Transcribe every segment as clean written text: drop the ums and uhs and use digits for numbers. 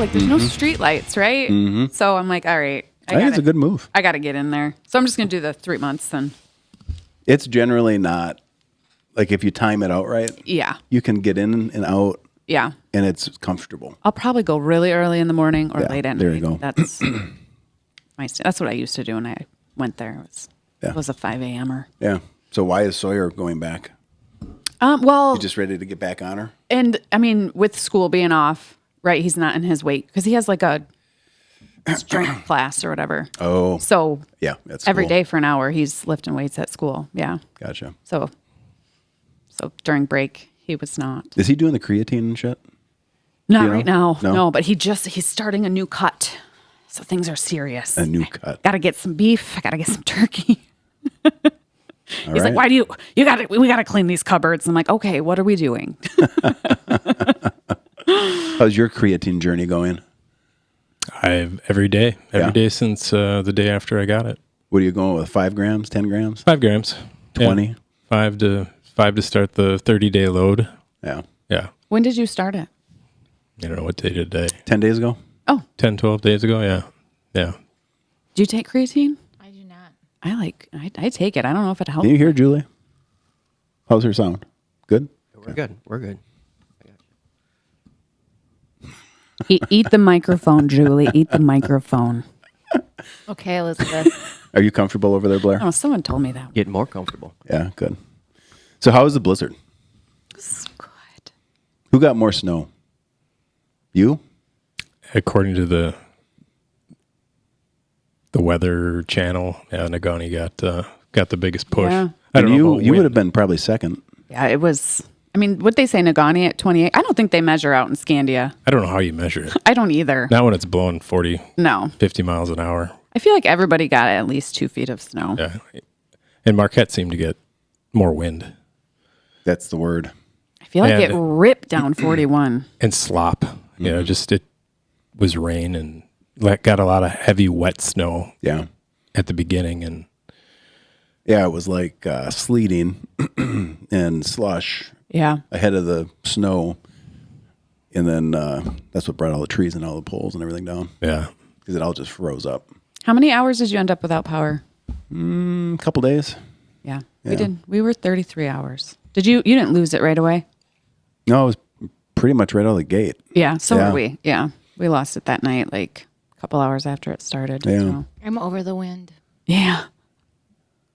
Like there's no street lights, right? Mm-hmm. So I'm like, all right. I think it's a good move. I got to get in there. So I'm just going to do the 3 months then. It's generally not, like if you time it out right, Yeah. you can get in and out Yeah. and it's comfortable. I'll probably go really early in the morning or Yeah, late at night. there you go. That's that's what I used to do when I went there. Yeah. It was a 5 a.m.er. Yeah. So why is Sawyer going back? Well, You just ready to get back on her? and I mean, with school being off, right? He's not in his weight because he has like a strength class or whatever. Oh. So Yeah. That's every cool. day for an hour, he's lifting weights at school. Yeah. Gotcha. So during break, he was not. Is he doing the creatine and shit? Not you know? right now. No? No, but he's starting a new cut. So things are serious. A new cut. Got to get some beef. I got to get some turkey. All He's like, right. why do we got to clean these cupboards. I'm like, okay, what are we doing? How's your creatine journey going? Every day Yeah. since the day after I got it. What are you going with? 5 grams, 10 grams, 5 grams, 20? Yeah. Five to start the 30-day load. Yeah. Yeah, When did you start it? I don't know what day today. 10 days ago? Oh, 10, 12 days ago. Yeah. do you take creatine? I do not. I take it. I don't know if it helps. Can you hear Julie? How's her sound? Good? We're good. We're good. Eat the microphone, Julie. Eat the microphone. Okay, Elizabeth. Are you comfortable over there, Blair? Oh, someone told me that. Getting more comfortable. Yeah, good. So how was the blizzard? It's good. Who got more snow? You? According to the Weather Channel, Negaunee got the biggest push. Yeah. I don't And know about you would wind. have been probably second. Yeah, it was. I mean, what they say, Negaunee at 28. I don't think they measure out in Scandia. I don't know how you measure it. I don't either. Not when it's blowing 40, No. 50 miles an hour. I feel like everybody got at least 2 feet of snow. Yeah. And Marquette seemed to get more wind That's the word. I feel like And- it ripped down 41. and slop. You know, just it was rain and got a lot of heavy, wet snow Yeah. at the beginning. And Yeah, it was like sleeting and slush Yeah. ahead of the snow. And then that's what brought all the trees and all the poles and everything down yeah, because it all just froze up. How many hours did you end up without power? A couple days. Yeah. Yeah. We did. We were 33 hours. Did you didn't lose it right away? No, it was pretty much right out of the gate. Yeah. So Yeah. were we. Yeah. We lost it that night, like a couple hours after it started. Yeah. So. I'm over the wind. Yeah.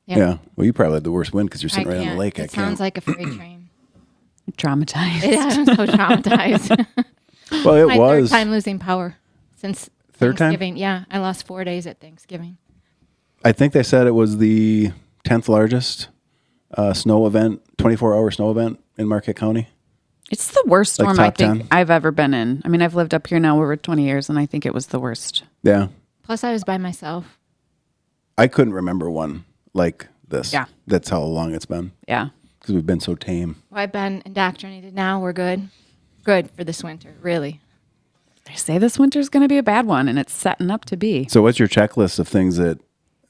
Yeah. Well, you probably had the worst wind because you're I sitting right on can't. the lake. I It sounds can't. like a freight train. Traumatized. I'm so traumatized. Well, it My was. third time losing power since Third time? Thanksgiving. Yeah, I lost 4 days at Thanksgiving. I think they said it was the 10th largest snow event, 24-hour snow event in Marquette County. It's the worst Like storm I top think 10? I've ever been in. I mean, I've lived up here now over 20 years, and I think it was the worst. Yeah. Plus, I was by myself. I couldn't remember one like this. Yeah. That's how long it's been Yeah. because we've been so tame. Well, I've been indoctrinated now. We're good. Good for this winter, really. They say this winter's going to be a bad one, and it's setting up to be. So what's your checklist of things that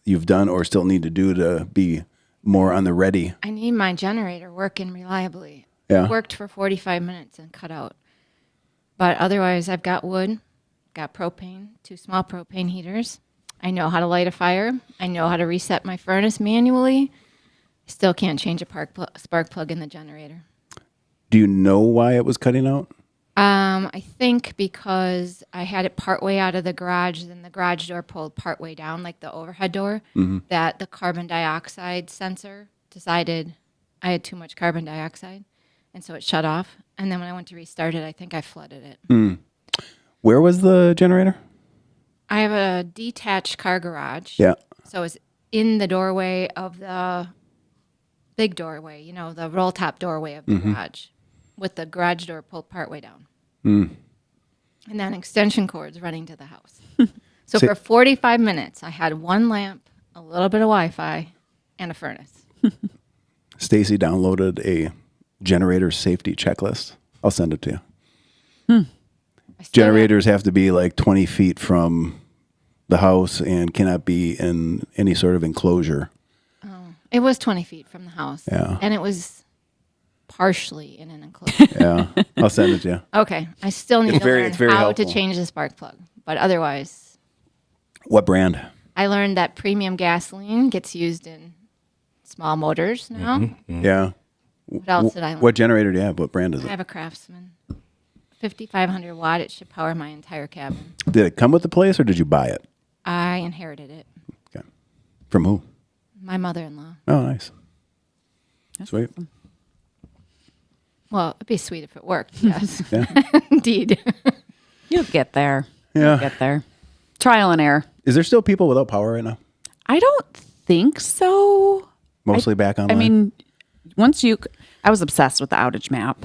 you've done or still need to do to be more on the ready? I need my generator working reliably. Yeah. Worked for 45 minutes and cut out. But otherwise, I've got wood, got propane, 2 small propane heaters. I know how to light a fire. I know how to reset my furnace manually. I still can't change a spark plug in the generator. Do you know why it was cutting out? I think because I had it partway out of the garage, then the garage door pulled partway down, like the overhead door, that the carbon dioxide sensor decided I had too much carbon dioxide. And so it shut off. And then when I went to restart it, I think I flooded it. Where was the generator? I have a detached car garage. Yeah. So it's in the doorway of the big doorway, you know, the roll top doorway of the garage with the garage door pulled partway down. And then extension cords running to the house. So See- for 45 minutes, I had 1 lamp, a little bit of Wi-Fi, and a furnace. Stacy downloaded a generator safety checklist. I'll send it to you. I still Generators have to be like 20 feet from the house and cannot be in any sort of enclosure. It was 20 feet from the house. Yeah. And it was partially in an enclosure. Yeah, I'll send it to you. Okay, I still need It's to very- learn it's very how helpful. to change the spark plug, but otherwise, What brand? I learned that premium gasoline gets used in small motors now. Yeah. What else did I learn? What generator do you have? What brand is I it? have a Craftsman, 5,500 watt. It should power my entire cabin. Did it come with the place or did you buy it? I inherited it. Okay. From who? My mother-in-law. Oh, nice. Sweet. Well, it'd be sweet if it worked. Yes, Yeah. indeed. You'll get there. Yeah. Get there. Trial and error. Is there still people without power right now? I don't think so. Mostly back online? I mean, I was obsessed with the outage map.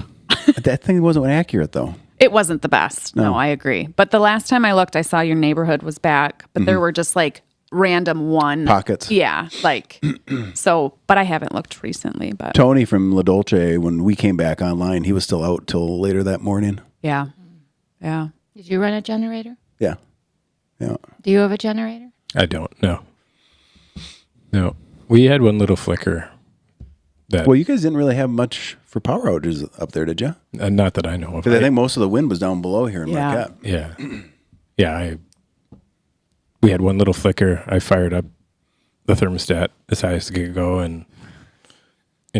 that thing wasn't accurate though. It wasn't the best. No, No. I agree. But the last time I looked, I saw your neighborhood was back, but there were just like random one Pockets. Yeah, like so. But I haven't looked recently. But Tony from La Dolce, when we came back online, he was still out till later that morning. yeah, yeah. Did you run a generator? Yeah. Yeah. Do you have a generator? I don't. No. We had one little flicker. That Well, you guys didn't really have much for power outages up there, did you? not that I know of. Because I think most of the wind was down below here in Yeah. Marquette. Yeah. Yeah. We had one little flicker. I fired up the thermostat as high as it could go and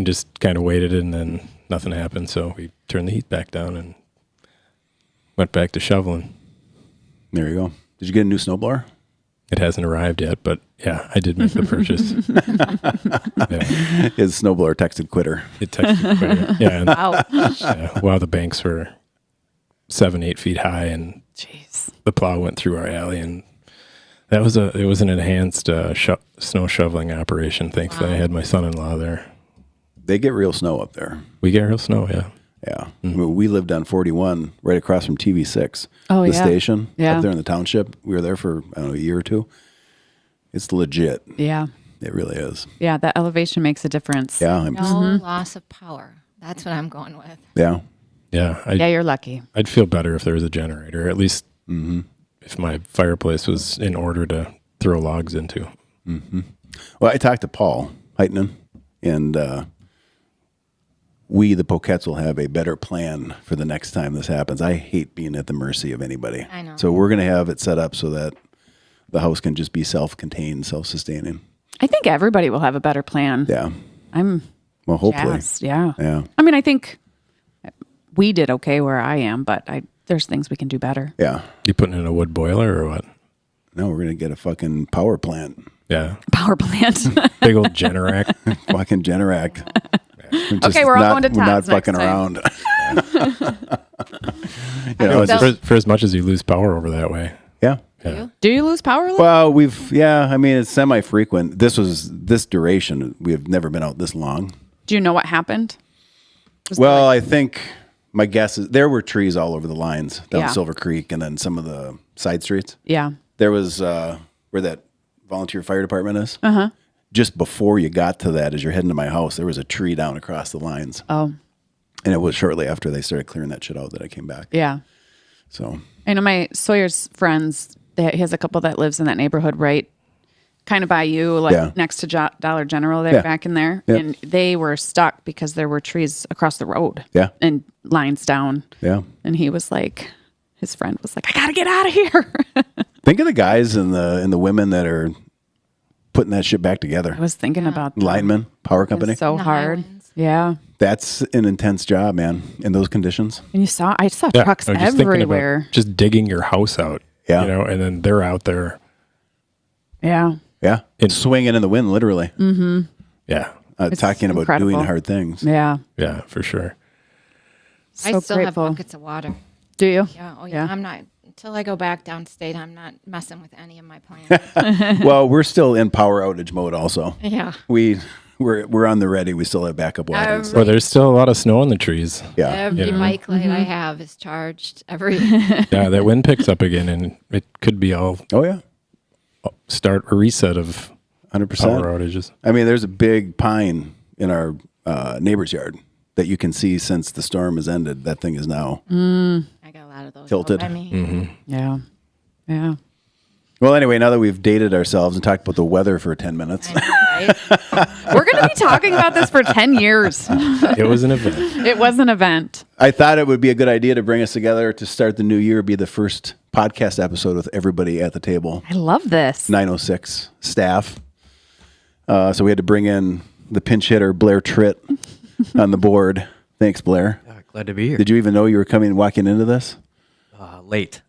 just kind of waited, and then nothing happened. So we turned the heat back down and went back to shoveling. There you go. Did you get a new snowblower? It hasn't arrived yet, but yeah, I did make the purchase. Yeah, His snowblower texted quitter. it texted quicker. Yeah, and, Wow. while the banks were 7-8 feet high, and Jeez. the plow went through our alley, and it was an enhanced snow shoveling operation. Thankfully, I had my son-in-law there. They get real snow up there. We get real snow, yeah. Yeah. I mean, we lived on 41 right across from TV6. Oh, the yeah. station Yeah. up there in the township. We were there for, I don't know, a year or two. It's legit. Yeah, It really is. yeah. That elevation makes a difference. Yeah. No loss of power. That's what I'm going with. Yeah. Yeah, Yeah, you're lucky. I'd feel better if there was a generator, at least if my fireplace was in order to throw logs into. Well, I talked to Paul Heitman, and we, the Poquettes, will have a better plan for the next time this happens. I hate being at the mercy of anybody. I know. So we're going to have it set up so that the house can just be self-contained, self-sustaining. I think everybody will have a better plan. Yeah. I'm Well, hopefully. jazzed. Yeah. Yeah. I mean, I think we did okay where I am, but there's things we can do better. Yeah. You putting in a wood boiler or what? No, we're going to get a fucking power plant. Yeah, Power plant. big old Generac. Fucking Generac. Okay, we're all going to We're not Todd's next fucking time. around. You know, it's So- just- for as much as you lose power over that way. yeah. Yeah. Do you lose power? Lou? Well, I mean, it's semi-frequent. This duration, we have never been out this long. Do you know what happened? Was Well, I think my guess is there were trees all over the lines down Yeah. Silver Creek and then some of the side streets. yeah. There was where that volunteer fire department is. Uh-huh. Just before you got to that, as you're heading to my house, there was a tree down across the lines. Oh, And it was shortly after they started clearing that shit out that I came back. yeah. So, I know my Sawyer's friends. He has a couple that lives in that neighborhood, right, kind of by you, like Yeah. next to Dollar General. There, Yeah. back in there, Yep. and they were stuck because there were trees across the road. Yeah. and lines down. yeah. And he was like, his friend was like, "I gotta get out of here." Think of the guys and the women that are putting that shit back together. I was thinking about that. Linemen, power It company. was so the hard. Highlands. Yeah. That's an intense job, man, in those conditions. And I saw Yeah, trucks I was just thinking about everywhere. just digging your house out. Yeah. You know, and then they're out there. Yeah. Yeah. In- Swinging in the wind, literally. Yeah. It's Talking about incredible. doing hard things. Yeah. Yeah, for sure. So I still grateful. have buckets of water. Do you? Yeah. Oh, Yeah. yeah. I'm not, until I go back downstate, I'm not messing with any of my plans. Well, we're still in power outage mode also. Yeah. We're on the ready. We still have backup wagons. Well, there's still a lot of snow on the trees. Yeah. Every Yeah. bike light Mm-hmm. I have is charged. Every Yeah, that wind picks up again, and it could be all Oh yeah. start a reset of 100%. power outages. I mean, there's a big pine in our neighbor's yard that you can see since the storm has ended. That thing is now. I got a lot of those. Tilted. I mean, Yeah. Yeah. Well, anyway, now that we've dated ourselves and talked about the weather for 10 minutes, I know, right? We're going to be talking about this for 10 years. It was an event. It was an event. I thought it would be a good idea to bring us together to start the new year, be the first podcast episode with everybody at the table. I love this. 906 staff. So we had to bring in the pinch hitter, Blair Tritt, on the board. Thanks, Blair. Glad to be here. Did you even know you were walking into this? Late.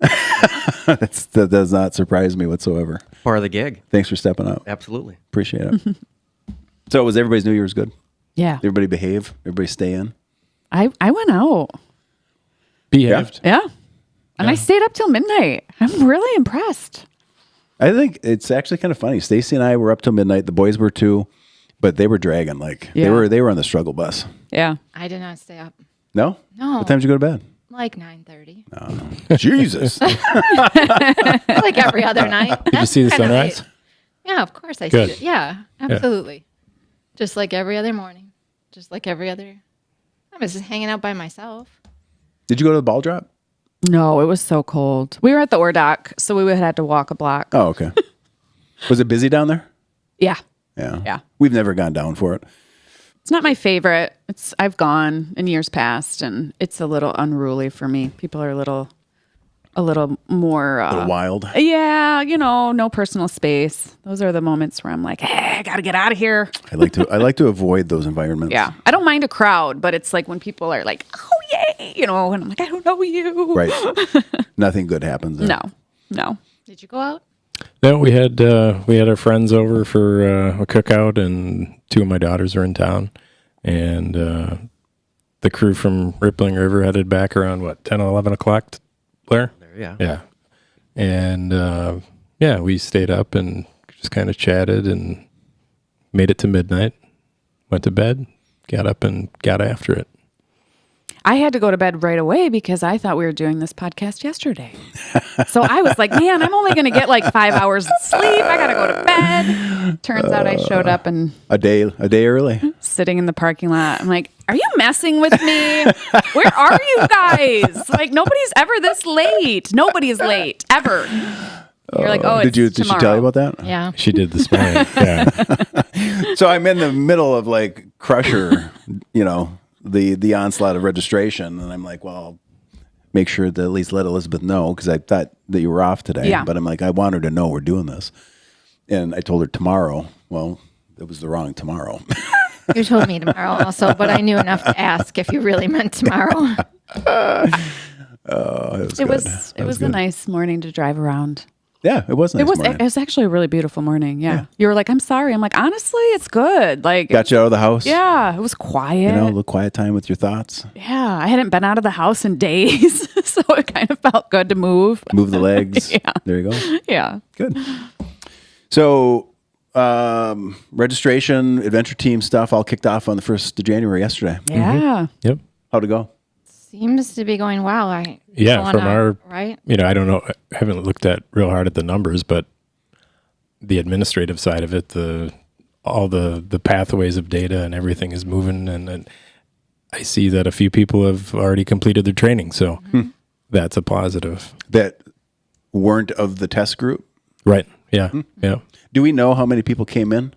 That does not surprise me whatsoever. Part of the gig. Thanks for stepping up. Absolutely. Appreciate it. So was everybody's New Year's good? Yeah. Everybody behave? Everybody stay in? I went out. Behaved. Yeah. And I stayed up till midnight. I'm really impressed. I think it's actually kind of funny. Stacy and I were up till midnight. The boys were too, but they were dragging. Like Yeah. they were on the struggle bus. Yeah. I did not stay up. No? No. What time did you go to bed? Like 9:30. Jesus. Like every other night. Did you see the sunrise? Yeah, of course I Good. see it. Yeah, absolutely. Just like every other morning. Just like every other. I was just hanging out by myself. Did you go to the ball drop? No, it was so cold. We were at the Ordock, so we would have had to walk a block. Oh, okay. Was it busy down there? Yeah. Yeah. Yeah. We've never gone down for it. It's not my favorite. I've gone in years past, and it's a little unruly for me. People are a little more A little wild. Yeah, no personal space. Those are the moments where I'm like, hey, I gotta get out of here. I like to avoid those environments. Yeah, I don't mind a crowd, but it's like when people are like, oh yay, and I'm like, I don't know you. Right. Nothing good happens there. No. Did you go out? No, we had our friends over for a cookout, and two of my daughters were in town, and the crew from Rippling River headed back around 10 or 11 o'clock. Blair. Yeah. Yeah, and we stayed up and just kind of chatted and made it to midnight. Went to bed, got up and got after it. I had to go to bed right away because I thought we were doing this podcast yesterday. So I was like, man, I'm only going to get like 5 hours of sleep. I got to go to bed. Turns out I showed up and A day early. sitting in the parking lot. I'm like, are you messing with me? Where are you guys? Like, nobody's ever this late. Nobody is late, ever. You're like, oh, it's Did she tell you about that? Yeah. She did this morning. Yeah, So I'm in the middle of like Crusher, the onslaught of registration, and I'm like, well, I'll make sure to at least let Elizabeth know because I thought that you were off today. Yeah. But I'm like, I want her to know we're doing this, and I told her tomorrow. Well, it was the wrong tomorrow. You told me tomorrow also, but I knew enough to ask if you really meant tomorrow. It was a nice morning to drive around. Yeah, it was. Nice It morning. was actually a really beautiful morning. Yeah. You were like, I'm sorry. I'm like, honestly, it's good. Like, Got you out of the house. yeah, it was quiet. A little quiet time with your thoughts. Yeah, I hadn't been out of the house in days, so it kind of felt good to move. Move the legs. Yeah. There you go. Yeah. Good. So, registration, adventure team stuff all kicked off on the 1st of January yesterday. Yeah. yep. How'd it go? Seems to be going well. Yeah, from our right. I don't know. I haven't looked at real hard at the numbers, but the administrative side of it, all the pathways of data and everything is moving, and I see that a few people have already completed their training, so that's a positive. That weren't of the test group? Right? Yeah. Yeah. Do we know how many people came in?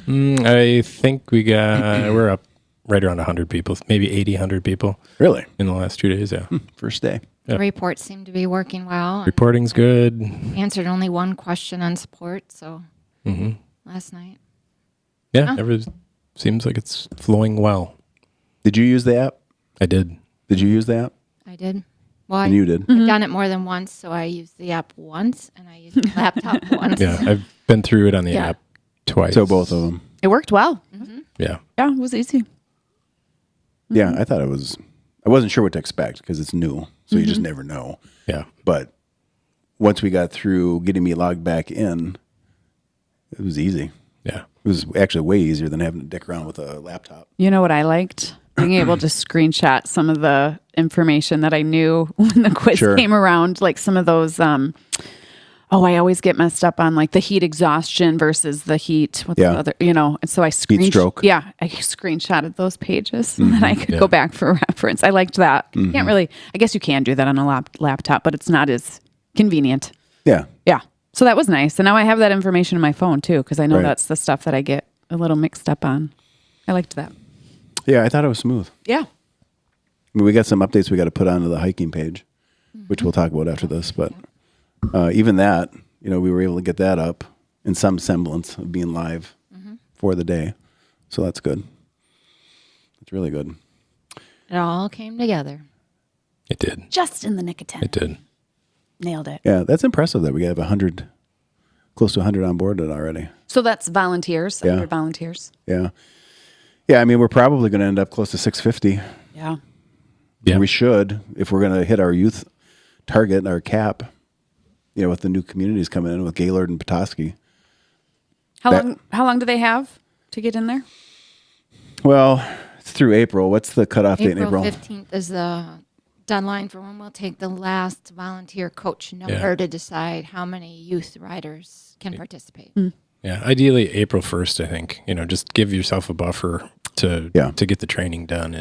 I think we're up right around 100 people, maybe 80, 100 people Really? in the last 2 days. Yeah. First day. Yeah. The reports seem to be working well. Reporting's good. Answered only one question on support, so last night. Yeah. Seems like it's flowing well. Did you use the app? I did. Did you use the app? I did. Well, And you did. I've done it more than once, so I used the app once and I used the laptop once. Yeah. I've been through it on the Yeah. app twice. So both of them. It worked well. Yeah. Yeah, it was easy. Yeah, I thought I wasn't sure what to expect because it's new. So you just never know. Yeah. But once we got through getting me logged back in, it was easy. Yeah. It was actually way easier than having to dick around with a laptop. You know what I liked? Being able to screenshot some of the information that I knew when the quiz Sure. came around, like some of those. I always get messed up on like the heat exhaustion versus the heat. What's Yeah. the other? And so I stroke. Yeah, I screenshotted those pages so that I could go back for reference. I liked that. You can't really. I guess you can do that on a laptop, but it's not as convenient. Yeah. Yeah. So that was nice. And now I have that information in my phone too, because I know Right. that's the stuff that I get a little mixed up on. I liked that. Yeah, I thought it was smooth. Yeah. I mean, we got some updates we got to put onto the hiking page, which we'll talk about after this. But even that, we were able to get that up in some semblance of being live for the day. So that's good. It's really good. It all came together. It did. Just in the nick of 10. It did. Nailed it. Yeah, that's impressive that we have 100, close to 100 on board already. So that's volunteers. Yeah. 100 volunteers. Yeah. Yeah, I mean, we're probably going to end up close to 650. Yeah. Yeah. We should, if we're going to hit our youth target and our cap, with the new communities coming in with Gaylord and Petoskey. How long do they have to get in there? Well, it's through April. What's the cutoff date in April April? 15th is the deadline for when we'll take the last volunteer coach number to decide how many youth riders can participate. Yeah. Ideally, April 1st, I think. Just give yourself a buffer to get the training done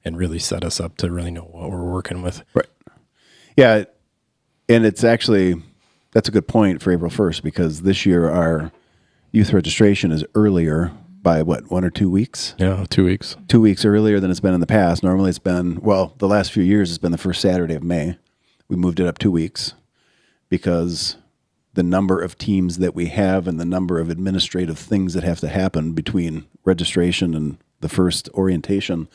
and really set us up to really know what we're working with. Right. Yeah. And it's actually, that's a good point for April 1st, because this year our youth registration is earlier by 1 or 2 weeks? Yeah, 2 weeks. 2 weeks earlier than it's been in the past. Normally it's been, the last few years it's been the first Saturday of May. We moved it up 2 weeks because the number of teams that we have and the number of administrative things that have to happen between registration and the first orientation,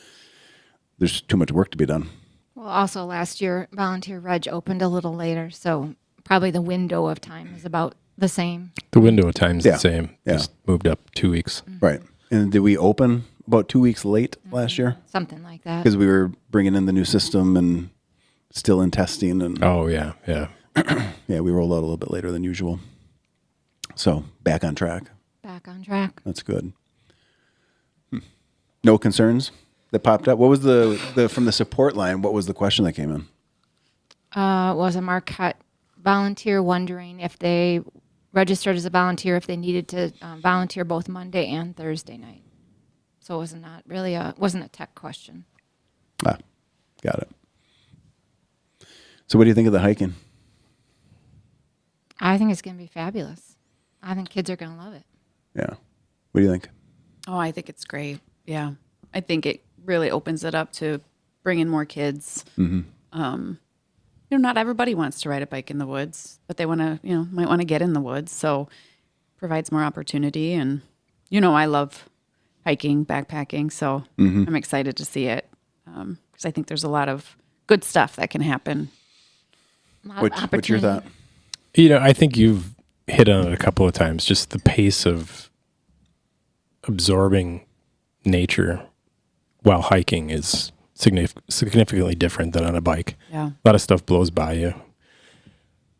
there's too much work to be done. Well, also last year, volunteer reg opened a little later, so probably the window of time is about the same. The window of time is Yeah. the same. Yeah. Just moved up 2 weeks. Right. And did we open about 2 weeks late last year? Something like that. Because we were bringing in the new system and still in testing. And Oh, yeah. Yeah. yeah, we rolled out a little bit later than usual. So back on track. Back on track. That's good. No concerns that popped up? What was the from the support line, what was the question that came in? Was a Marquette volunteer wondering if they registered as a volunteer, if they needed to volunteer both Monday and Thursday night. So it was not really wasn't a tech question. Ah, got it. So what do you think of the hiking? I think it's going to be fabulous. I think kids are going to love it. Yeah. What do you think? Oh, I think it's great. Yeah. I think it really opens it up to bring in more kids. Not everybody wants to ride a bike in the woods, but they want to, might want to get in the woods. So provides more opportunity. And, I love hiking, backpacking. So I'm excited to see it because I think there's a lot of good stuff that can happen. A lot of What's your opportunity. thought? I think you've hit on it a couple of times, just the pace of absorbing nature while hiking is significantly different than on a bike. Yeah. A lot of stuff blows by you.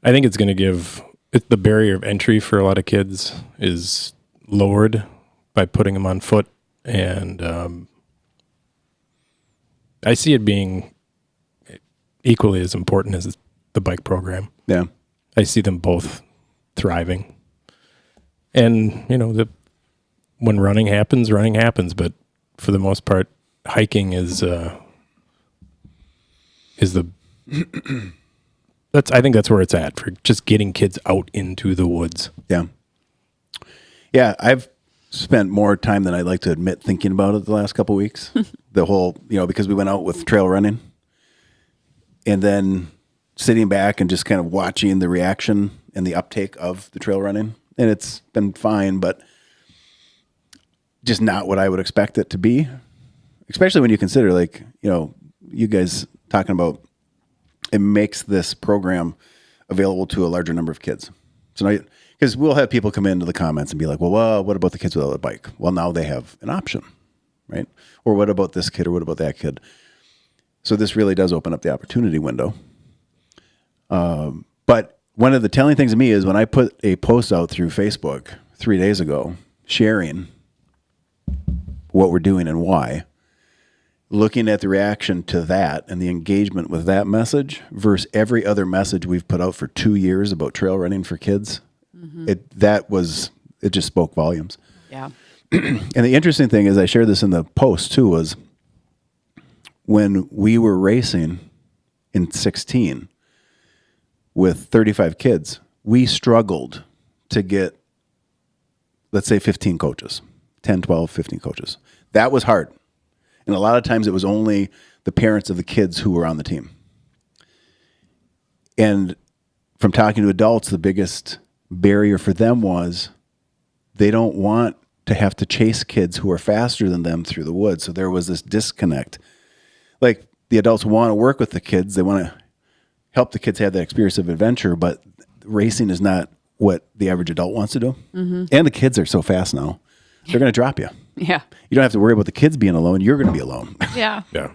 I think it's going to give the barrier of entry for a lot of kids is lowered by putting them on foot. And I see it being equally as important as the bike program. Yeah. I see them both thriving. And, when running happens, but for the most part, hiking is the I think that's where it's at for just getting kids out into the woods. Yeah. Yeah, I've spent more time than I'd like to admit thinking about it the last couple of weeks. The whole, because we went out with trail running and then sitting back and just kind of watching the reaction and the uptake of the trail running. And it's been fine, but just not what I would expect it to be, especially when you consider you guys talking about it makes this program available to a larger number of kids. So now, because we'll have people come into the comments and be like, well, what about the kids without a bike? Well, now they have an option, right? Or what about this kid or what about that kid? So this really does open up the opportunity window. But one of the telling things to me is when I put a post out through Facebook 3 days ago, sharing what we're doing and why, looking at the reaction to that and the engagement with that message versus every other message we've put out for 2 years about trail running for kids, it just spoke volumes. Yeah. And the interesting thing is I shared this in the post too, was when we were racing in 16 with 35 kids, we struggled to get, let's say 15 coaches, 10, 12, 15 coaches. That was hard. And a lot of times it was only the parents of the kids who were on the team. And from talking to adults, the biggest barrier for them was they don't want to have to chase kids who are faster than them through the woods. So there was this disconnect. Like the adults want to work with the kids. They want to help the kids have that experience of adventure, but racing is not what the average adult wants to do. And the kids are so fast now. They're going to drop you. Yeah. You don't have to worry about the kids being alone. You're going to be alone. Yeah. Yeah.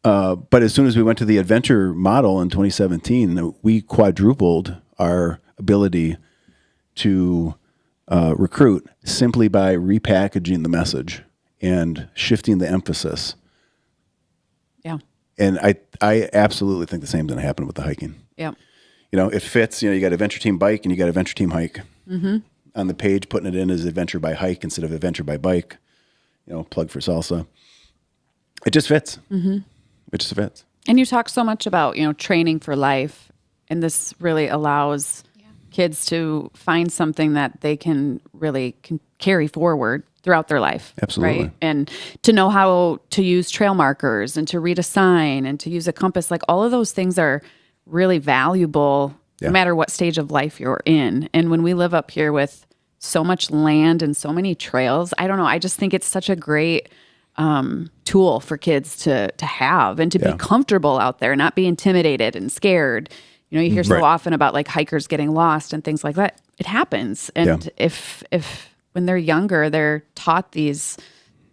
But as soon as we went to the adventure model in 2017, we quadrupled our ability to recruit simply by repackaging the message and shifting the emphasis. Yeah. And I absolutely think the same is going to happen with the hiking. Yeah. It fits. You got adventure team bike and you got adventure team hike. On the page, putting it in as adventure by hike instead of adventure by bike. Plug for salsa. It just fits. It just fits. And you talk so much about, training for life. And this really allows kids to find something that they can really carry forward throughout their life. Absolutely. Right? And to know how to use trail markers and to read a sign and to use a compass. Like all of those things are really valuable no matter what stage of life you're in. And when we live up here with so much land and so many trails, I don't know, I just think it's such a great tool for kids to have and to be comfortable out there, not be intimidated and scared. You hear so often about like hikers getting lost and things like that. It happens. And if when they're younger, they're taught these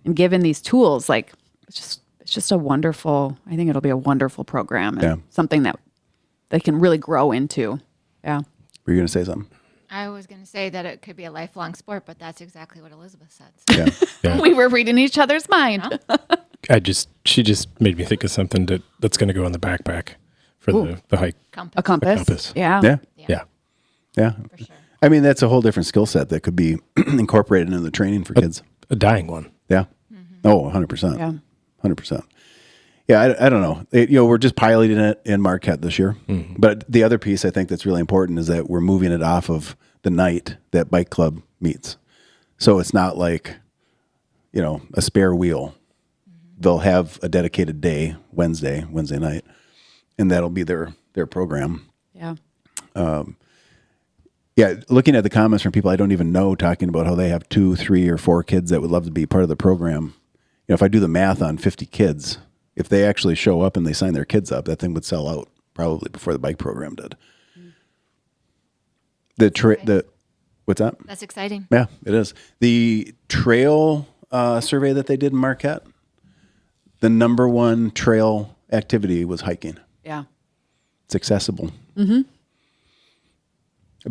and given these tools, like it's just a wonderful, I think it'll be a wonderful program and something that they can really grow into. Yeah. Were you going to say something? I was going to say that it could be a lifelong sport, but that's exactly what Elizabeth said. Yeah. We were reading each other's mind. She just made me think of something that's going to go in the backpack for the hike. Compass. A compass. compass. Yeah. Yeah. Yeah. Yeah. For sure. I mean, that's a whole different skill set that could be incorporated into the training for kids. A dying one. Yeah. Oh, 100%. Yeah. 100%. Yeah, I don't know. We're just piloting it in Marquette this year. But the other piece I think that's really important is that we're moving it off of the night that bike club meets. So it's not like, a spare wheel. They'll have a dedicated day, Wednesday night, and that'll be their program. Yeah. Yeah, looking at the comments from people I don't even know talking about how they have 2, 3, or 4 kids that would love to be part of the program. If I do the math on 50 kids, if they actually show up and they sign their kids up, that thing would sell out probably before the bike program did. What's that? That's exciting. Yeah, it is. The trail survey that they did in Marquette, the number one trail activity was hiking. Yeah. It's accessible. It'd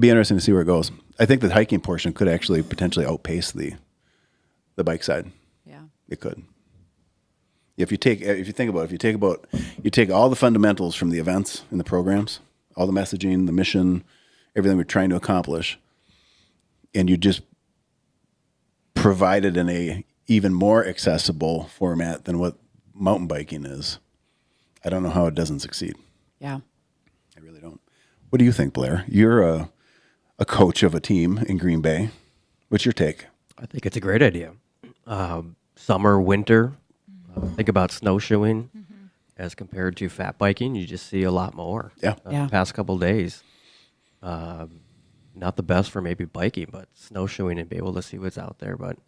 be interesting to see where it goes. I think the hiking portion could actually potentially outpace the bike side. Yeah. It could. If you take all the fundamentals from the events and the programs, all the messaging, the mission, everything we're trying to accomplish, and you just provide it in a even more accessible format than what mountain biking is, I don't know how it doesn't succeed. Yeah. I really don't. What do you think, Blair? You're a coach of a team in Green Bay. What's your take? I think it's a great idea. Summer, winter, think about snowshoeing as compared to fat biking. You just see a lot more. Yeah. Yeah. The past couple days, not the best for maybe biking, but snowshoeing and be able to see what's out there. But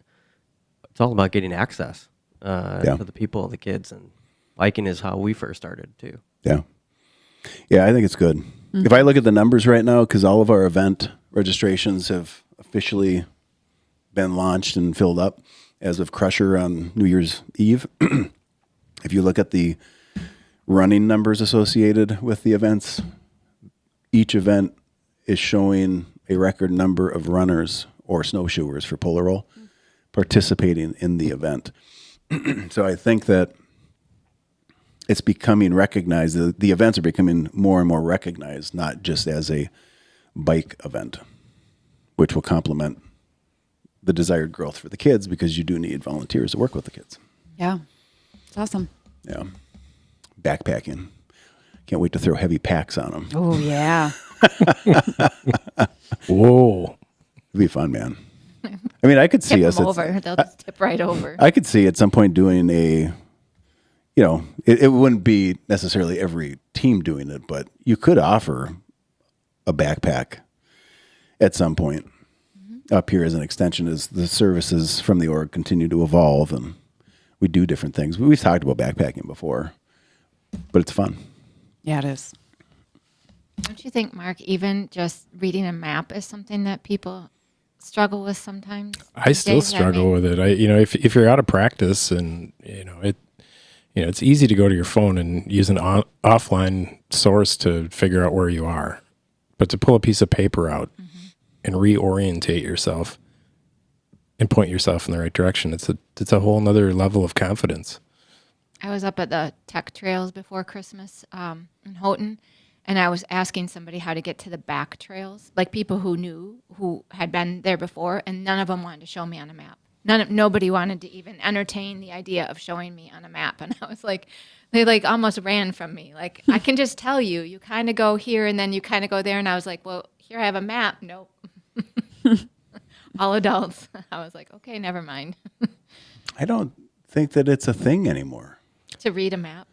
it's all about getting access to the people, the kids, and biking is how we first started too. Yeah. Yeah, I think it's good. If I look at the numbers right now, because all of our event registrations have officially been launched and filled up as of Crusher on New Year's Eve. If you look at the running numbers associated with the events, each event is showing a record number of runners or snowshoers for Polar Roll participating in the event. So I think that it's becoming recognized. The events are becoming more and more recognized, not just as a bike event, which will complement the desired growth for the kids because you do need volunteers to work with the kids. Yeah. It's awesome. Yeah. Backpacking. Can't wait to throw heavy packs on them. Oh, yeah. Whoa. It'd be fun, man. I mean, I could see Tip us. them over. They'll just tip right over. I could see at some point doing a, it wouldn't be necessarily every team doing it, but you could offer a backpack at some point up here as an extension as the services from the org continue to evolve and we do different things. We've talked about backpacking before, but it's fun. Yeah, it is. Don't you think, Mark, even just reading a map is something that people struggle with sometimes? I still struggle with it. If you're out of practice and, it's easy to go to your phone and use an offline source to figure out where you are. But to pull a piece of paper out and reorientate yourself and point yourself in the right direction, it's a whole nother level of confidence. I was up at the tech trails before Christmas in Houghton, and I was asking somebody how to get to the back trails, like people who had been there before, and none of them wanted to show me on a map. Nobody wanted to even entertain the idea of showing me on a map. And I was like, they almost ran from me. Like, I can just tell you, you kind of go here and then you kind of go there. And I was like, well, here I have a map. Nope. All adults. I was like, okay, never mind. I don't think that it's a thing anymore. To read a map.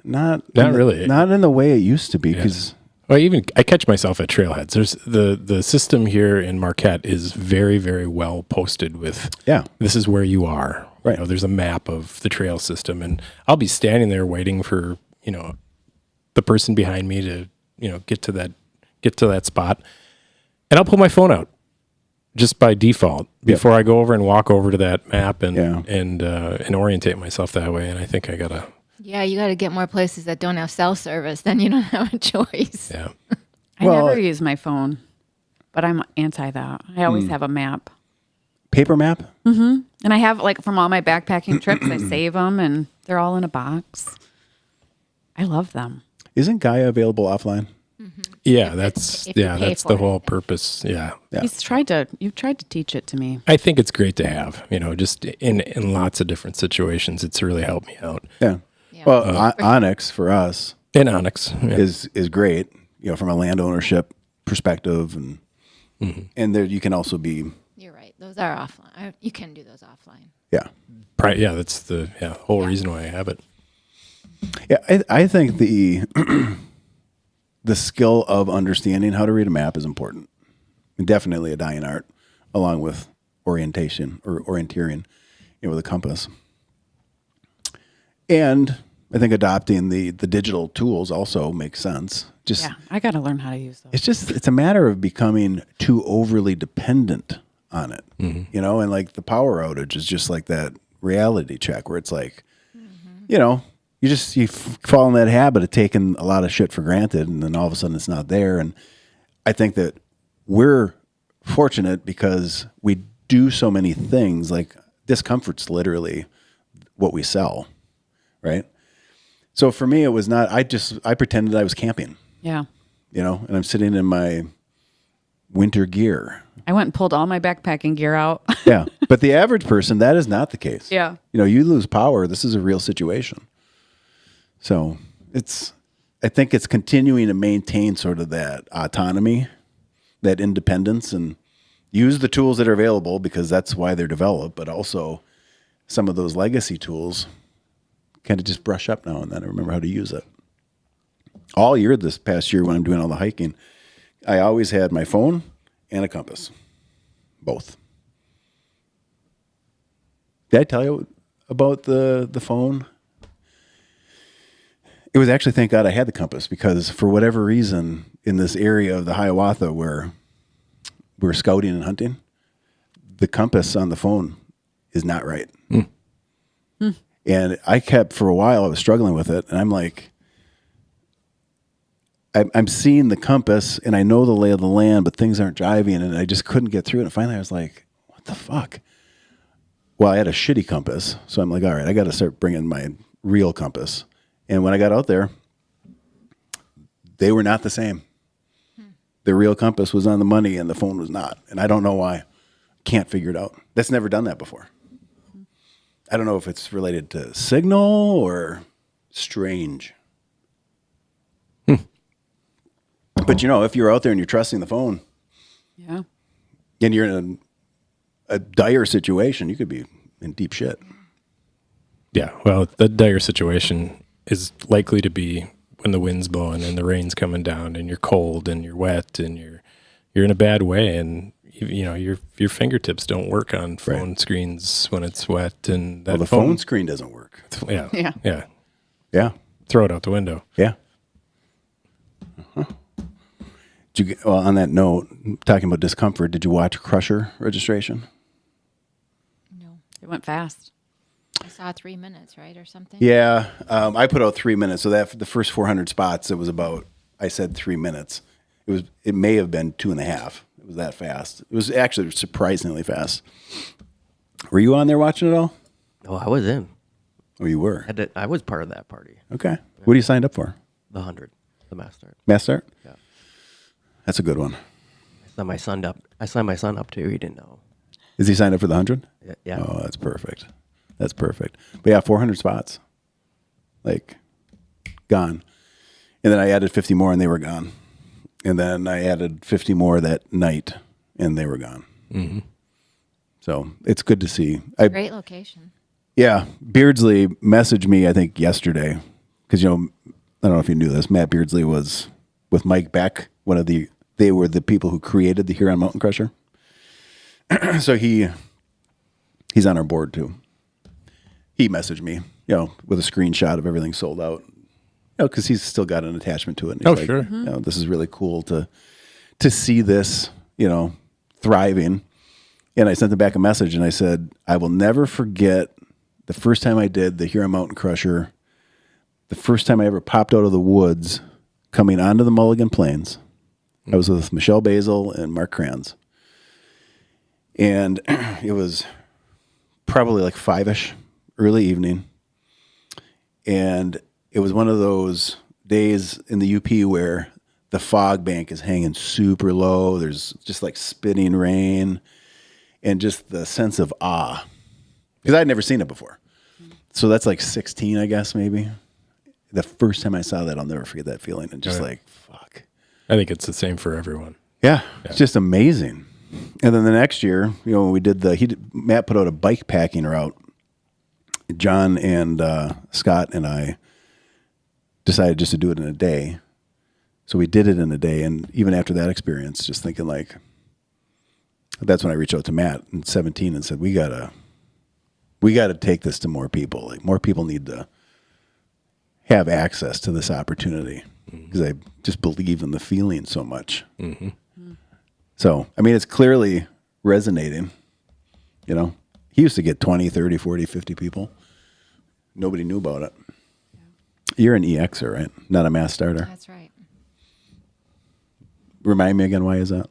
Not really. Not in the way it used to be because Well, I catch myself at trailheads. There's the system here in Marquette is very, very well posted with, this is where you are. Right. There's a map of the trail system, and I'll be standing there waiting for, the person behind me to, get to that spot, and I'll pull my phone out just by default before I go over and walk over to that map and orientate myself that way. And I think I gotta. Yeah, you got to get more places that don't have cell service. Then you don't have a choice. Yeah. I never use my phone, but I'm anti that. I always have a map. Paper map? Mm-hmm. And I have, from all my backpacking trips, I save them, and they're all in a box. I love them. Isn't Gaia available offline? Mm-hmm. Yeah, that's the whole purpose. Yeah. You've tried to teach it to me. I think it's great to have, just in lots of different situations. It's really helped me out. Yeah. Well, Onyx for us in Onyx is great, from a land ownership perspective, and there you can also be. You're right; those are offline. You can do those offline. Yeah, right. Yeah, that's the whole reason why I have it. Yeah, I think the the skill of understanding how to read a map is important, and definitely a dying art, along with orientation or orienteering, with a compass. And I think adopting the digital tools also makes sense. I got to learn how to use those. It's a matter of becoming too overly dependent on it, and the power outage is just like that reality check where it's like, you fall in that habit of taking a lot of shit for granted, and then all of a sudden it's not there. And I think that we're fortunate because we do so many things. Like discomfort's literally what we sell. Right. So for me, it was not, I pretended I was camping. Yeah. And I'm sitting in my winter gear. I went and pulled all my backpacking gear out. Yeah. But the average person, that is not the case. Yeah. You lose power. This is a real situation. So I think it's continuing to maintain sort of that autonomy, that independence, and use the tools that are available because that's why they're developed, but also some of those legacy tools kind of just brush up now and then. I remember how to use it. All year this past year when I'm doing all the hiking, I always had my phone and a compass. Both. Did I tell you about the phone? It was actually, thank God I had the compass, because for whatever reason in this area of the Hiawatha where we're scouting and hunting, the compass on the phone is not right. And I kept, for a while, I was struggling with it. And I'm like, I'm seeing the compass and I know the lay of the land, but things aren't jiving. And I just couldn't get through it. And finally I was like, what the fuck? Well, I had a shitty compass. So I'm like, all right, I got to start bringing my real compass. And when I got out there, they were not the same. The real compass was on the money and the phone was not. And I don't know why. Can't figure it out. That's never done that before. I don't know if it's related to signal or strange. But if you're out there and you're trusting the phone Yeah. and you're in a dire situation, you could be in deep shit. Yeah, well, the dire situation is likely to be when the wind's blowing and the rain's coming down and you're cold and you're wet and you're in a bad way, and your fingertips don't work on phone screens when it's wet, and that The phone screen doesn't work. Yeah, Yeah. yeah, Yeah. throw it out the window. Yeah. On that note, talking about discomfort, did you watch Crusher registration? No. It went fast. I saw 3 minutes, right, or something. Yeah. I put out 3 minutes. So that the first 400 spots, it was about, I said 3 minutes. It may have been 2.5. It was that fast. It was actually surprisingly fast. Were you on there watching it all? Oh, I was in. Oh, you were? I was part of that party. Okay. What are you signed up for? The 100, the mass start. Mass start? Yeah. That's a good one. I signed my son up too. He didn't know. Is he signed up for the 100? Yeah. Oh, that's perfect. That's perfect. But yeah, 400 spots. Like, gone. And then I added 50 more and they were gone. And then I added 50 more that night and they were gone. Mm-hmm. So it's good to see. Great location. Yeah. Beardsley messaged me, I think, yesterday. Because, I don't know if you knew this. Matt Beardsley was with Mike Beck, they were the people who created the Huron Mountain Crusher. So he's on our board too. He messaged me, with a screenshot of everything sold out. Because he's still got an attachment to it. And he's Sure. This is really cool to see this, thriving. And I sent him back a message and I said, I will never forget the first time I did the Huron Mountain Crusher. The first time I ever popped out of the woods coming onto the Mulligan Plains. I was with Michelle Basil and Mark Kranz. And it was probably like 5-ish, early evening. And it was one of those days in the UP where the fog bank is hanging super low. There's just like spitting rain and just the sense of awe. Because I'd never seen it before. So that's like 16, I guess, maybe. The first time I saw that, I'll never forget that feeling. And just like, fuck. I think it's the same for everyone. Yeah, it's just amazing. And then the next year, when we did Matt put out a bike packing route. John and Scott and I decided just to do it in a day. So we did it in a day. And even after that experience, just thinking like, that's when I reached out to Matt in 2017 and said, we gotta take this to more people. Like, more people need to have access to this opportunity because I just believe in the feeling so much. Mm-hmm. So, it's clearly resonating, He used to get 20, 30, 40, 50 people. Nobody knew about it. Yeah. You're an EXer, right? Not a mass starter. That's right. Remind me again, why is that?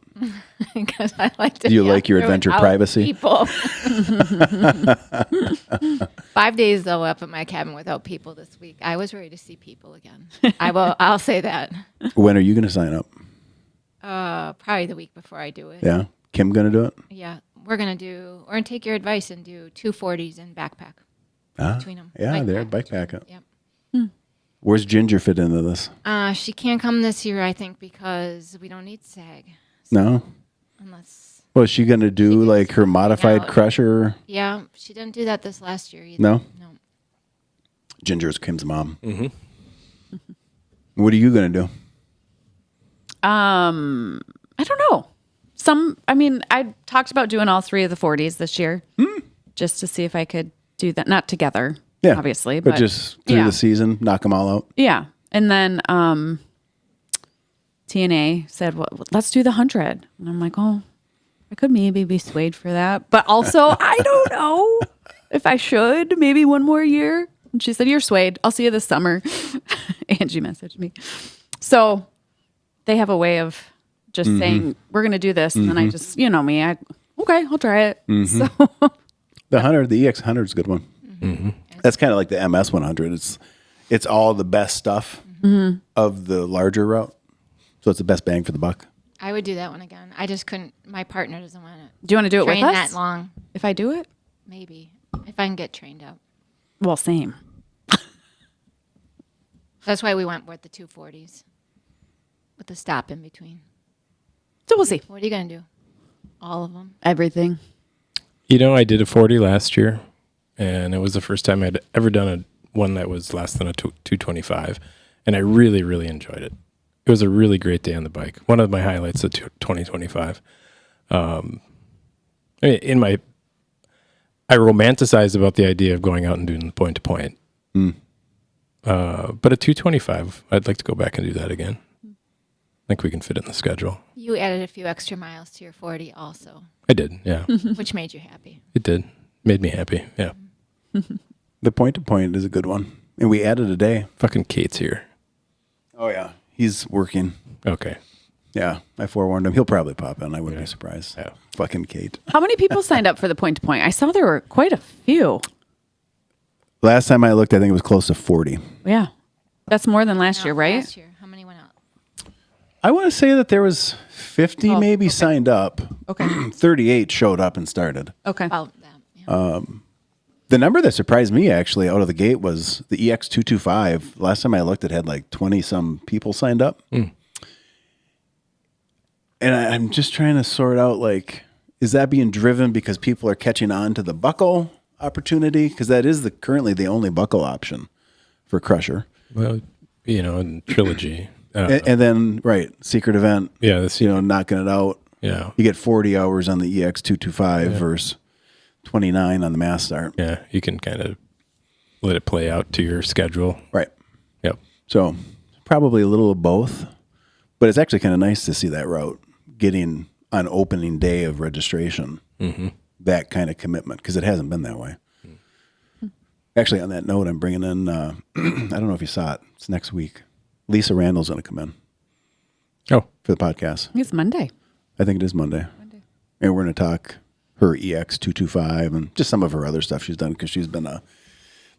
Because I like to. Do you like your adventure privacy? People. 5 days though up at my cabin without people this week. I was ready to see people again. I'll say that. When are you going to sign up? Probably the week before I do it. Yeah. Kim going to do it? Yeah, we're gonna take your advice and do 240s and backpack between them. Yeah, they're bike packing. Yep. Where's Ginger fit into this? She can't come this year, I think, because we don't need SAG. No. Unless. Well, is she going to do like her modified out. Crusher? Yeah, she didn't do that this last year either. No? No. Ginger's Kim's mom. Mm-hmm. What are you going to do? I don't know. I talked about doing all 3 of the 40s this year just to see if I could do that. Not together, obviously. But just through the season, knock them all out. Yeah. And then TNA said, well, let's do the 100. And I'm like, oh, I could maybe be swayed for that. But also, I don't know if I should. Maybe one more year. And she said, you're swayed. I'll see you this summer. Angie messaged me. So they have a way of just saying, we're going to do this. And then I just, me, okay, I'll try it. So The 100, the EX100 is a good one. Mm-hmm. That's kind of like the MS 100. It's all the best stuff of the larger route. So it's the best bang for the buck. I would do that one again. I just couldn't. My partner doesn't want to. do you want to do it with train us? that long? If I do it? Maybe if I can get trained up. Well, same. That's why we went with the 240s. with a stop in between. So we'll see. What are you going to do? All of them? Everything. You know, I did a 40 last year, and it was the first time I'd ever done one that was less than a 225, and I really, really enjoyed it. It was a really great day on the bike. One of my highlights of 2025. I mean, I romanticize about the idea of going out and doing the point to point. But at 225, I'd like to go back and do that again. I think we can fit it in the schedule. You added a few extra miles to your 40 also, I did, yeah. which made you happy. It did. Made me happy, yeah. The point to point is a good one. And we added a day. Fucking Kate's here. Oh, yeah. He's working. Okay. Yeah. I forewarned him. He'll probably pop in. I wouldn't be surprised. Yeah. Fucking Kate. How many people signed up for the point to point? I saw there were quite a few. Last time I looked, I think it was close to 40. Yeah. That's more than last year, right? Last year. How many went out? I want to say that there was 50 maybe signed up. Okay. 38 showed up and started. Okay. About that. Yeah. The number that surprised me actually out of the gate was the EX225. Last time I looked, it had like 20 some people signed up. And I'm just trying to sort out, like, is that being driven because people are catching on to the buckle opportunity? Because that is currently the only buckle option for Crusher. Well, you know, in Trilogy. And then, right, secret event, Yeah, this, knocking it out. yeah. You get 40 hours on the EX225 versus 29 on the Mass Start. Yeah, you can kind of let it play out to your schedule. Right. Yep. So probably a little of both, but it's actually kind of nice to see that route getting on opening day of registration, that kind of commitment, because it hasn't been that way. Actually, on that note, I'm bringing in, I don't know if you saw it, it's next week. Lisa Randall's going to come in Oh, for the podcast. It's Monday. I think it is Monday. And we're going to talk her EX225 and just some of her other stuff she's done, because she's been a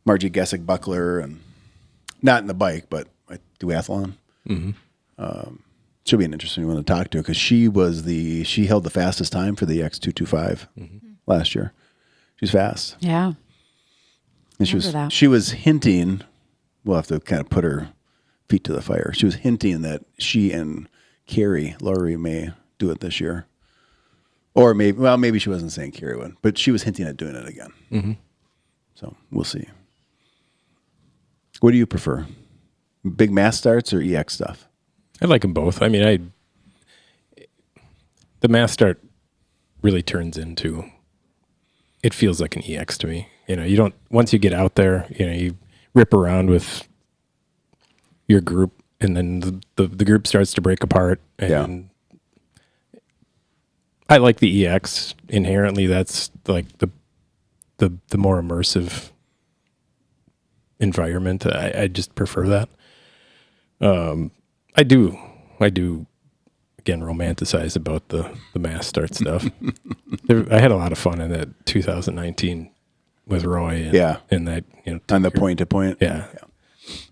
Margie Gessick buckler, and not in the bike, but like duathlon. She'll be an interesting one to talk to, because she held the fastest time for the EX225 last year. She's fast. Yeah. And Remember that. she was hinting, we'll have to kind of put her feet to the fire. She was hinting that she and Laurie may do it this year. Or maybe she wasn't saying Carrie would, but she was hinting at doing it again. So we'll see. What do you prefer? Big Mass Starts or EX stuff? I like them both. I mean, the Mass Start really turns into, it feels like an EX to me. You know, once you get out there, you rip around with your group, and then the group starts to break apart. And I like the EX inherently. That's like the more immersive environment. I just prefer that. I do again romanticize about the Mass Start stuff. I had a lot of fun in that 2019 with Roy. And that, on the point to point. Yeah.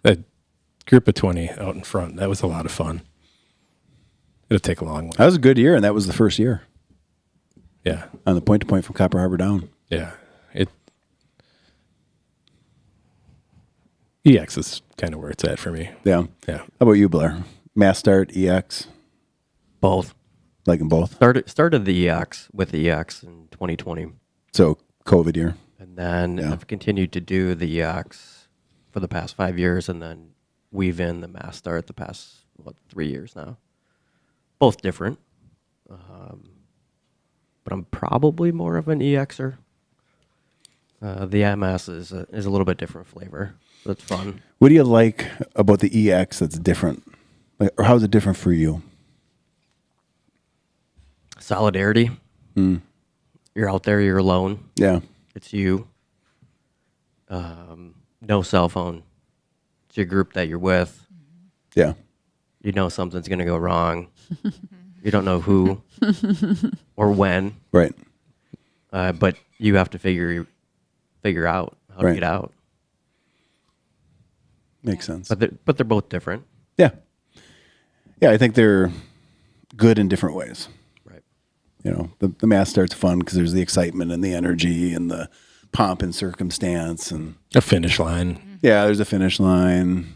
That group of 20 out in front, that was a lot of fun. It'll take a long way. That was a good year, and that was the first year Yeah. on the point to point from Copper Harbor down. Yeah. EX is kind of where it's at for me. Yeah. Yeah. How about you, Blair? Mass Start, EX? Both. Like them both? Started the EX with the EX in 2020. So COVID year. And then I've continued to do the EX for the past 5 years, and then weave in the Mass Start the past, 3 years now. Both different. But I'm probably more of an EXer. The MS is a little bit different flavor. That's fun. What do you like about the EX that's different? Or how is it different for you? Solidarity. You're out there, you're alone. Yeah. It's you. No cell phone. It's your group that you're with. Yeah. You know something's going to go wrong. You don't know who or when. Right. But you have to figure out how to get out. Makes sense. But they're both different. Yeah. Yeah, I think they're good in different ways. Right. The Mass Start's fun because there's the excitement and the energy and the pomp and circumstance, and A finish line. there's a finish line.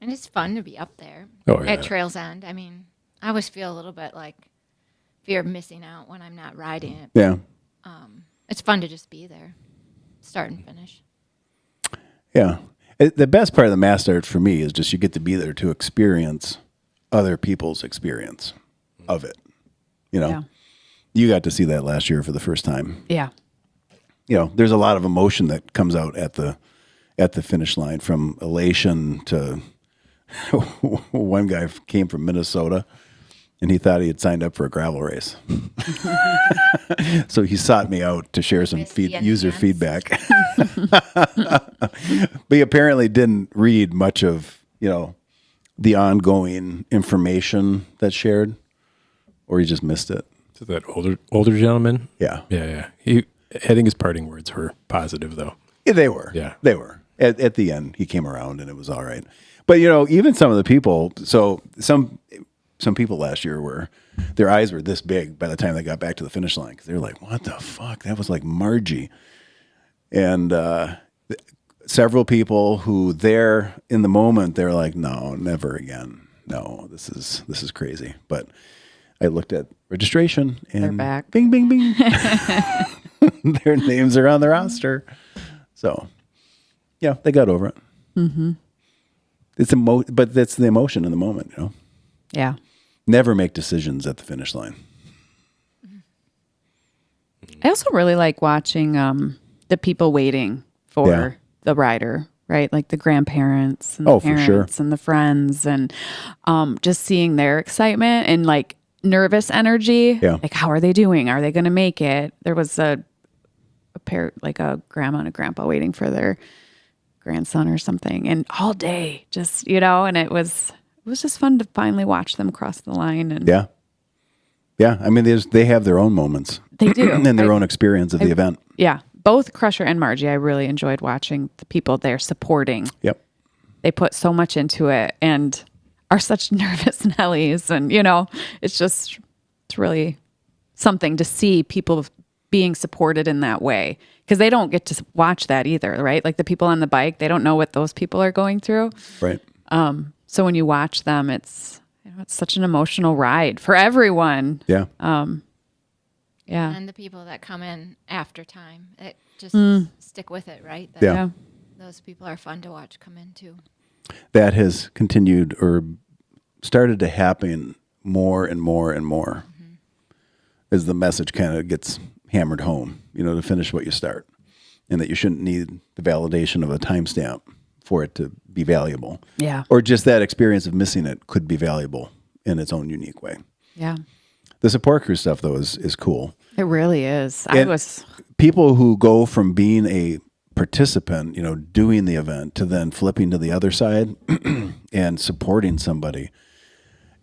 And it's fun to be up there Oh, yeah. at Trails End. I mean, I always feel a little bit like fear of missing out when I'm not riding it. Yeah. It's fun to just be there, start and finish. Yeah. The best part of the mass start for me is just you get to be there to experience other people's experience of it. You know, Yeah. you got to see that last year for the first time. Yeah. You know, there's a lot of emotion that comes out at the finish line, from elation to one guy came from Minnesota and he thought he had signed up for a gravel race. So he sought me out to share some user feedback. But he apparently didn't read much of, you know, the ongoing information that's shared, or he just missed it. So that older gentleman. Yeah. Yeah. I think his parting words were positive, though. Yeah, they were. Yeah. They were. At the end, he came around and it was all right. But, you know, even some of the people, so some people last year their eyes were this big by the time they got back to the finish line, because they were like, what the fuck? That was like Margie. And several people who there in the moment, they're like, no, never again. No, this is crazy. But I looked at registration and They're back. Bing, bing, bing. Their names are on the roster. So, yeah, they got over it. Mm-hmm. But that's the emotion in the moment, you know. Yeah. Never make decisions at the finish line. I also really like watching the people waiting for Yeah. the rider, right? Like the grandparents and the Oh, for sure. parents and the friends, and just seeing their excitement and like nervous energy. Yeah. Like, how are they doing? Are they going to make it? There was a pair, like a grandma and a grandpa waiting for their grandson or something, and all day, just, you know, and it was just fun to finally watch them cross the line. And Yeah. Yeah. I mean, they have their own moments. They do. And their own experience of the event. Yeah. Both Crusher and Margie, I really enjoyed watching the people they're supporting. Yep. They put so much into it and are such nervous Nellies. And, you know, it's really something to see people being supported in that way, because they don't get to watch that either, right? Like the people on the bike, they don't know what those people are going through. Right. So when you watch them, it's such an emotional ride for everyone. Yeah. Yeah. And the people that come in after time, it just stick with it, right? That Yeah. Those people are fun to watch come in too. That has continued or started to happen more and more and more as the message kind of gets hammered home, you know, to finish what you start, and that you shouldn't need the validation of a timestamp for it to be valuable. Yeah. Or just that experience of missing it could be valuable in its own unique way. Yeah. The support crew stuff, though, is cool. It really is. People who go from being a participant, you know, doing the event, to then flipping to the other side and supporting somebody.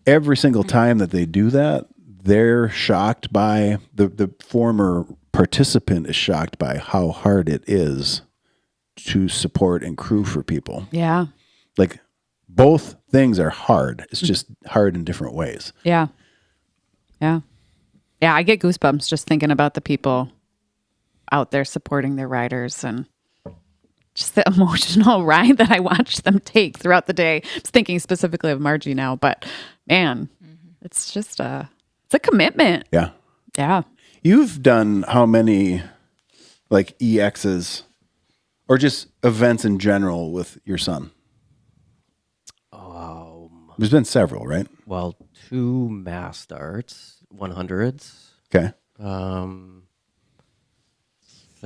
Every single time that they do that, they're shocked by the former participant is shocked by how hard it is to support and crew for people. Yeah. Like, both things are hard. It's just hard in different ways. Yeah. Yeah. Yeah. I get goosebumps just thinking about the people out there supporting their riders, and just the emotional ride that I watched them take throughout the day. I'm just thinking specifically of Margie now, but man, it's just it's a commitment. Yeah. Yeah. You've done how many like EXs or just events in general with your son? There's been several, right? Well, 2 mass starts, 100s. Okay. I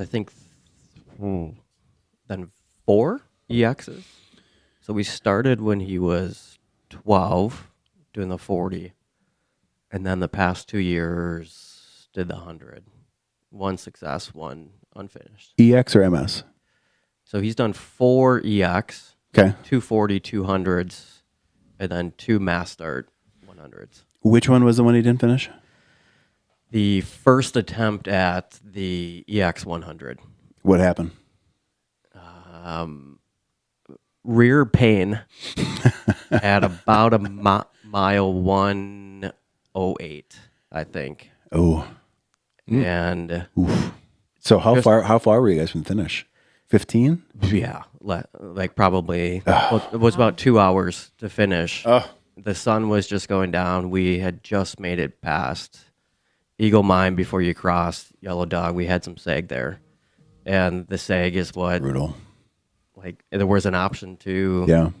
think then 4 EXs. So we started when he was 12 doing the 40. And then the past 2 years did the 100. 1 success, 1 unfinished. EX or MS? So he's done 4 EX, Okay. 240, 200s, and then 2 mass start 100s. Which one was the one he didn't finish? The first attempt at the EX 100. What happened? Rear pain at about a mile 108, I think. Oh. And So how far were you guys from the finish? 15? Yeah, like probably well, it was about 2 hours to finish. The sun was just going down. We had just made it past Eagle Mine before you crossed Yellow Dog. We had some sag there, and the sag is what Brutal. like there was an option to Yeah.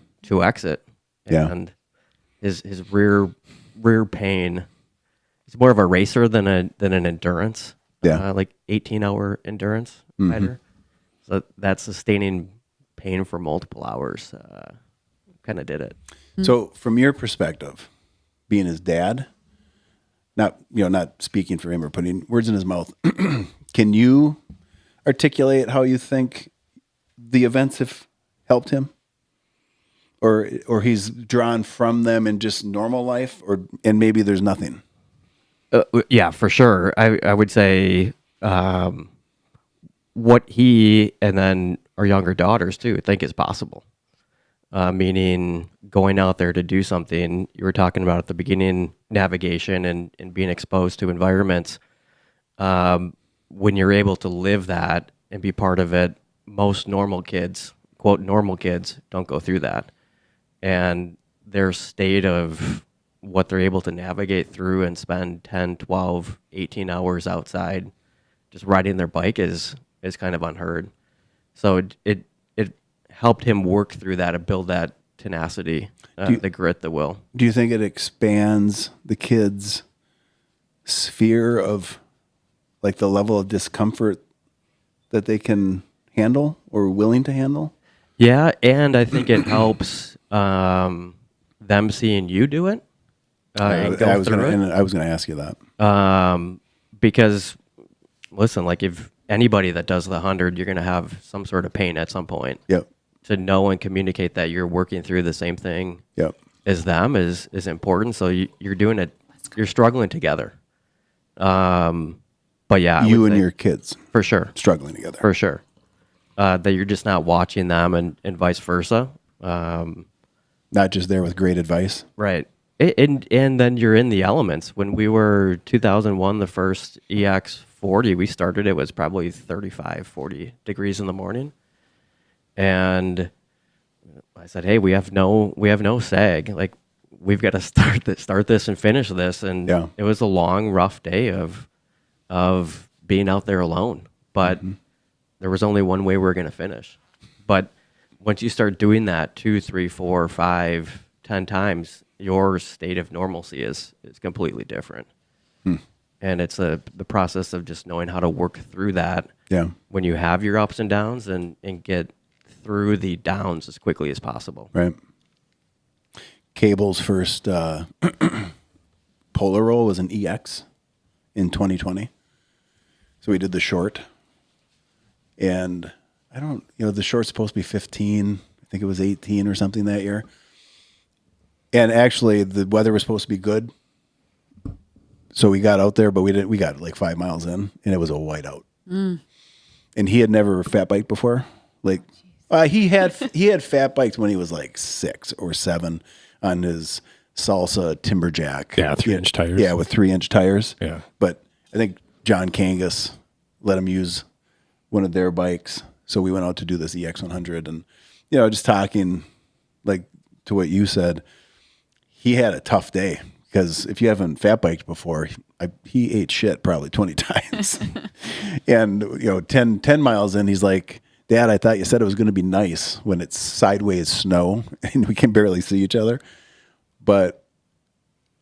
exit, Yeah. and his rear pain. He's more of a racer than an endurance. Yeah. Like 18-hour endurance rider. So that sustaining pain for multiple hours kind of did it. So from your perspective, being his dad, not speaking for him or putting words in his mouth, can you articulate how you think the events have helped him? Or he's drawn from them in just normal life, and maybe there's nothing. Yeah, for sure. I would say what he and then our younger daughters too think is possible. Meaning going out there to do something. You were talking about at the beginning, navigation and being exposed to environments. When you're able to live that and be part of it, most normal kids, quote, normal kids, don't go through that. And their state of what they're able to navigate through and spend 10, 12, 18 hours outside just riding their bike is kind of unheard. So it helped him work through that and build that tenacity, the grit, the will. Do you think it expands the kids' sphere of like the level of discomfort that they can handle or willing to handle? Yeah, and I think it helps them seeing you do it. And go I was through going it. to ask you that. Because listen, like if anybody that does the 100, you're going to have some sort of pain at some point. Yep. To know and communicate that you're working through the same thing Yep. as them is important. So you're doing it. You're struggling together. But yeah, I You would and say your kids for sure, struggling together. for sure. That you're just not watching them and vice versa. Not just there with great advice. Right. And then you're in the elements. When we were 2001, the first EX40, we started, it was probably 35, 40 degrees in the morning. And I said, hey, we have no sag. Like we've got to start this and finish this. And Yeah. it was a long, rough day of being out there alone. But there was only one way we were going to finish. But once you start doing that 2, 3, 4, 5, 10 times, your state of normalcy is completely different. And it's the process of just knowing how to work through that Yeah. when you have your ups and downs and get through the downs as quickly as possible. Right. Cable's first Polar Roll was an EX in 2020. So we did the short. And the short's supposed to be 15. I think it was 18 or something that year. And actually, the weather was supposed to be good. So we got out there, but we got like 5 miles in, and it was a whiteout. And he had never fat biked before. Like, he had fat biked when he was like 6 or 7 on his Salsa Timberjack. Yeah, 3-inch tires. Yeah, with 3-inch tires. Yeah. But I think John Kangas let him use one of their bikes. So we went out to do this EX100, and just talking like to what you said, he had a tough day because if you haven't fat biked before, he ate shit probably 20 times. And 10 miles in, he's like, Dad, I thought you said it was going to be nice when it's sideways snow and we can barely see each other. But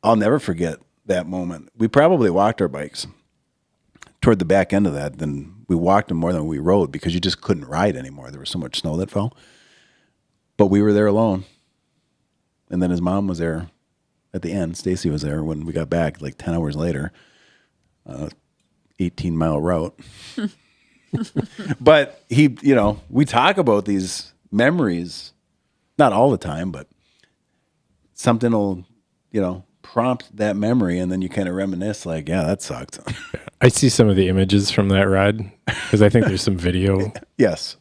I'll never forget that moment. We probably walked our bikes toward the back end of that. Then we walked them more than we rode because you just couldn't ride anymore. There was so much snow that fell. But we were there alone. And then his mom was there at the end. Stacy was there when we got back, like 10 hours later. 18-mile route. But we talk about these memories, not all the time, but something will, prompt that memory, and then you kind of reminisce like, yeah, that sucked. I see some of the images from that ride because I think there's some video Yes.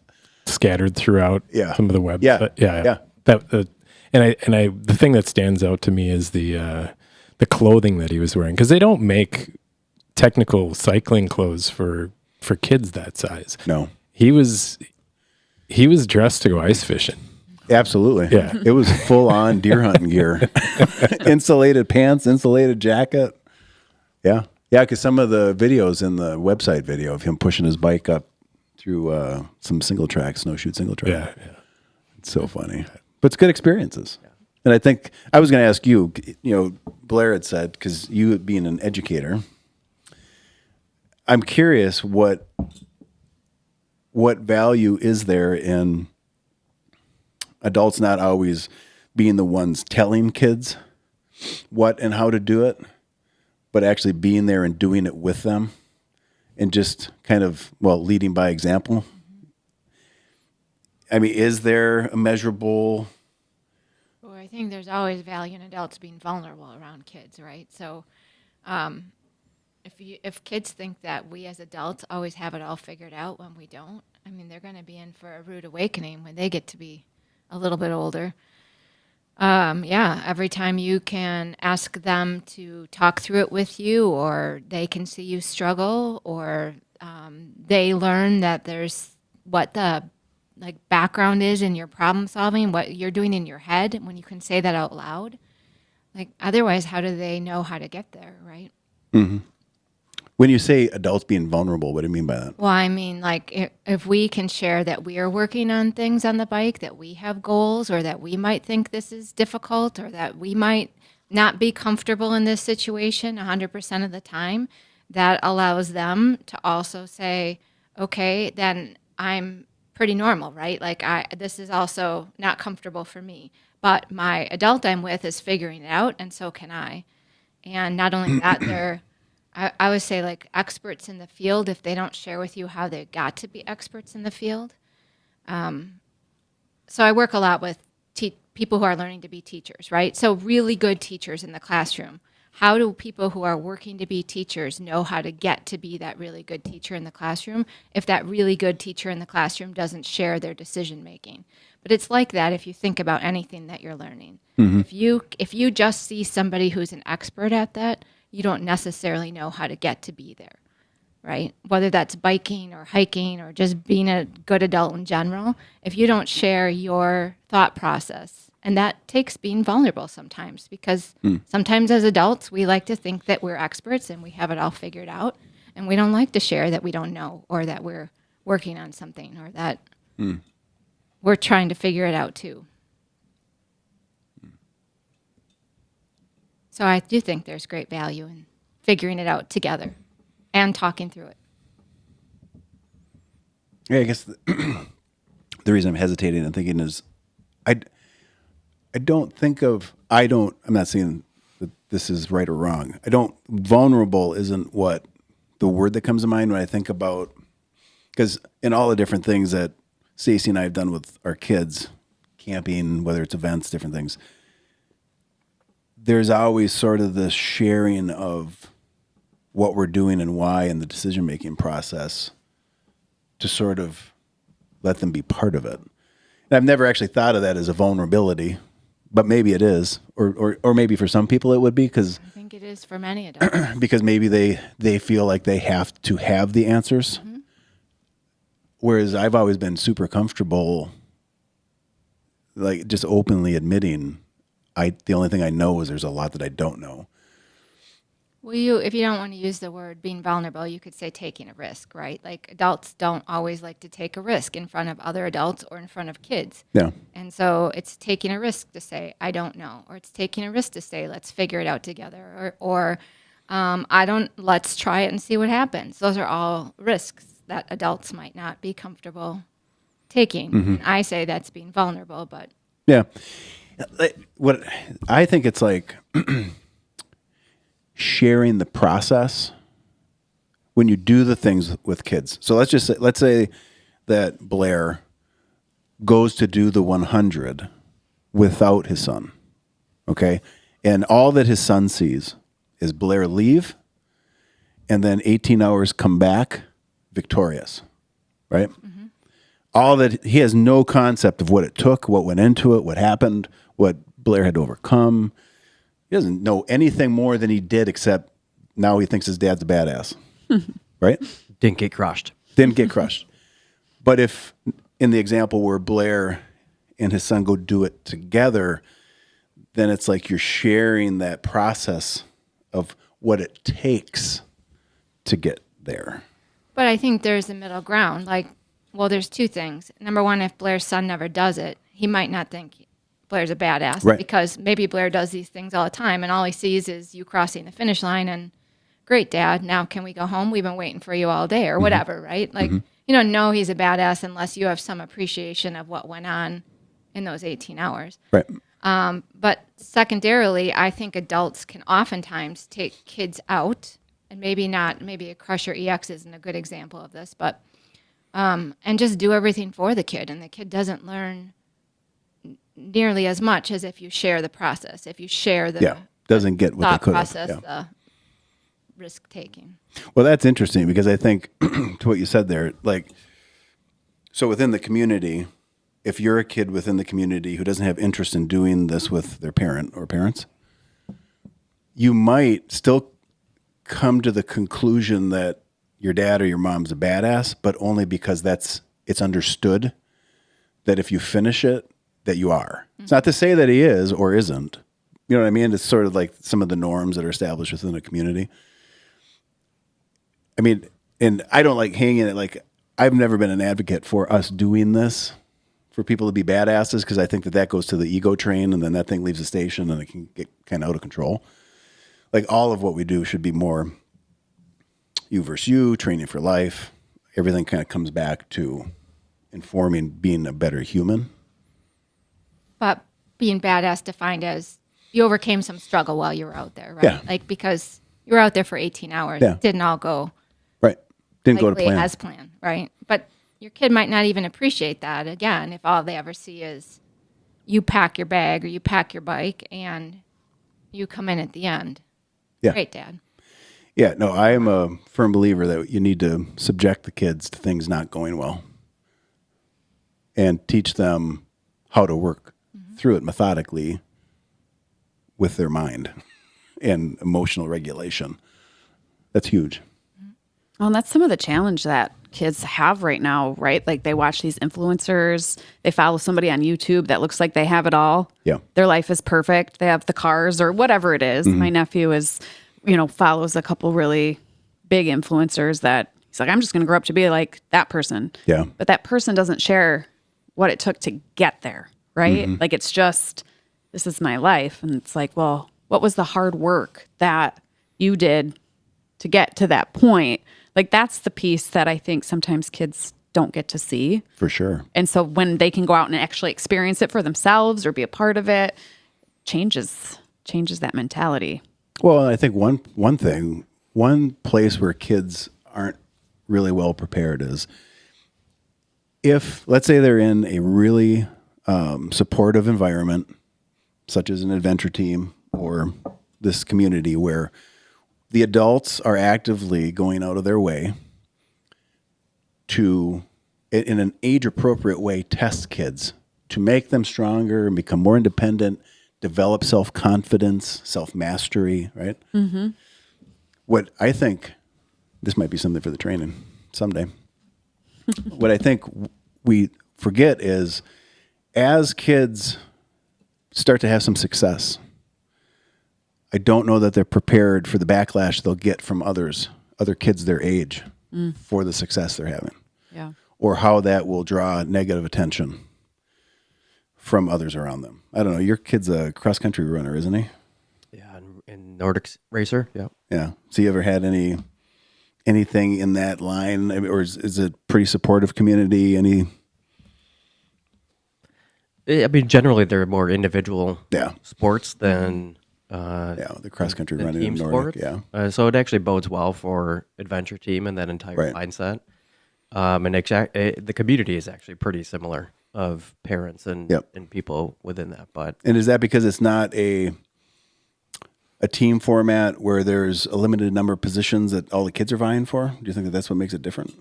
scattered throughout some of the web. Yeah. Yeah. The thing that stands out to me is the clothing that he was wearing, because they don't make technical cycling clothes for kids that size. No. He was he was dressed to go ice fishing. Absolutely. Yeah. It was full on deer hunting gear. Insulated pants, insulated jacket. Yeah. Yeah, because some of the videos in the website video of him pushing his bike up through some single track, snowshoe single track. Yeah. It's so funny. But it's good experiences. And I think I was going to ask you, Blair had said, because you being an educator, I'm curious what value is there in adults not always being the ones telling kids what and how to do it, but actually being there and doing it with them and just kind of, leading by example. I mean, is there a measurable... Well, I think there's always value in adults being vulnerable around kids, right? So if kids think that we as adults always have it all figured out when we don't, I mean, they're going to be in for a rude awakening when they get to be a little bit older. Every time you can ask them to talk through it with you, or they can see you struggle, or they learn that there's what the background is in your problem solving, what you're doing in your head, when you can say that out loud. Otherwise, how do they know how to get there, right? Mm-hmm. When you say adults being vulnerable, what do you mean by that? Well, I mean, if we can share that we are working on things on the bike, that we have goals, or that we might think this is difficult, or that we might not be comfortable in this situation 100% of the time, that allows them to also say, okay, then I'm pretty normal, right? This is also not comfortable for me, but my adult I'm with is figuring it out, and so can I. And not only that, they're I would say experts in the field if they don't share with you how they got to be experts in the field. So I work a lot with people who are learning to be teachers, right? So really good teachers in the classroom. How do people who are working to be teachers know how to get to be that really good teacher in the classroom if that really good teacher in the classroom doesn't share their decision making? But it's like that if you think about anything that you're learning. Mm-hmm. If you just see somebody who's an expert at that, you don't necessarily know how to get to be there, right? Whether that's biking or hiking or just being a good adult in general, if you don't share your thought process, and that takes being vulnerable sometimes, because sometimes as adults, we like to think that we're experts and we have it all figured out, and we don't like to share that we don't know, or that we're working on something, or that we're trying to figure it out too. So I do think there's great value in figuring it out together and talking through it. Yeah, I guess the reason I'm hesitating and thinking is I'm not saying that this is right or wrong. Vulnerable isn't what the word that comes to mind when I think about, because in all the different things that Stacey and I have done with our kids, camping, whether it's events, different things, there's always sort of the sharing of what we're doing and why in the decision-making process to sort of let them be part of it. And I've never actually thought of that as a vulnerability, but maybe it is, or maybe for some people it would be, because I think it is for many adults. because maybe they feel like they have to have the answers. Mm-hmm. Whereas I've always been super comfortable, just openly admitting the only thing I know is there's a lot that I don't know. Well, if you don't want to use the word being vulnerable, you could say taking a risk, right? Adults don't always like to take a risk in front of other adults or in front of kids. Yeah. And so it's taking a risk to say, I don't know. Or it's taking a risk to say, let's figure it out together. Or let's try it and see what happens. Those are all risks that adults might not be comfortable taking. Mm-hmm. And I say that's being vulnerable, but... Yeah. What I think it's sharing the process when you do the things with kids. So let's say that Blair goes to do the 100 without his son. Okay? And all that his son sees is Blair leave and then 18 hours come back victorious. Right? Mm-hmm. All that he has no concept of what it took, what went into it, what happened, what Blair had to overcome. He doesn't know anything more than he did, except now he thinks his dad's a badass. Right? Didn't get crushed. Didn't get crushed. But if in the example where Blair and his son go do it together, then it's like you're sharing that process of what it takes to get there. But I think there's a middle ground. Like, well, there's two things. Number one, if Blair's son never does it, he might not think Blair's a badass Right. because maybe Blair does these things all the time and all he sees is you crossing the finish line and great, Dad, now can we go home? We've been waiting for you all day or whatever, right? Like, you don't know he's a badass unless you have some appreciation of what went on in those 18 hours. Right. But secondarily, I think adults can oftentimes take kids out, and maybe a Crusher EX isn't a good example of this, but and just do everything for the kid, and the kid doesn't learn nearly as much as if you share the process, if you share the Doesn't get what they thought could have. process, Yeah. the risk taking. Well, that's interesting because I think to what you said there, like, so within the community, if you're a kid within the community who doesn't have interest in doing this with their parent or parents, you might still come to the conclusion that your dad or your mom's a badass, but only because it's understood that if you finish it, that you are. It's not to say that he is or isn't. You know what I mean? It's sort of like some of the norms that are established within a community. I mean, and I don't like hanging it. Like, I've never been an advocate for us doing this for people to be badasses because I think that goes to the ego train and then that thing leaves the station and it can get kind of out of control. Like, all of what we do should be more you versus you, training for life. Everything kind of comes back to informing being a better human. But being badass defined as you overcame some struggle while you were out there, right? Yeah. Like, because you were out there for 18 hours. Yeah. It didn't all go Right. Didn't go to likely plan. as planned, right? But your kid might not even appreciate that, again, if all they ever see is you pack your bag or you pack your bike and you come in at the end. Yeah. Great, Dad. Yeah, no, I am a firm believer that you need to subject the kids to things not going well and teach them how to work through it methodically with their mind and emotional regulation. That's huge. Well, and that's some of the challenge that kids have right now, right? Like, they watch these influencers, they follow somebody on YouTube that looks like they have it all. Yeah. Their life is perfect. They have the cars or whatever it is. My nephew follows a couple really big influencers that he's like, I'm just going to grow up to be like that person. Yeah. But that person doesn't share what it took to get there, right? Like, it's just, this is my life. And it's like, well, what was the hard work that you did to get to that point? Like, that's the piece that I think sometimes kids don't get to see. For sure. And so when they can go out and actually experience it for themselves or be a part of it, changes that mentality. Well, I think one place where kids aren't really well prepared is if, let's say, they're in a really supportive environment, such as an adventure team or this community where the adults are actively going out of their way to, in an age-appropriate way, test kids to make them stronger and become more independent, develop self-confidence, self-mastery, right? Mm-hmm. What I think, this might be something for the training someday. What I think we forget is as kids start to have some success, I don't know that they're prepared for the backlash they'll get from other kids their age for the success they're having. Yeah. Or how that will draw negative attention from others around them. I don't know. Your kid's a cross-country runner, isn't he? Yeah, and Nordic racer. Yeah. Yeah. So you ever had anything in that line? I mean, or is it pretty supportive community? I mean, generally they're more individual Yeah. sports than The cross-country than running team in Nordic. sports. Yeah. So it actually bodes well for adventure team and that entire Right. mindset. And the community is actually pretty similar of parents and Yep. and people within that. But And is that because it's not a team format where there's a limited number of positions that all the kids are vying for? Do you think that that's what makes it different?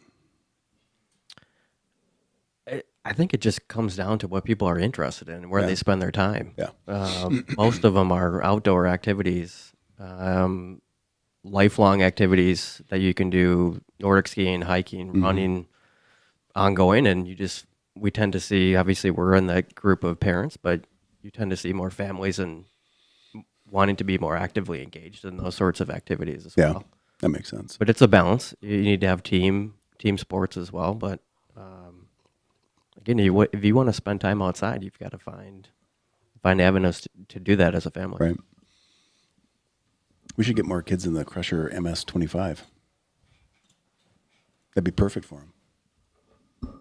I think it just comes down to what people are interested in and where Yeah. they spend their time. Yeah. Most of them are outdoor activities, lifelong activities that you can do: Nordic skiing, hiking, running, ongoing, and you just we tend to see, obviously we're in that group of parents, but you tend to see more families and wanting to be more actively engaged in those sorts of activities as Yeah, well. that makes sense. But it's a balance. You need to have team sports as well. But again, if you want to spend time outside, you've got to find avenues to do that as a family. Right. We should get more kids in the Crusher MS-25. That'd be perfect for them.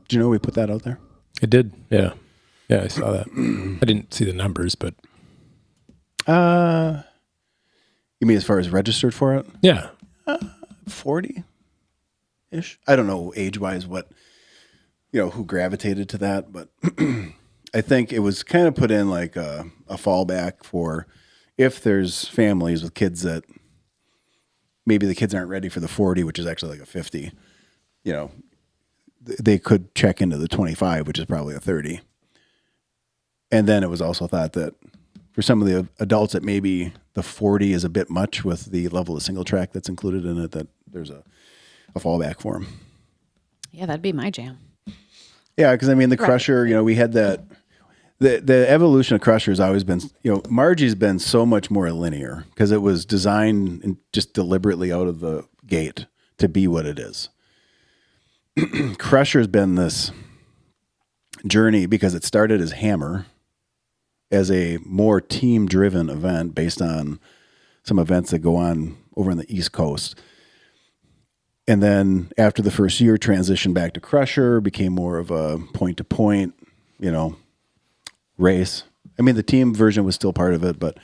Do you know we put that out there? It did. Yeah. Yeah, I saw that. I didn't see the numbers, but You mean as far as registered for it? yeah. 40-ish. I don't know age-wise what, who gravitated to that, but I think it was kind of put in like a fallback for if there's families with kids that maybe the kids aren't ready for the 40, which is actually like a 50, they could check into the 25, which is probably a 30. And then it was also thought that for some of the adults that maybe the 40 is a bit much with the level of single track that's included in it, that there's a fallback for them. Yeah, that'd be my jam. Yeah, because the Crusher, we had that. The evolution of Crusher has always been, Margie's been so much more linear because it was designed and just deliberately out of the gate to be what it is. Crusher's been this journey because it started as Hammer, as a more team-driven event based on some events that go on over on the East Coast. And then after the first year, transitioned back to Crusher, became more of a point-to-point, race. The team version was still part of it, but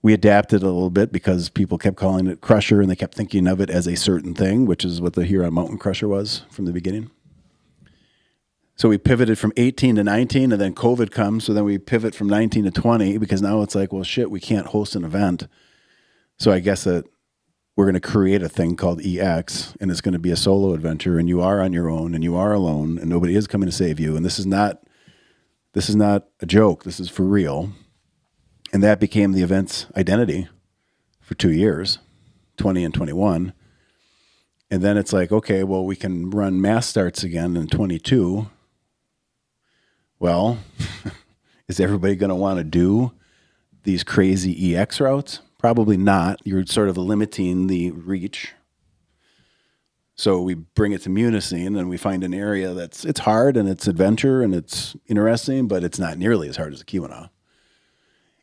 we adapted a little bit because people kept calling it Crusher and they kept thinking of it as a certain thing, which is what the Huron Mountain Crusher was from the beginning. So we pivoted from 18 to 19, and then COVID comes. So then we pivot from 19 to 20 because now it's like, well, shit, we can't host an event. So I guess that we're going to create a thing called EX, and it's going to be a solo adventure, and you are on your own, and you are alone, and nobody is coming to save you. And this is not a joke. This is for real. And that became the event's identity for 2 years, 20 and 21. And then it's like, okay, well, we can run mass starts again in 22. Well, is everybody going to want to do these crazy EX routes? Probably not. You're sort of limiting the reach. So we bring it to Munising, and we find an area it's hard and it's adventure and it's interesting, but it's not nearly as hard as the Keweenaw.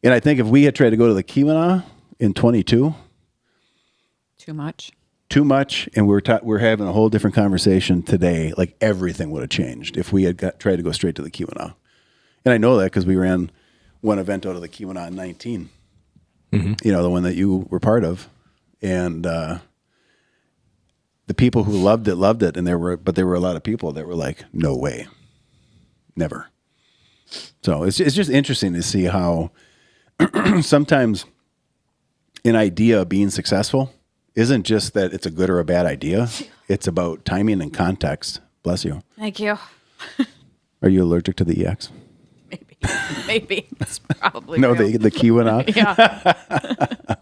And I think if we had tried to go to the Keweenaw in 22, Too much. and we're having a whole different conversation today. Like everything would have changed if we had tried to go straight to the Keweenaw. And I know that because we ran one event out of the Keweenaw in 19. Mm-hmm. The one that you were part of, and the people who loved it, and there were a lot of people that were like, no way, never. So it's just interesting to see how sometimes an idea being successful isn't just that it's a good or a bad idea. It's about timing and context. Bless you. Thank you. Are you allergic to the EX? Maybe. It's probably No, real. the Keweenaw. Yeah.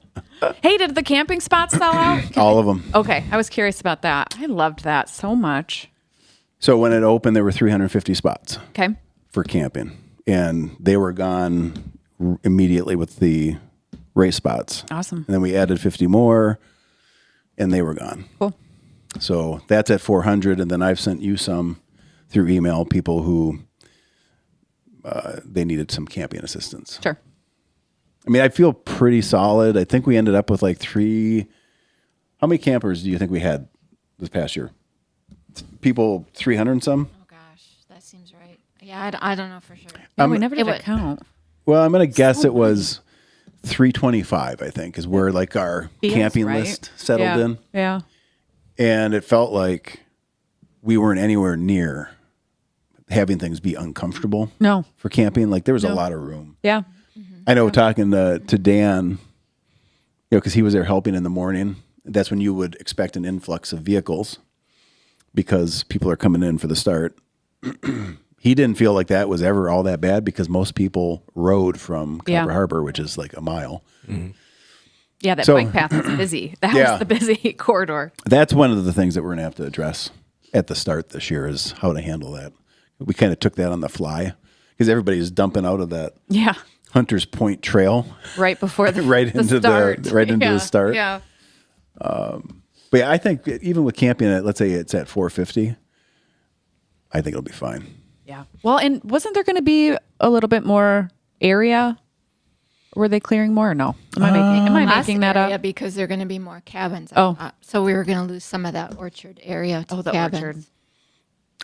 Hey, did the camping spots sell out? All of them. Okay, I was curious about that. I loved that so much. So when it opened, there were 350 spots Okay. for camping, and they were gone immediately with the race spots. Awesome. And then we added 50 more, and they were gone. Cool. So that's at 400, and then I've sent you some through email, people who they needed some camping assistance. Sure. I feel pretty solid. I think we ended up with like 3. How many campers do you think we had this past year? People 300 and some? Oh gosh, that seems right. Yeah, I don't know for sure. Yeah, we never it did a would- count. Well, I'm going to guess it was 325, I think, is where like our Feels camping right. list settled in. Yeah. And it felt like we weren't anywhere near having things be uncomfortable No. for camping. Like there was a lot of room. Yeah. I know talking to Dan, because he was there helping in the morning. That's when you would expect an influx of vehicles because people are coming in for the start. He didn't feel like that was ever all that bad because most people rode from Copper Harbor, which is like a mile. Mm-hmm. Yeah, that So- bike path was busy. That Yeah. was the busy corridor. That's one of the things that we're going to have to address at the start this year is how to handle that. we kind of took that on the fly because everybody's dumping out of that Yeah. Hunters Point Trail Right before the right the into start. the start. Yeah. But yeah, I think even with camping at, let's say it's at 450, I think it'll be fine. Yeah. Well, and wasn't there going to be a little bit more area? Were they clearing more or no? Am I making that area up? because there are going to be more cabins. Oh. So we were going to lose some of that orchard area to the cabins. orchard.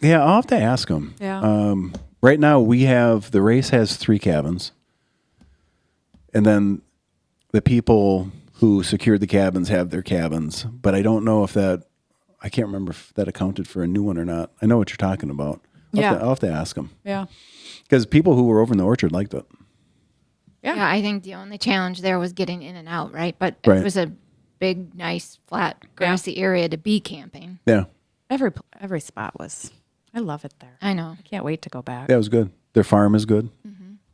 Yeah, I'll have to ask them. Yeah. Right now, the race has 3 cabins. And then the people who secured the cabins have their cabins. But I don't know if I can't remember if that accounted for a new one or not. I know what you're talking about. I'll have to ask them. Yeah. Because people who were over in the orchard liked it. Yeah. Yeah, I think the only challenge there was getting in and out, right? But Right. it was a big, nice, flat, grassy area to be camping. Yeah. Every spot was. I love it there. I know. I can't wait to go back. Yeah, it was good. Their farm is good.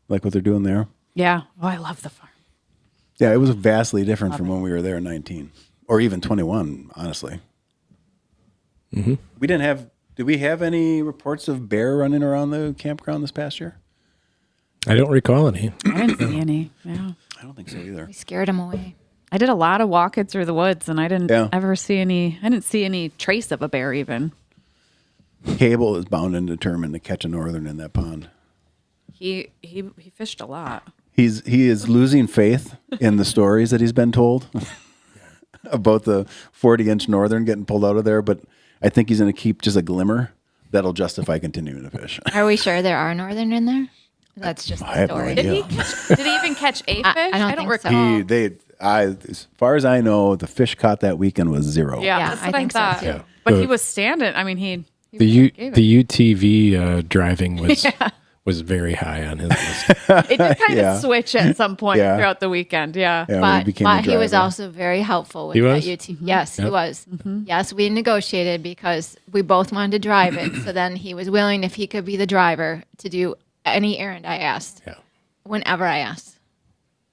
Like what they're doing there. Yeah. Oh, I love the farm. Yeah, it was vastly different from when we were there in 19 or even 21, honestly. Mm-hmm. Did we have any reports of bear running around the campground this past year? I don't recall any. I didn't see any. Yeah. I don't think so either. We scared them away. I did a lot of walking through the woods, and I didn't Yeah. ever see any. I didn't see any trace of a bear even. Cable is bound and determined to catch a northern in that pond. He fished a lot. He is losing faith in the stories that he's been told about the 40-inch northern getting pulled out of there, but I think he's going to keep just a glimmer that'll justify continuing to fish. Are we sure there are northern in there? That's just I the have no story. idea. Did he even catch a fish? I don't think so. recall. As far as I know, the fish caught that weekend was 0. Yeah, Yeah, that's I what I, think so, thought. too. Yeah. But he was standing. I mean, he The gave it. the UTV driving was very high on his list. It did kind Yeah. of switch at some point Yeah. throughout the weekend. Yeah. Yeah, when he became a But he was driver. also very helpful with He that was? UT. Yes, he Yep. was. Yes, we negotiated because we both wanted to drive it. So then he was willing, if he could be the driver, to do any errand I asked, Yeah. whenever I asked.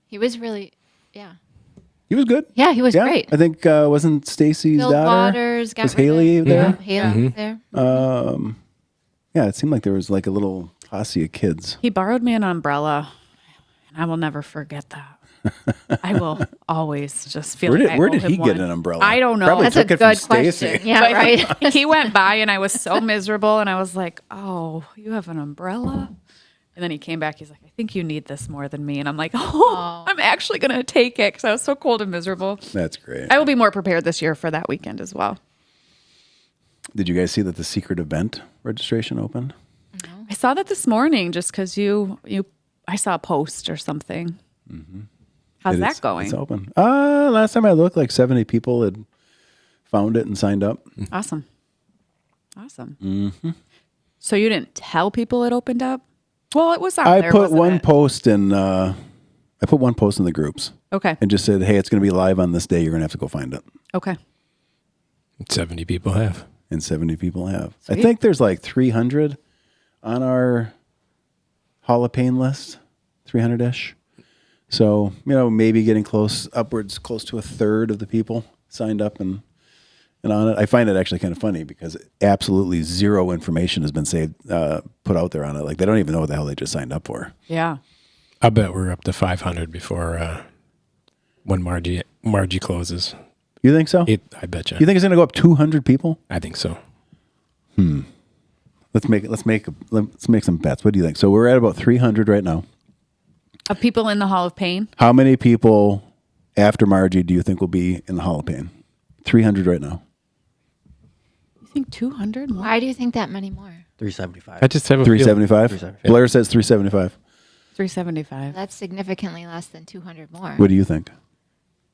He was really, yeah. He was good. Yeah, he was Yeah, great. I think wasn't Stacy's Phil daughter? Waters got Was rid of- Haley there? Yeah, Haley was there. Yeah, it seemed like there was like a little posse of kids. He borrowed me an umbrella, and I will never forget that. I will always just feel like I Where owe did him he one. get an umbrella? I don't know. Probably That's a took it from good question. Stacy. Yeah, right. He went by, and I was so miserable, and I was like, "Oh, you have an umbrella?" And then he came back. He's like, "I think you need this more than me." And I'm like, "Oh, I'm actually gonna take it because I was so cold and miserable." That's great. I will be more prepared this year for that weekend as well. Did you guys see that the secret event registration opened? I saw that this morning just because I saw a post or something. How's that going? It's open. Last time I looked, like 70 people had found it and signed up. Awesome. Mm-hmm. So you didn't tell people it opened up? Well, it was on I there. put wasn't one it? post in. I put one post in the groups Okay. and just said, "Hey, it's going to be live on this day. You're going to have to go find it." Okay. 70 people have. And 70 people have. Sweet. I think there's like 300 on our Hall of Pain list, 300-ish. So, maybe getting close to a third of the people signed up and on it. I find it actually kind of funny because absolutely zero information has been put out there on it. Like they don't even know what the hell they just signed up for. Yeah. I bet we're up to 500 before when Margie closes. You think so? I bet you. You think it's going to go up 200 people? I think so. Let's make some bets. What do you think? So we're at about 300 right now. Of people in the Hall of Pain? How many people after Margie do you think will be in the Hall of Pain? 300 right now. You think 200 more? Why do you think that many more? 375. I just have a feeling. 375? 375. Blair says 375. 375. That's significantly less than 200 more. What do you think?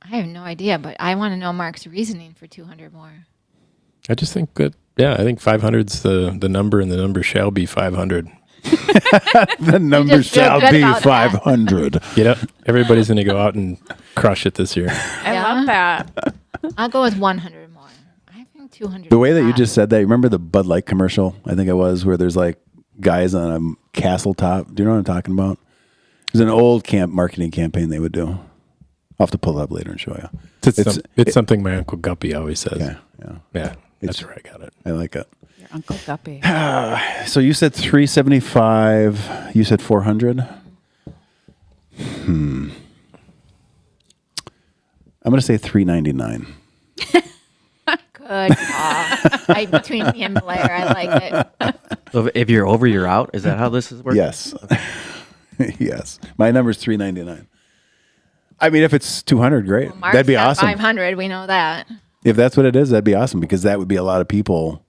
I have no idea, but I want to know Mark's reasoning for 200 more. I just think that, I think 500's the number, and the number shall be 500. The number just feel shall good be about that. 500. Get up. Everybody's going to go out and crush it this year. I Yeah. love that. I'll go with 100 more. I think 200. The way that you is just said that, you remember the Bud Light commercial? I think it was where there's like guys on a castle top. Do you know what I'm talking about? It was an old marketing campaign they would do. I'll have to pull it up later and show you. It's something my Uncle Guppy always says. Yeah, yeah. Yeah. That's where I got it. I like it. Your Uncle Guppy. So you said 375. You said 400. I'm going to say 399. Good call. Between me and Blair, I like it. So if you're over, you're out. Is that how this is working? Yes. Yes. My number's 399. I mean, if it's 200, great. Well, Mark's that'd be got awesome. 500, we know that. If that's what it is, that'd be awesome because that would be a lot of people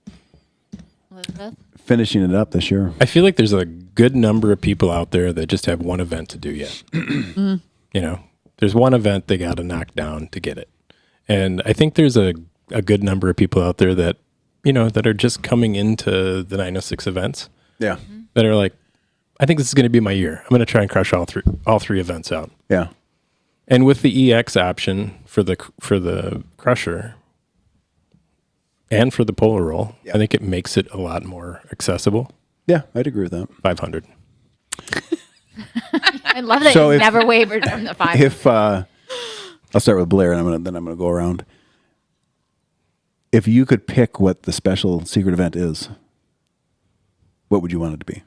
Elizabeth? finishing it up this year. I feel like there's a good number of people out there that just have one event to do yet. You know, there's one event they got to knock down to get it. And I think there's a good number of people out there that, you know, that are just coming into the 906 events Yeah. that are like, I think this is going to be my year. I'm going to try and crush all three events out. Yeah. And with the EX option for the crusher and for the polar roll, Yeah. I think it makes it a lot more accessible. Yeah. I'd agree with that. 500. I love that So you if- never wavered from the 5. If I'll start with Blair, and then I'm gonna go around. If you could pick what the special secret event is, what would you want it to be?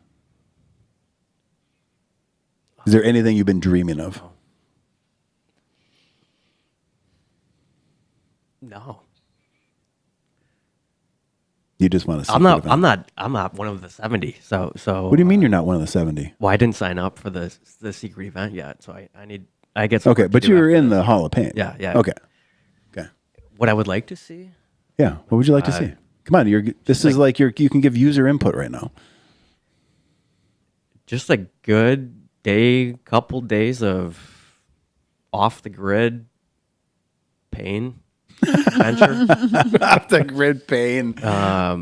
Is there anything you've been dreaming of? No. You just want a secret I'm not. event? I'm not one of the 70. So. What do you mean you're not one of the 70? Well, I didn't sign up for the secret event yet, so I get some Okay, work to but do you were after in this. the Hall of Paint. Yeah, yeah. Okay. Okay. What I would like to see, Yeah. What would you like to see? Come on, this is like you can give user input right now. just a good couple days of off the grid pain adventure. Off the grid pain. I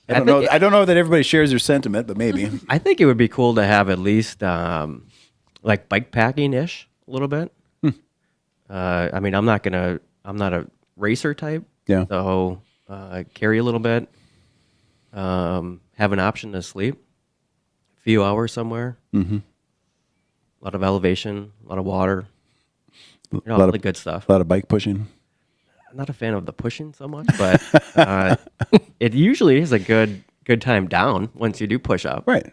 don't know. I don't know that everybody shares your sentiment, but maybe. I think it would be cool to have at least like bike packing ish a little bit. I mean, I'm not a racer type. Yeah. So carry a little bit. Have an option to sleep. A few hours somewhere. Mm-hmm. A lot of elevation, a lot of water. You know, lot all of- the good stuff. A lot of bike pushing. I'm not a fan of the pushing so much, but it usually is a good time down once you do push up. Right.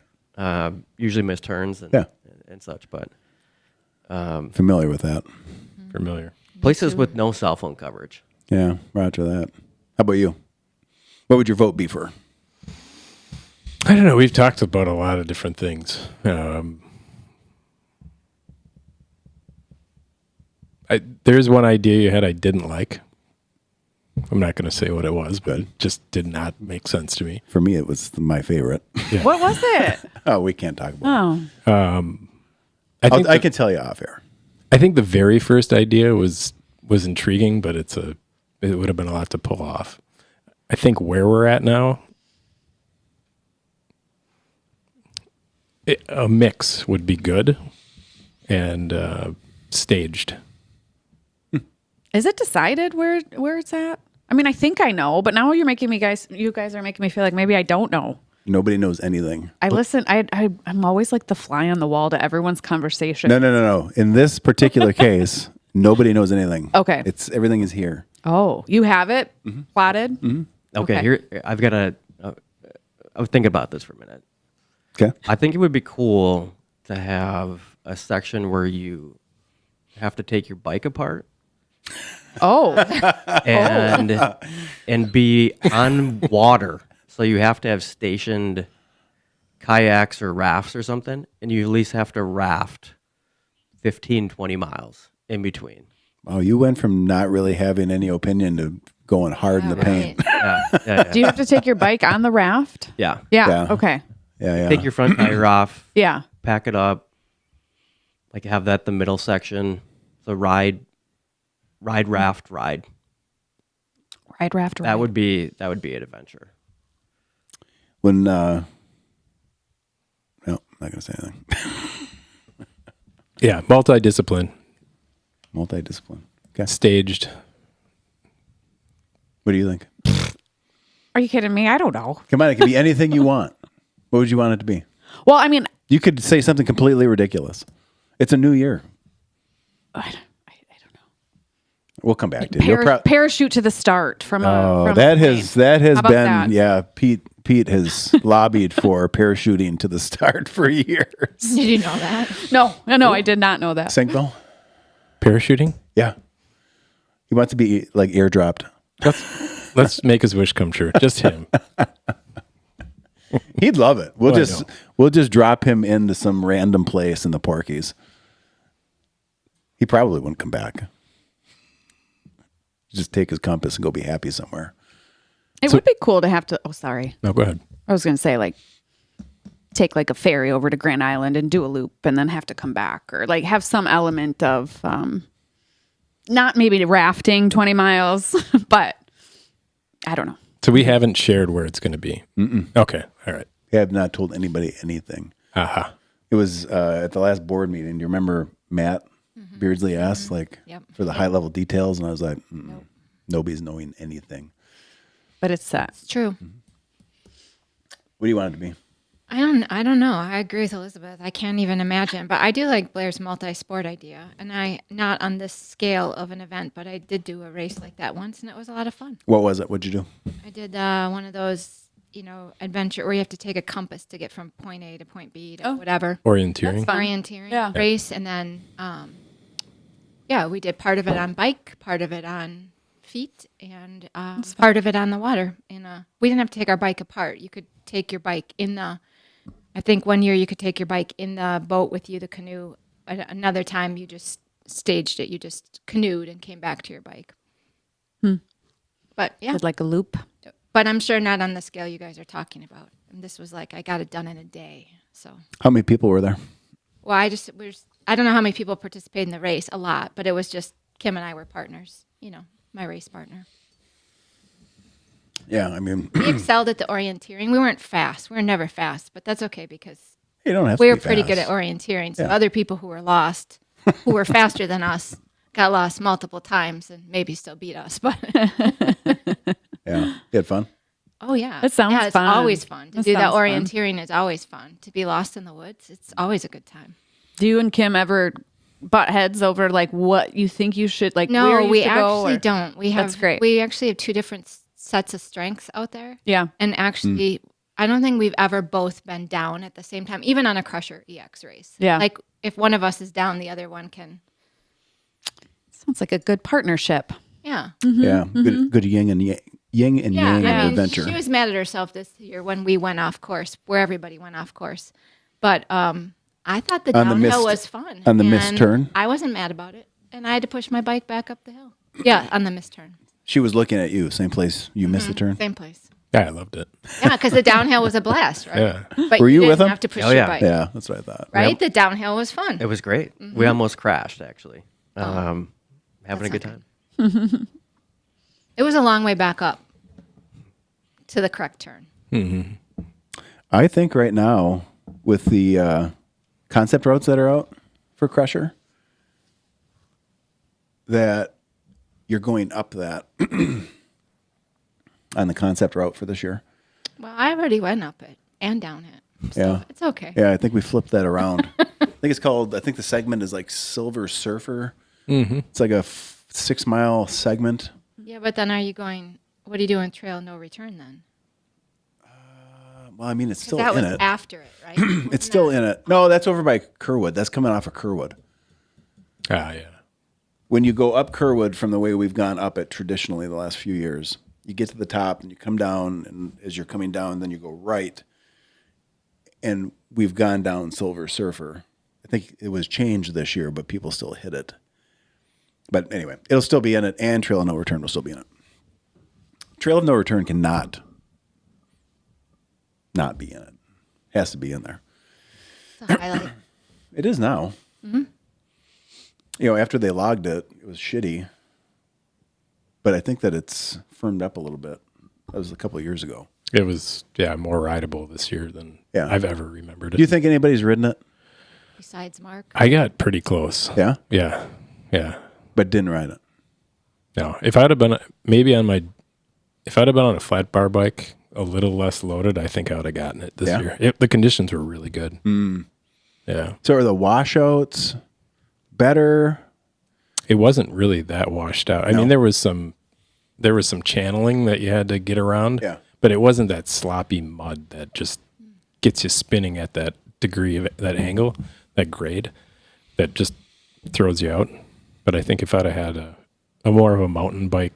Usually miss turns and, Yeah. and such, but Familiar with that. Familiar. places with no cell phone coverage. Yeah. Roger that. How about you? What would your vote be for? I don't know. We've talked about a lot of different things. There's one idea you had I didn't like. I'm not going to say what it was, but it just did not make sense to me. For me, it was my favorite. What was it? Oh, we can't talk about it. Oh, I can tell you off air. I think the very first idea was intriguing, but it would have been a lot to pull off. I think where we're at now, a mix would be good and staged. is it decided where it's at? I mean, I think I know, but now you guys are making me feel like maybe I don't know. Nobody knows anything. I listen. I'm always like the fly on the wall to everyone's conversation. No. In this particular case, nobody knows anything. Okay. Everything is here. Oh, you have it plotted? Okay, Okay. here I've got I was thinking about this for a minute. Okay. I think it would be cool to have a section where you have to take your bike apart Oh, and be on water. So you have to have stationed kayaks or rafts or something, and you at least have to raft 15, 20 miles in between. Oh, you went from not really having any opinion to going hard in the paint. Yeah. do you have to take your bike on the raft? Yeah. Yeah. Yeah. Okay. Yeah. Take your front tire off, Yeah. pack it up, like have that the middle section. So ride. Ride. Ride raft. That would be an adventure. When no, I'm not gonna say anything. Yeah, multidiscipline, Multidiscipline. Okay. staged. What do you think? Are you kidding me? I don't know. Come on, it can be anything you want. What would you want it to be? Well, I mean, You could say something completely ridiculous. It's a new year. I don't know. We'll come back to it. You'll Parachute to the start from Oh, from that a plane. has been about that? yeah. Pete has lobbied for parachuting to the start for years. Did you know that? No, I did not know that. Sinkville? Parachuting? Yeah. He wants to be like airdropped. Let's make his wish come true. Just him. He'd love it. I know. We'll just drop him into some random place in the Porkies. He probably wouldn't come back. Just take his compass and go be happy somewhere. It would be cool to have to. Oh, sorry. No, go ahead. I was going to say like take like a ferry over to Grand Island and do a loop and then have to come back, or like have some element of not maybe rafting 20 miles, but I don't know. So we haven't shared where it's going to be. Okay. All right. I have not told anybody anything. Aha. It was at the last board meeting. Do you remember Matt Beardsley asked Yep. for the high level details? And I was like, nobody's knowing anything. But it's set. It's true. What do you want it to be? I don't know. I agree with Elizabeth. I can't even imagine. But I do like Blair's multi-sport idea. And I, not on this scale of an event, but I did do a race like that once, and it was a lot of fun. What was it? What'd you do? I did one of those, adventure where you have to take a compass to get from point A to point B to whatever. Orienteering. Fun. Orienteering Yeah. race. And then, we did part of it on bike, part of it on feet, and part of it on the water. We didn't have to take our bike apart. You could take your bike I think one year you could take your bike in the boat with you, the canoe. Another time you just staged it. You just canoed and came back to your bike. But yeah, Did like a loop. but I'm sure not on the scale you guys are talking about. And this was like, I got it done in a day. So, How many people were there? well, I don't know how many people participated in the race, a lot, but it was just Kim and I were partners, my race partner. Yeah, I mean, We excelled at the orienteering. We weren't fast. We were never fast, but that's okay because you don't have we to were be pretty fast. good at orienteering. So Yeah. other people who were lost, who were faster than us, got lost multiple times and maybe still beat us. But Yeah, you had fun. oh yeah, That sounds yeah, it's fun. always fun to That do that. sounds fun. Orienteering is always fun. To be lost in the woods, it's always a good time. Do you and Kim ever butt heads over like what you think you should like? No, where you we should go, actually or- don't. We have That's great. We actually have two different sets of strengths out there. Yeah. And actually, I don't think we've ever both been down at the same time, even on a Crusher EX race. Yeah. Like if one of us is down, the other one can. Sounds like a good partnership. Yeah. Yeah, good yin and yang, adventure. She was mad at herself this year when we went off course, where everybody went off course. But I thought the On the downhill missed- was fun. on the missed and turn? I wasn't mad about it. And I had to push my bike back up the hill. Yeah, on the missed turn. She was looking at you, same place you missed the turn. Same place. Yeah, I loved it. Yeah, because the downhill was a blast, right? Yeah. But Were you didn't with 'em? have to push Oh, your yeah. bike. Yeah, that's what I thought. Right? The downhill was fun. It was great. We almost crashed, actually. Having That's a good not time. It was a long way back up to the correct turn. I think right now with the concept routes that are out for Crusher, that you're going up that on the concept route for this year. Well, I already went up it and down it. So Yeah. it's okay. Yeah, I think we flipped that around. I think the segment is like Silver Surfer. It's like a 6 mile segment. Yeah, but then what are you doing trail no return then? Well, I mean, it's 'Cause still that in was it. after it, right? It's still in it. No, that's over by Kerwood. That's coming off of Kerwood. Ah, yeah. When you go up Kerwood from the way we've gone up it traditionally the last few years, you get to the top and you come down, and as you're coming down, then you go right. And we've gone down Silver Surfer. I think it was changed this year, but people still hit it. But anyway, it'll still be in it, and Trail of No Return will still be in it. Trail of No Return cannot not be in it. Has to be in there. It's a highlight. It is now. After they logged it, it was shitty. But I think that it's firmed up a little bit. That was a couple of years ago. It was, more rideable this year than Yeah. I've ever remembered it. Do you think anybody's ridden it? Besides Mark. I got pretty close. Yeah? Yeah. Yeah. But didn't ride it. No. If I'd have been on a flat bar bike, a little less loaded, I think I would have gotten it this Yeah? year. The conditions were really good. Yeah. So are the washouts better? it wasn't really that washed out. I mean, there was some channeling that you had to get around. Yeah. But it wasn't that sloppy mud that just gets you spinning at that degree of that angle, that grade, that just throws you out. But I think if I'd have had a more of a mountain bike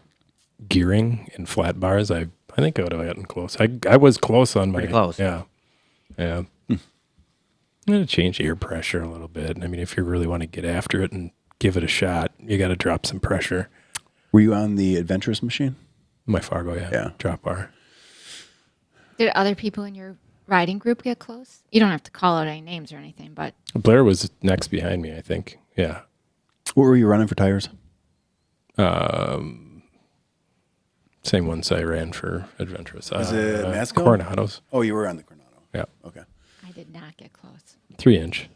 gearing and flat bars, I think I would have gotten close. I was close on my. Pretty close. Yeah. Yeah. I'm going to change air pressure a little bit. I mean, if you really want to get after it and give it a shot, you got to drop some pressure. Were you on the adventurous machine? My Fargo, Yeah. drop bar. Did other people in your riding group get close? You don't have to call out any names or anything, but Blair was next behind me, I think. Yeah. What were you running for tires? Same ones I ran for adventurous. Was it Masco? Coronados. Oh, you were on the Coronado. Yeah. Okay. I did not get close. 3-inch.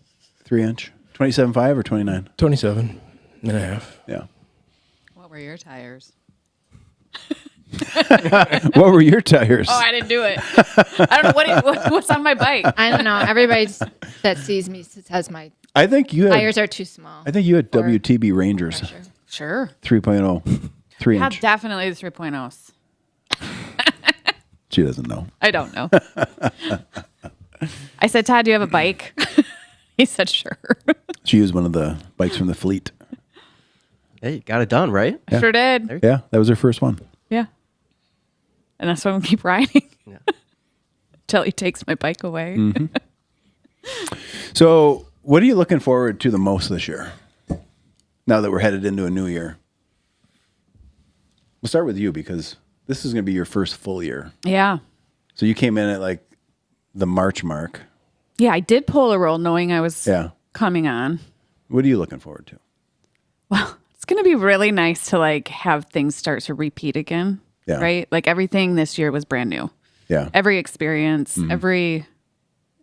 3-inch. 27.5 or 29? 27 and a half. Yeah. What were your tires? What were your tires? Oh, I didn't do it. I don't know what's on my bike. I don't know. Everybody that sees me says my I think you had. tires are too small. I think you had for WTB Rangers pressure. Sure. 3.0, 3 Yeah, inch. definitely the 3.0s. She doesn't know. I don't know. I said, Todd, do you have a bike? He said, sure. She used one of the bikes from the fleet. Hey, you got it done, right? I sure did. There- Yeah, that was her first one. Yeah. And that's why I'm gonna keep riding Yeah. until he takes my bike away. So, what are you looking forward to the most this year? Now that we're headed into a new year, we'll start with you because this is going to be your first full year. Yeah. So you came in at like the March mark. Yeah, I did pull a roll knowing I was Yeah. coming on. What are you looking forward to? Well, it's going to be really nice to like have things start to repeat again. Yeah. Right? Like everything this year was brand new. Yeah. Every experience, every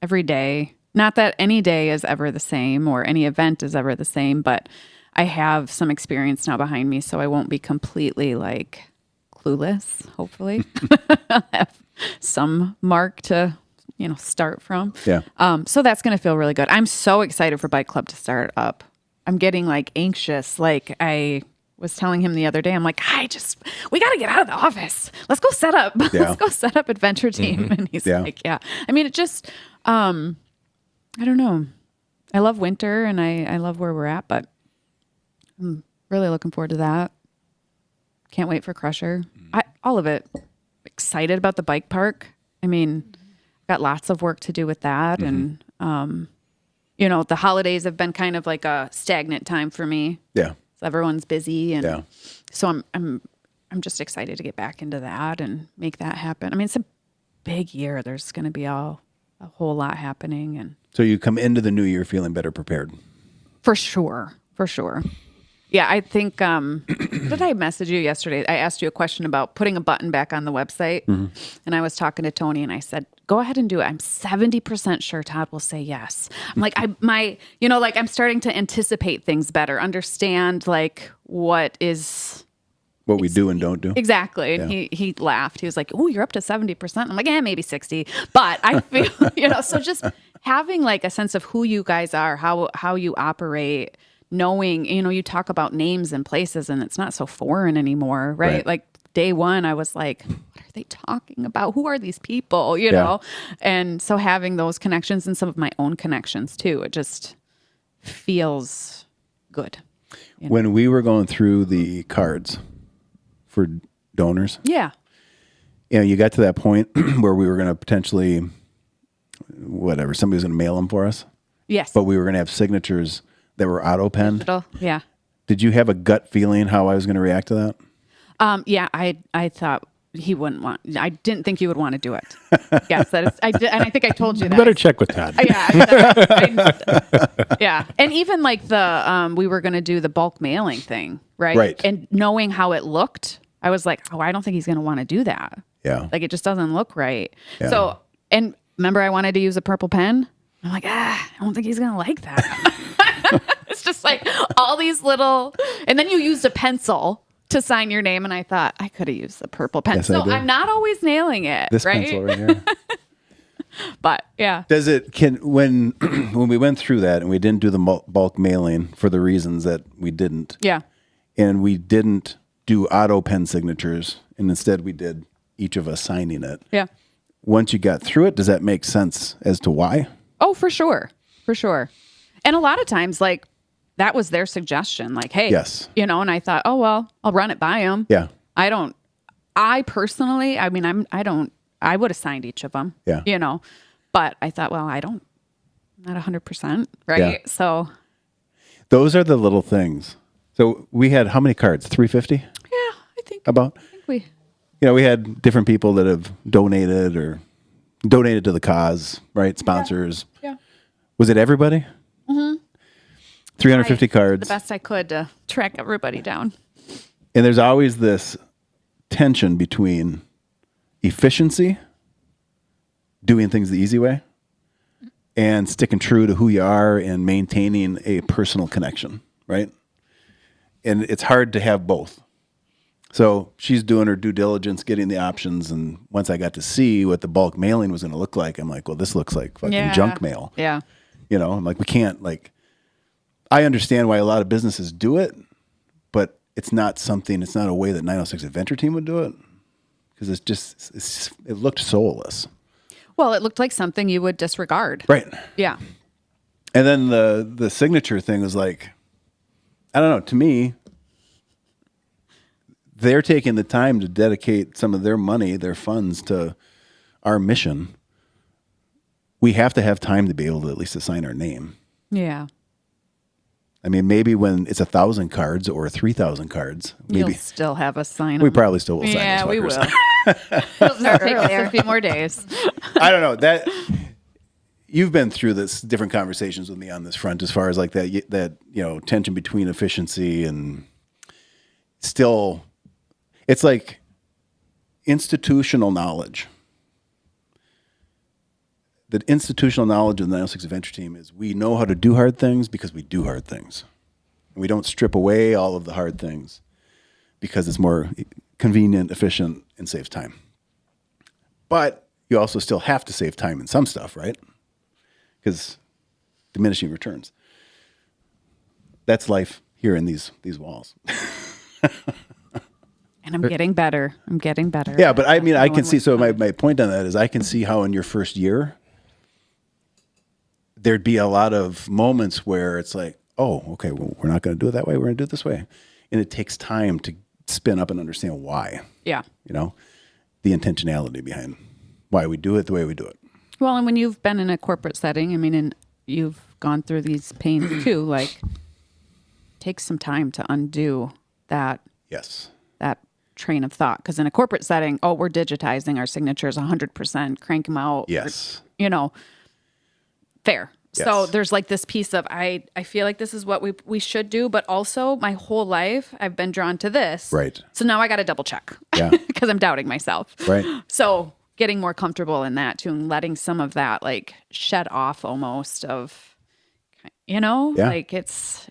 day. Not that any day is ever the same or any event is ever the same, but I have some experience now behind me, so I won't be completely like clueless, hopefully. I'll have some mark to, start from. Yeah. So that's going to feel really good. I'm so excited for Bike Club to start up. I'm getting like anxious. Like I was telling him the other day, I'm like, we got to get out of the office. Let's go set up. Yeah. Let's go set up Adventure Team. And he's Yeah. like, yeah. I mean, it just, I don't know. I love winter and I love where we're at, but I'm really looking forward to that. Can't wait for Crusher. All of it. Excited about the bike park. I mean, got lots of work to do with that. And, the holidays have been kind of like a stagnant time for me. Yeah. So everyone's busy. And Yeah. so I'm just excited to get back into that and make that happen. I mean, it's a big year. There's going to be a whole lot happening. And So you come into the new year feeling better prepared. for sure. Yeah, I think, did I message you yesterday? I asked you a question about putting a button back on the website. And I was talking to Tony and I said, go ahead and do it. I'm 70% sure Todd will say yes. I'm like, I'm starting to anticipate things better, understand like what is What we do and don't do. exactly. And he laughed. He was like, oh, you're up to 70%. I'm like, maybe 60. But I feel, so just having like a sense of who you guys are, how you operate, knowing, you talk about names and places and it's not so foreign anymore, right? Like day one, I was like, what are they talking about? Who are these people, you know? And so having those connections and some of my own connections too, it just feels good. When we were going through the cards for donors, Yeah. you got to that point where we were going to potentially, somebody was going to mail them for us, Yes. but we were going to have signatures that were auto-penned. Digital. Yeah. Did you have a gut feeling how I was going to react to that? Yeah, I thought he wouldn't want. I didn't think you would want to do it. Yes, that is. I did, and I think I told you that. Better check with Todd. Yeah, and even like the we were going to do the bulk mailing thing, right? Right. And knowing how it looked, I was like, I don't think he's going to want to do that. Yeah. Like it just doesn't look right. Yeah. So, and remember, I wanted to use a purple pen. I'm like, I don't think he's going to like that. It's just like all these little, and then you used a pencil to sign your name, and I thought I could have used the purple pen. Yes, I so did. I'm not always nailing it, This right? pencil right here. But yeah, Does it when we went through that and we didn't do the bulk mailing for the reasons that we didn't? yeah. and we didn't do auto pen signatures, and instead we did each of us signing it. Yeah. Once you got through it, does that make sense as to why? Oh, for sure. For sure. And a lot of times, like, that was their suggestion. Like, hey, Yes. and I thought, oh, well, I'll run it by them. Yeah. I personally, I mean, I would have signed each of them. Yeah. But I thought, well, not 100%. Right. Yeah. So, Those are the little things. So we had how many cards? 350 yeah, I think about? we, We had different people that have donated to the cause, right? Sponsors. yeah. Was it everybody? Mm-hmm. 350 cards. The best I could to track everybody down. And there's always this tension between efficiency, doing things the easy way, and sticking true to who you are and maintaining a personal connection, right? And it's hard to have both. So she's doing her due diligence, getting the options. And once I got to see what the bulk mailing was going to look like, I'm like, well, this looks like fucking junk mail. Yeah. I'm like, we can't, I understand why a lot of businesses do it, but it's not a way that 906 Adventure Team would do it. Because it looked soulless. Well, it looked like something you would disregard. Right. Yeah. And then the signature thing was like, I don't know, to me, they're taking the time to dedicate some of their money, their funds to our mission. We have to have time to be able to at least assign our name. Yeah. I mean, maybe when it's 1,000 cards or 3,000 cards, maybe You'll still have us sign we them. probably still will sign Yeah, those we fuckers. will. It'll take us a few more days. I don't know that you've been through this different conversations with me on this front as far as like that tension between efficiency and still it's like institutional knowledge. The institutional knowledge of the 906 Adventure Team is we know how to do hard things because we do hard things. And we don't strip away all of the hard things because it's more convenient, efficient, and saves time. But you also still have to save time in some stuff, right? Because diminishing returns. That's life here in these walls. And I'm getting better. Yeah, but I mean, I can see, so my point on that is I can see how in your first year, there'd be a lot of moments where it's like, oh, okay, well, we're not going to do it that way. We're going to do it this way. And it takes time to spin up and understand why, Yeah. the intentionality behind why we do it the way we do it. Well, and when you've been in a corporate setting, I mean, and you've gone through these pains too, like, takes some time to undo that Yes. train of thought. Because in a corporate setting, we're digitizing our signatures 100%, crank them out. Yes. Fair. Yes. So there's like this piece of, I feel like this is what we should do, but also my whole life I've been drawn to this. Right. So now I got to double check. Yeah. Because I'm doubting myself. Right. So getting more comfortable in that too, and letting some of that like shed off almost of, like it's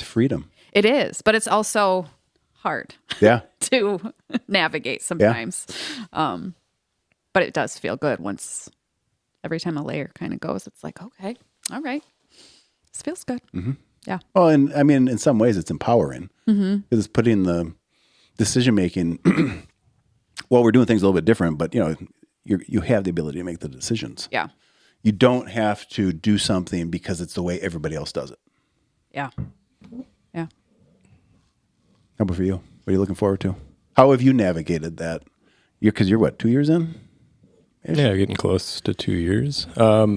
freedom. It is, but it's also hard Yeah. to navigate sometimes. But it does feel good once every time a layer kind of goes, it's like, okay, all right, this feels good. Mm-hmm. Yeah. Well, and I mean, in some ways it's empowering because it's putting the decision making, well, we're doing things a little bit different, but you have the ability to make the decisions. Yeah. You don't have to do something because it's the way everybody else does it. Yeah. Yeah. How about for you? What are you looking forward to? How have you navigated that? Because you're what, 2 years in? Yeah, getting close to 2 years. How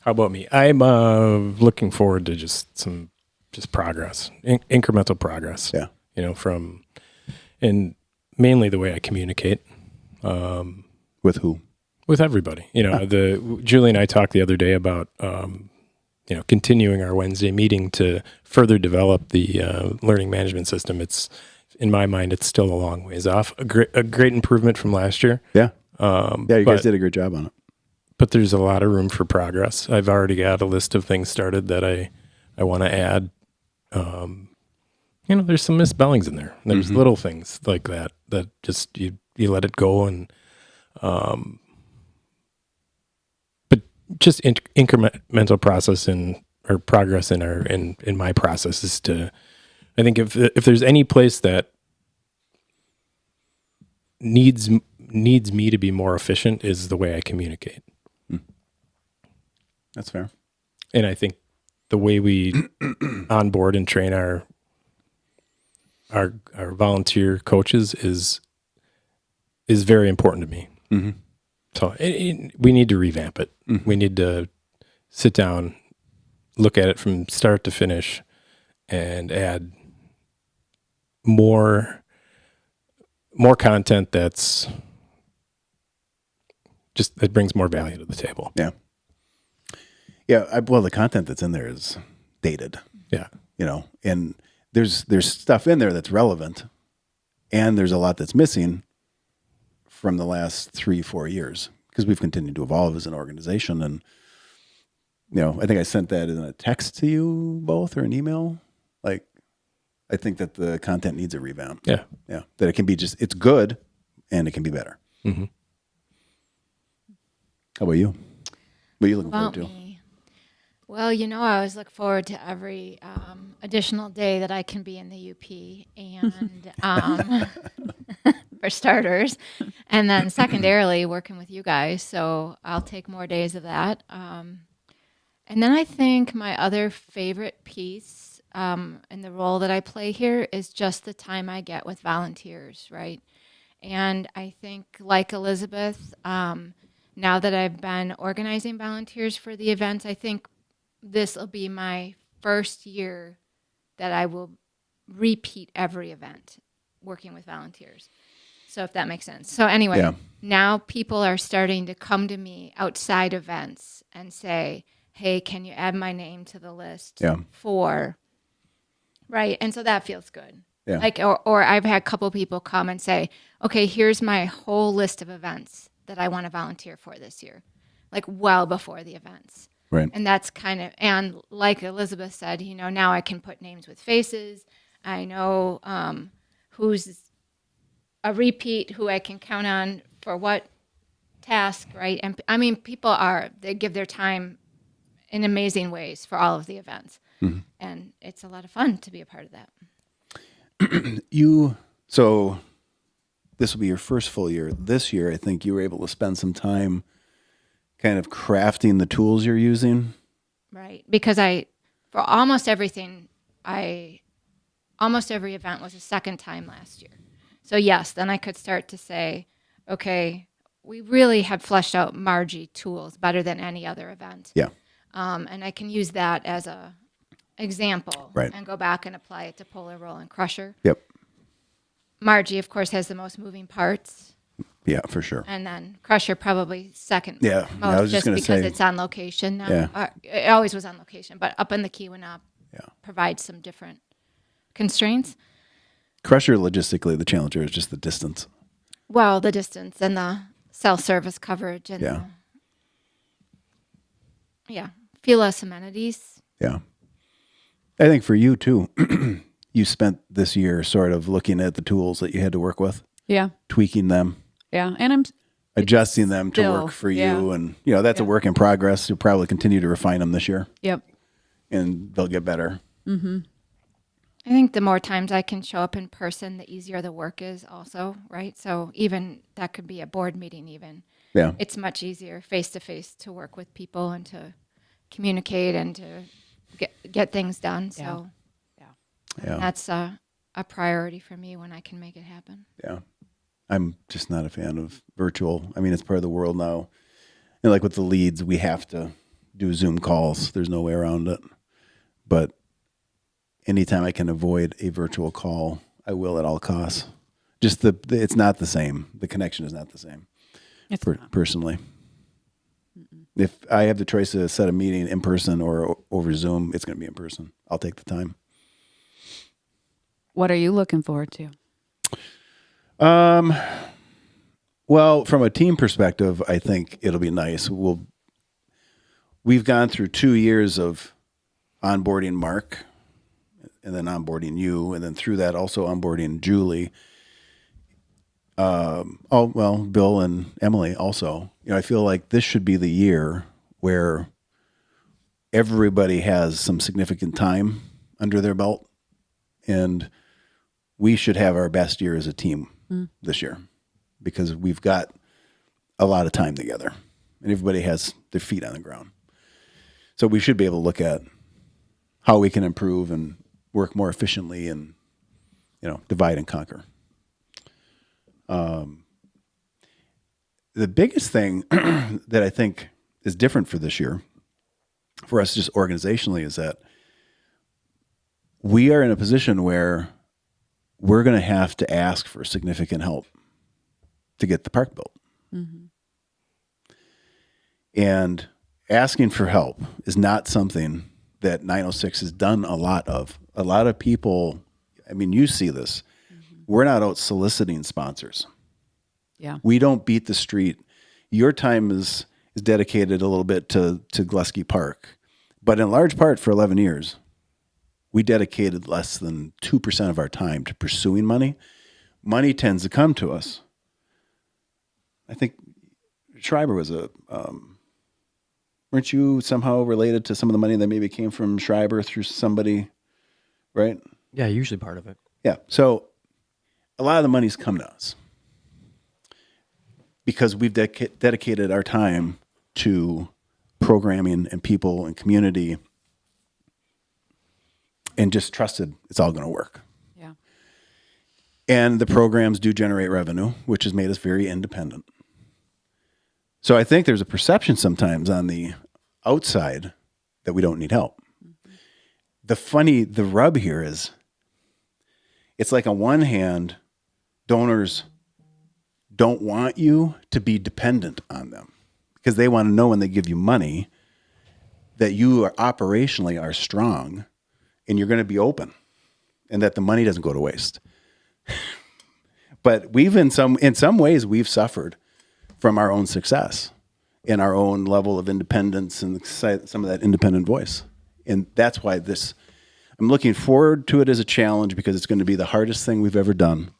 about me? I'm looking forward to just progress, incremental progress. Yeah. And mainly the way I communicate. With who? With everybody. Julie and I talked the other day about, continuing our Wednesday meeting to further develop the learning management system. It's, in my mind, it's still a long ways off. A great improvement from last year. Yeah. You guys did a great job on it. But there's a lot of room for progress. I've already got a list of things started that I want to add. There's some misspellings in there. There's little things like that just you let it go and but just incremental process or progress in my process is to I think if there's any place that needs me to be more efficient is the way I communicate. That's fair. And I think the way we onboard and train our volunteer coaches is very important to me. Mm-hmm. So we need to revamp it. Mm-hmm. We need to sit down, look at it from start to finish, and add more content that brings more value to the table. Yeah. Yeah. Well, the content that's in there is dated, Yeah. and there's stuff in there that's relevant, and there's a lot that's missing from the last 3-4 years because we've continued to evolve as an organization. And, I think I sent that in a text to you both or an email. Like, I think that the content needs a revamp. Yeah. Yeah. That it can be it's good and it can be better. Mm-hmm. How about you? What are you looking About forward to? me. Well, I always look forward to every additional day that I can be in the UP, and for starters, and then secondarily working with you guys. So I'll take more days of that. And then I think my other favorite piece in the role that I play here is just the time I get with volunteers, right? And I think, like Elizabeth, now that I've been organizing volunteers for the events, I think this will be my first year that I will repeat every event working with volunteers. So if that makes sense. So anyway, Yeah. now people are starting to come to me outside events and say, hey, can you add my name to the list for, right? And so that feels good. Yeah. Like, or I've had a couple people come and say, okay, here's my whole list of events that I want to volunteer for this year, like well before the events. Right. And that's kind of, and like Elizabeth said, now I can put names with faces. I know who's a repeat, who I can count on for what task, right? And I mean, they give their time in amazing ways for all of the events. Mm-hmm. And it's a lot of fun to be a part of that. So this will be your first full year. This year, I think you were able to spend some time kind of crafting the tools you're using. Right. Because for almost everything, almost every event was a second time last year. So yes, then I could start to say, okay, we really have fleshed out Margie tools better than any other event. Yeah. And I can use that as a example Right. and go back and apply it to Polar Roll and Crusher. Yep. Margie, of course, has the most moving parts. Yeah, for sure. And then Crusher probably second Yeah, most, I was just gonna because say- it's on location now. Yeah. It always was on location, but up in the Keweenaw Yeah. provides some different constraints. Crusher, logistically, the challenger is just the distance. Well, the distance and the cell service coverage and Yeah. few less amenities. Yeah. I think for you too, you spent this year sort of looking at the tools that you had to work with, Yeah. tweaking them, Yeah. And I'm adjusting them to still, work for yeah. you. And, that's a Yeah. work in progress. You'll probably continue to refine them this year Yep. and they'll get better. I think the more times I can show up in person, the easier the work is also, right? So even that could be a board meeting even. Yeah. It's much easier face to face to work with people and to communicate and to get things done. So Yeah. that's a priority for me when I can make it happen. Yeah. I'm just not a fan of virtual. I mean, it's part of the world now. And like with the leads, we have to do Zoom calls. There's no way around it. But anytime I can avoid a virtual call, I will at all costs. Just it's not the same. The connection is not the same. It's not. Personally. If I have the choice to set a meeting in person or over Zoom, it's going to be in person. I'll take the time. What are you looking forward to? Well, from a team perspective, I think it'll be nice. We've gone through 2 years of onboarding Mark and then onboarding you, and then through that also onboarding Julie. Bill and Emily also. I feel like this should be the year where everybody has some significant time under their belt And we should have our best year as a team this year because we've got a lot of time together and everybody has their feet on the ground. So we should be able to look at how we can improve and work more efficiently and, divide and conquer. The biggest thing that I think is different for this year, for us just organizationally, is that we are in a position where we're going to have to ask for significant help to get the park built. Mm-hmm. And asking for help is not something that 906 has done a lot of. A lot of people, you see this. Mm-hmm. We're not out soliciting sponsors. Yeah. We don't beat the street. Your time is dedicated a little bit to Gillespie Park. But in large part for 11 years, we dedicated less than 2% of our time to pursuing money. Money tends to come to us. I think Schreiber was weren't you somehow related to some of the money that maybe came from Schreiber through somebody, right? Yeah, usually part of it. Yeah. So a lot of the money's come to us because we've dedicated our time to programming and people and community and just trusted it's all going to work. Yeah. And the programs do generate revenue, which has made us very independent. So I think there's a perception sometimes on the outside that we don't need help. Mm-hmm. The rub here is it's like on one hand, donors don't want you to be dependent on them because they want to know when they give you money that you are operationally are strong and you're going to be open and that the money doesn't go to waste. But we've in some ways we've suffered from our own success and our own level of independence and some of that independent voice. And that's why I'm looking forward to it as a challenge because it's going to be the hardest thing we've ever done.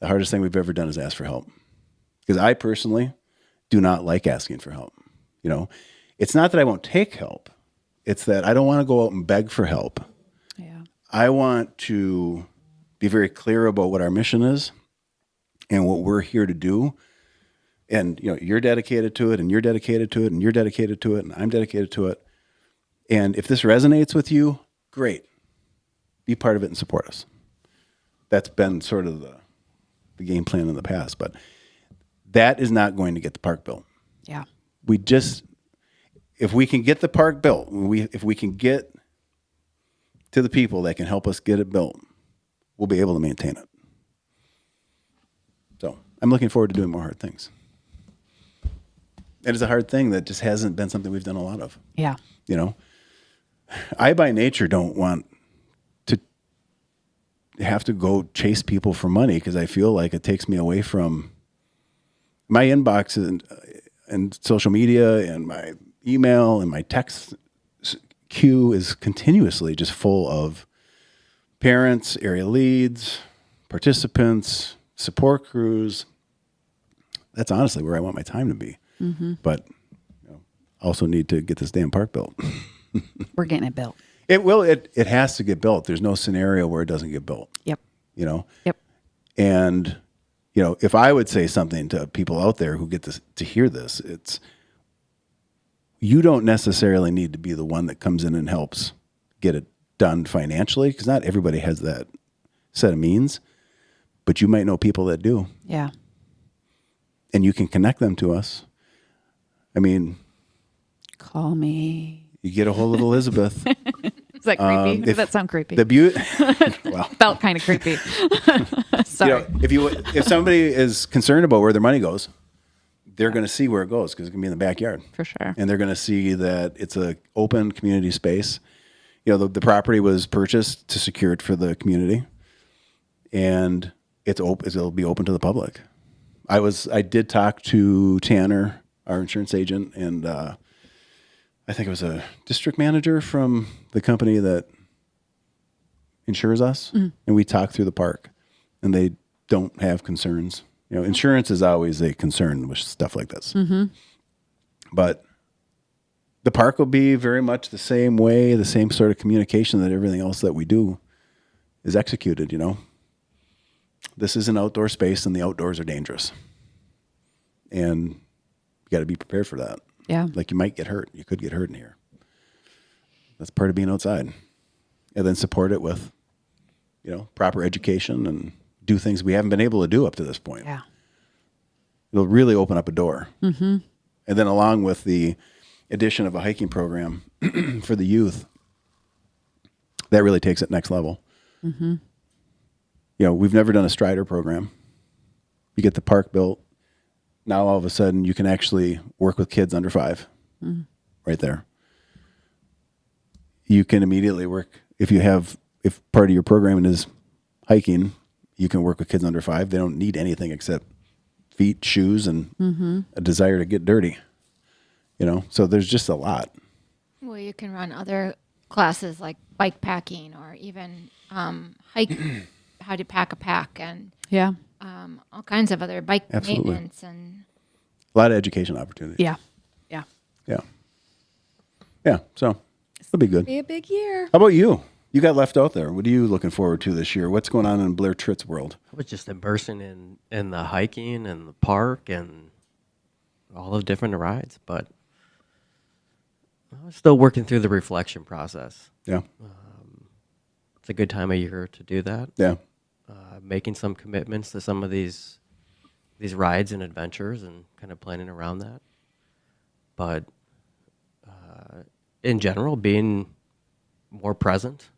The hardest thing we've ever done is ask for help. Because I personally do not like asking for help. It's not that I won't take help. It's that I don't want to go out and beg for help. Yeah. I want to be very clear about what our mission is and what we're here to do. And, you're dedicated to it and you're dedicated to it and you're dedicated to it and I'm dedicated to it. And if this resonates with you, great. Be part of it and support us. That's been sort of the game plan in the past, but that is not going to get the park built. Yeah. If we can get the park built, if we can get to the people that can help us get it built, we'll be able to maintain it. So I'm looking forward to doing more hard things. It is a hard thing that just hasn't been something we've done a lot of. Yeah. I by nature don't want to have to go chase people for money because I feel like it takes me away from my inbox and social media and my email and my text queue is continuously just full of parents, area leads, participants, support crews. That's honestly where I want my time to be. Mm-hmm. But I also need to get this damn park built. We're getting it built. It has to get built. There's no scenario where it doesn't get built. Yep. Yep. And if I would say something to people out there who get to hear this, it's you don't necessarily need to be the one that comes in and helps get it done financially because not everybody has that set of means, but you might know people that do. Yeah. And you can connect them to us. Call me. You get a hold of Elizabeth. Is that creepy? Does that sound creepy? Well, felt kind of creepy. Sorry. If somebody is concerned about where their money goes, they're going to see where it goes because it's going to be in the backyard. For sure. And they're going to see that it's an open community space. The property was purchased to secure it for the community, and it'll be open to the public. I did talk to Tanner, our insurance agent, and I think it was a district manager from the company that insures us, and we talked through the park, and they don't have concerns. Insurance is always a concern with stuff like this. Mm-hmm. But the park will be very much the same way, the same sort of communication that everything else that we do. is executed, This is an outdoor space and the outdoors are dangerous. And you got to be prepared for that. Yeah. Like you might get hurt. You could get hurt in here. That's part of being outside. And then support it with, proper education and do things we haven't been able to do up to this point. Yeah. It'll really open up a door. Mm-hmm. And then along with the addition of a hiking program for the youth, that really takes it next level. Mm-hmm. We've never done a Strider program. You get the park built. Now all of a sudden you can actually work with kids under 5 right there. You can immediately work if part of your programming is hiking, you can work with kids under 5. They don't need anything except feet, shoes, and a desire to get dirty. So there's just a lot. Well, you can run other classes like bike packing or even hike, how to pack a pack and Yeah. all kinds of other bike Absolutely. maintenance and A lot of education opportunities. Yeah. Yeah. Yeah. Yeah. So it'll be good. Be a big year. How about you? You got left out there. What are you looking forward to this year? What's going on in Blair Tritt's world? I was just immersing in the hiking and the park and all of different rides, but I was still working through the reflection process. Yeah. It's a good time of year to do that. Yeah. Making some commitments to some of these rides and adventures and kind of planning around that. But in general, being more present.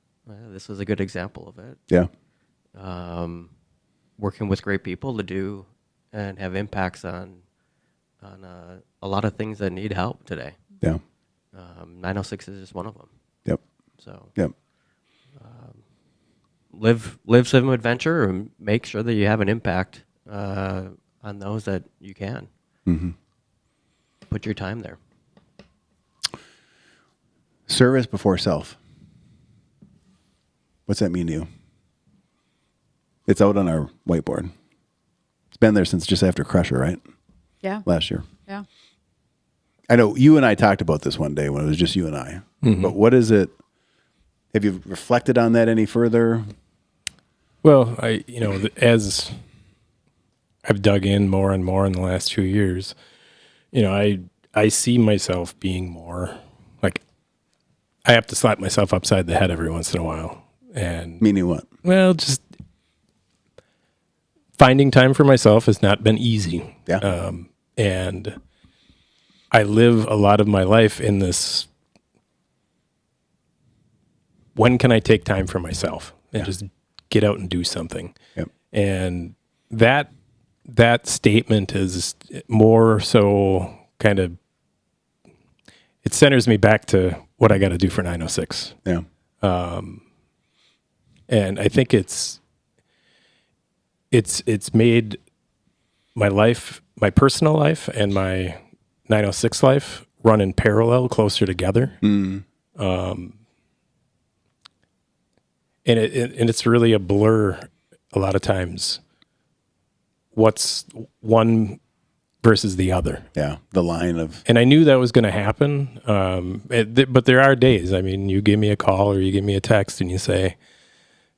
This was a good example of it. Yeah. Working with great people to do and have impacts on a lot of things that need help today. Yeah. 906 is just one of them. Yep. So Yep. live some adventure and make sure that you have an impact on those that you can. Mm-hmm. Put your time there. Service before self. What's that mean to you? It's out on our whiteboard. It's been there since just after Crusher, right? Yeah. Last year. Yeah. I know you and I talked about this one day when it was just you and I. Mm-hmm. But what is it? Have you reflected on that any further? Well, as I've dug in more and more in the last 2 years, I see myself being more like I have to slap myself upside the head every once in a while. And Meaning what? well, just finding time for myself has not been easy. Yeah. And I live a lot of my life in this, when can I take time for myself and just get out and do something? Yep. And that statement is more so kind of, it centers me back to what I got to do for 906. Yeah. And I think it's made my life, my personal life and my 906 life run in parallel, closer together. Mm. And it's really a blur a lot of times. What's one versus the other? Yeah. The line of, And I knew that was going to happen. But there are days. I mean, you give me a call or you give me a text and you say,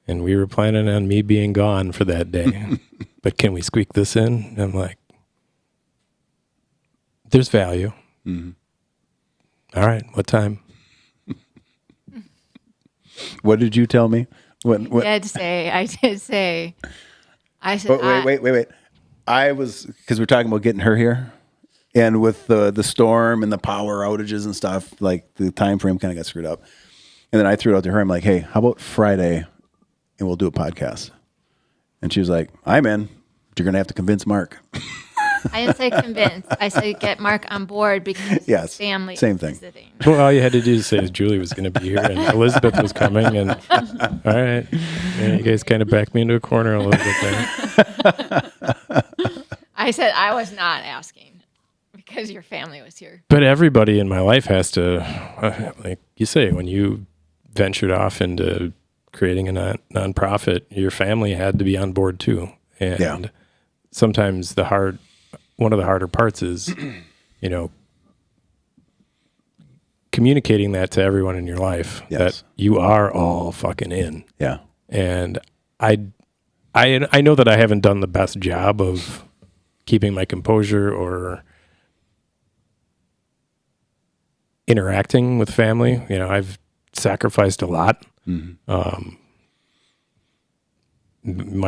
and we were planning on me being gone for that day, but can we squeak this in? And I'm like, there's value. mm-hmm. All right. What time? What did you tell me? What? I did say, I said, Oh, wait. I was, because we're talking about getting her here, and with the storm and the power outages and stuff, like the time frame kind of got screwed up. And then I threw it out to her. I'm like, hey, how about Friday and we'll do a podcast? And she was like, I'm in, but you're going to have to convince Mark. I didn't say convince. I said get Mark on board because Yes, his family same is thing. visiting. Well, all you had to do is say Julie was going to be here and Elizabeth was coming. And all right, yeah, you guys kind of backed me into a corner a little bit there. I said I was not asking because your family was here. But everybody in my life has to, like you say, when you ventured off into creating a nonprofit, your family had to be on board too. And sometimes one of the harder parts is, communicating that to everyone in your life that you are all fucking in. Yeah. And I know that I haven't done the best job of keeping my composure or interacting with family. You know, I've sacrificed a lot. My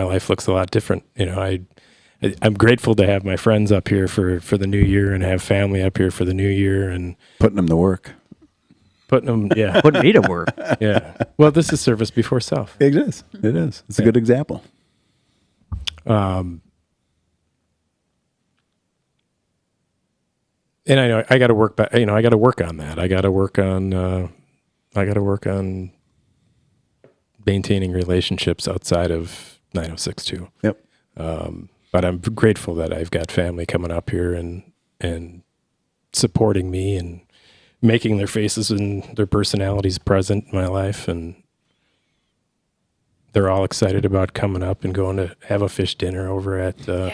life looks a lot different. You know, I'm grateful to have my friends up here for the new year and have family up here for the new year and Putting them to work. putting them, yeah, Put me to work. yeah. Well, this is service before self. It is. It is. It's a good example. And I know I got to work back. You know, I got to work on that. I got to work on maintaining relationships outside of 906 Yep. But I'm grateful that I've got family coming up here and supporting me and making their faces and their personalities present in my life. And they're all excited about coming up and going to have a fish dinner over at the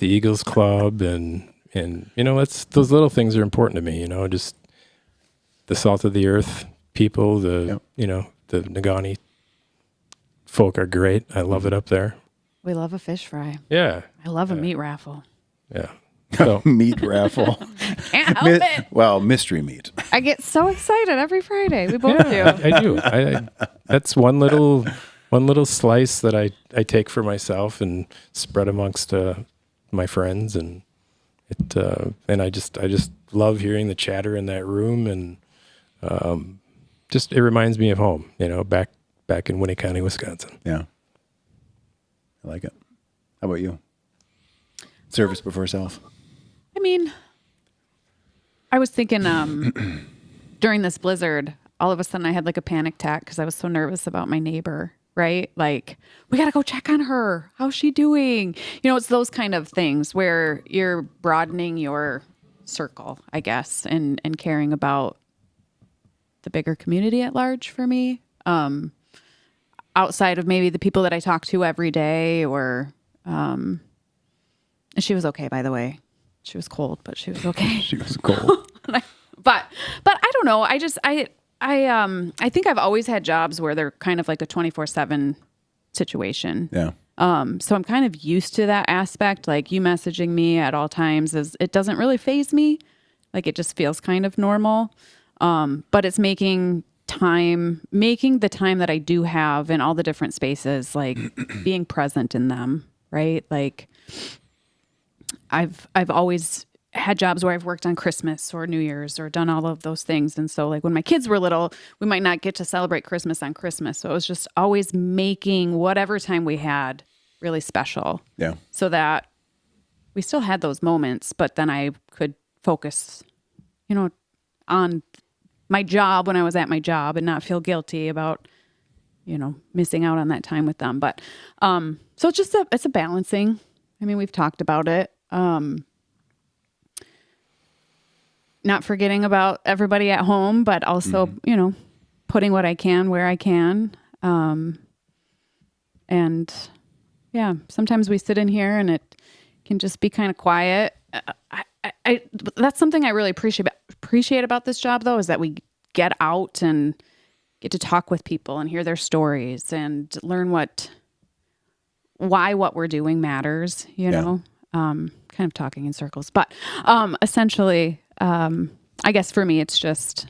Eagles Club. And you know, those little things are important to me, you know, just the salt of the earth people, you know, the Negaunee folk are great. I love it up there. We love a fish fry. Yeah. I love a meat raffle. Yeah. So Meat raffle. Can't help it. Well, mystery meat. I get so excited every Friday. We both do. I do. That's one little slice that I take for myself and spread amongst my friends, and I just love hearing the chatter in that room, and just it reminds me of home. You know, back in Winnie County, Wisconsin. Yeah. I like it. How about you? Service before self. I mean, I was thinking during this blizzard, all of a sudden I had like a panic attack because I was so nervous about my neighbor, right? Like, we got to go check on her. How's she doing? You know, it's those kind of things where you're broadening your circle, I guess, and caring about the bigger community at large for me. Outside of maybe the people that I talk to every day, or and she was okay, by the way. She was cold, but she was okay. She was cold. But I don't know. I think I've always had jobs where they're kind of like a 24/7 situation. Yeah. So I'm kind of used to that aspect. Like, you messaging me at all times it doesn't really faze me. Like, it just feels kind of normal. But it's making the time that I do have in all the different spaces, like being present in them, right? Like, I've always had jobs where I've worked on Christmas or New Year's or done all of those things. And so, like, when my kids were little, we might not get to celebrate Christmas on Christmas. So it was just always making whatever time we had really special. Yeah. So that we still had those moments, but then I could focus, you know, on my job when I was at my job and not feel guilty about, you know, missing out on that time with them. But so it's a balancing. I mean, we've talked about it. Not forgetting about everybody at home, but also, you know, putting what I can where I can. And yeah, sometimes we sit in here and it can just be kind of quiet. That's something I really appreciate about this job, though, is that we get out and get to talk with people and hear their stories and learn why what we're doing matters, you know, kind of talking in circles, but essentially, I guess for me, it's just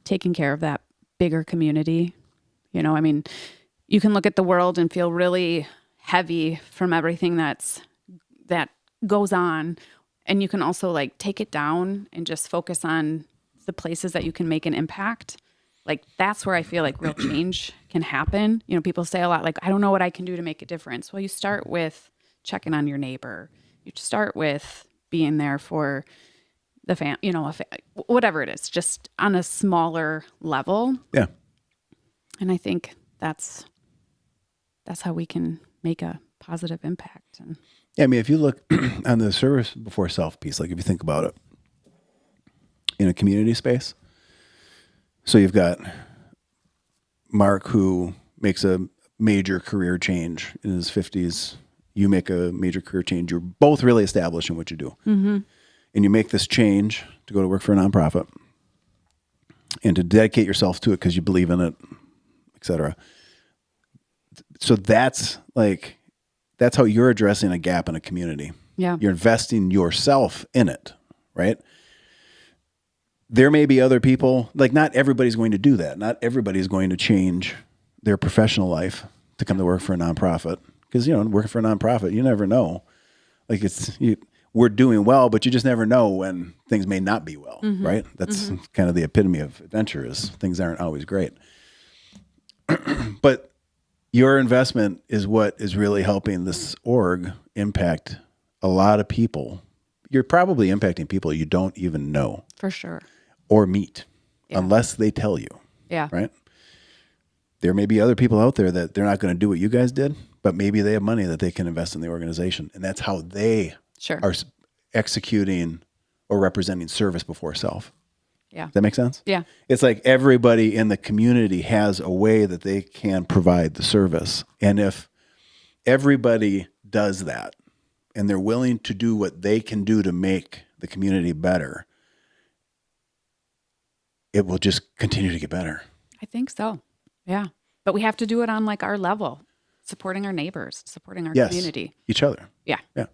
taking care of that bigger community. You know, I mean, you can look at the world and feel really heavy from everything that goes on. And you can also, like, take it down and just focus on the places that you can make an impact. Like, that's where I feel like real change can happen. You know, people say a lot, like, I don't know what I can do to make a difference. Well, you start with checking on your neighbor. You start with being there for the whatever it is, just on a smaller level. Yeah. And I think that's how we can make a positive impact. And Yeah, I mean, if you look on the service before self piece, like if you think about it in a community space, so you've got Mark, who makes a major career change in his 50s. You make a major career change. You're both really established in what you do. Mm-hmm. And you make this change to go to work for a nonprofit. and to dedicate yourself to it because you believe in it, etc. So that's how you're addressing a gap in a community. Yeah. You're investing yourself in it, right? There may be other people, like not everybody's going to do that. Not everybody's going to change their professional life to come to work for a nonprofit. Because, working for a nonprofit, you never know. Like we're doing well, but you just never know when things may not be well, right? That's kind of the epitome of adventure is things aren't always great. But your investment is what is really helping this org impact a lot of people. You're probably impacting people you don't even know For sure. or meet unless they tell you, Yeah. right? There may be other people out there that they're not going to do what you guys did, but maybe they have money that they can invest in the organization. And that's how they Sure. are executing or representing service before self. Yeah. Does that make sense? Yeah. It's like everybody in the community has a way that they can provide the service. And if everybody does that and they're willing to do what they can do to make the community better, it will just continue to get better. I think so. Yeah. But we have to do it on like our level, supporting our neighbors, supporting our Yes. community. Each other. Yeah. Yeah.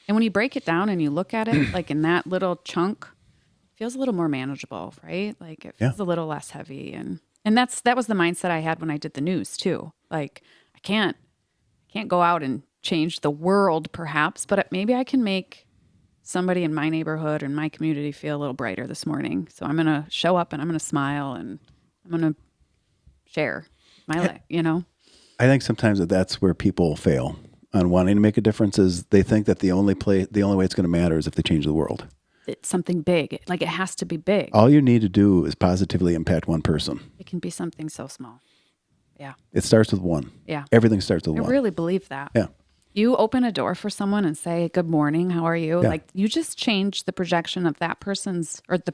And when you break it down and you look at it like in that little chunk, it feels a little more manageable, right? Like it feels a little less heavy. And that was the mindset I had when I did the news too. Like I can't go out and change the world perhaps, but maybe I can make somebody in my neighborhood or in my community feel a little brighter this morning. So I'm going to show up and I'm going to smile and I'm going to share my life, I think sometimes that's where people fail on wanting to make a difference is they think that the only way it's going to matter is if they change the world. It's something big. Like it has to be big. All you need to do is positively impact one person. It can be something so small. Yeah. It starts with one. Yeah. Everything starts with I one. really believe that. Yeah. You open a door for someone and say, "Good morning, how are you?" Yeah. Like you just change the projection of that person's or the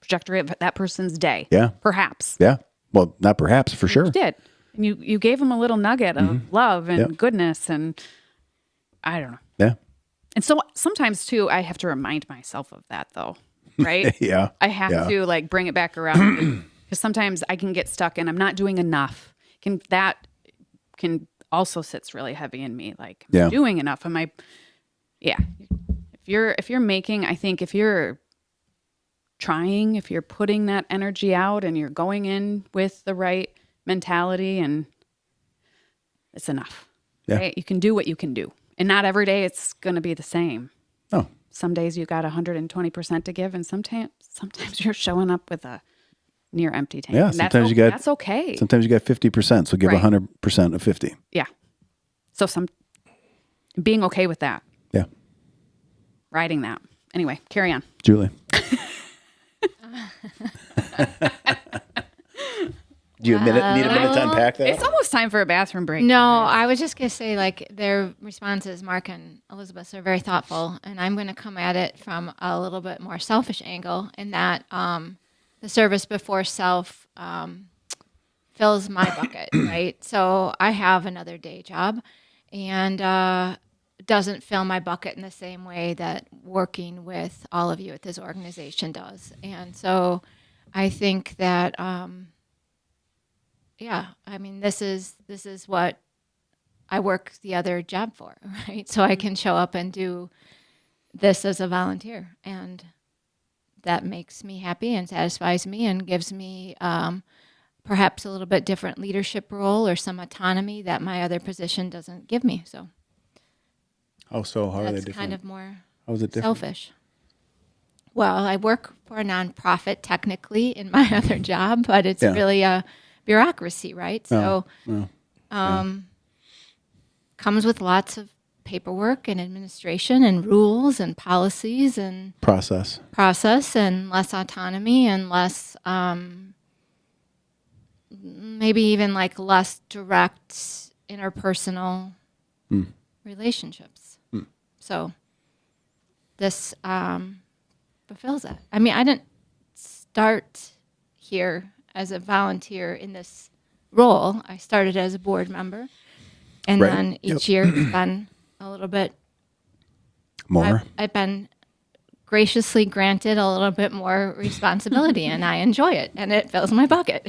trajectory of that person's day. Yeah. Perhaps. Yeah. Well, not perhaps, for sure. You did. And you gave them a little nugget of love and Yep. goodness and I don't know. Yeah. And so sometimes too, I have to remind myself of that though, right? Yeah. I have to like bring it back around because sometimes I can get stuck and I'm not doing enough. That can also sits really heavy in me. Like, am I Yeah. doing enough? Am I? Yeah. If you're making, I think if you're trying, if you're putting that energy out and you're going in with the right mentality, and it's enough. Yeah. Right? You can do what you can do, and not every day it's going to be the same. Oh, Some days you got 120% to give, and sometimes you're showing up with a near empty tank. Yeah, And sometimes you got- that's okay. sometimes you got 50%, so give Right. 100% of 50. Yeah. So being okay with that, Yeah. riding that. Anyway, carry on. Julie. Do you need a minute to unpack that? It's almost time for a bathroom break. No, I was just going to say, like, their responses, Mark and Elizabeth, are very thoughtful. And I'm going to come at it from a little bit more selfish angle in that the service before self fills my bucket, right? So I have another day job and doesn't fill my bucket in the same way that working with all of you at this organization does. And so I think that... yeah, I mean, this is what I work the other job for, right? So I can show up and do this as a volunteer, and that makes me happy and satisfies me and gives me perhaps a little bit different leadership role or some autonomy that my other position doesn't give me. So How are they that's different? kind of more How is it different? selfish. Well, I work for a nonprofit technically in my other job, but it's Yeah. really a bureaucracy, right? So Oh. comes with lots of paperwork and administration and rules and policies and Process. process and less autonomy and less maybe even like less direct interpersonal relationships. So this fulfills that. I mean, I didn't start here as a volunteer in this role. I started as a board member, and Right. then each year it's been a little bit More. I've been graciously granted a little bit more responsibility, and I enjoy it, and it fills my bucket.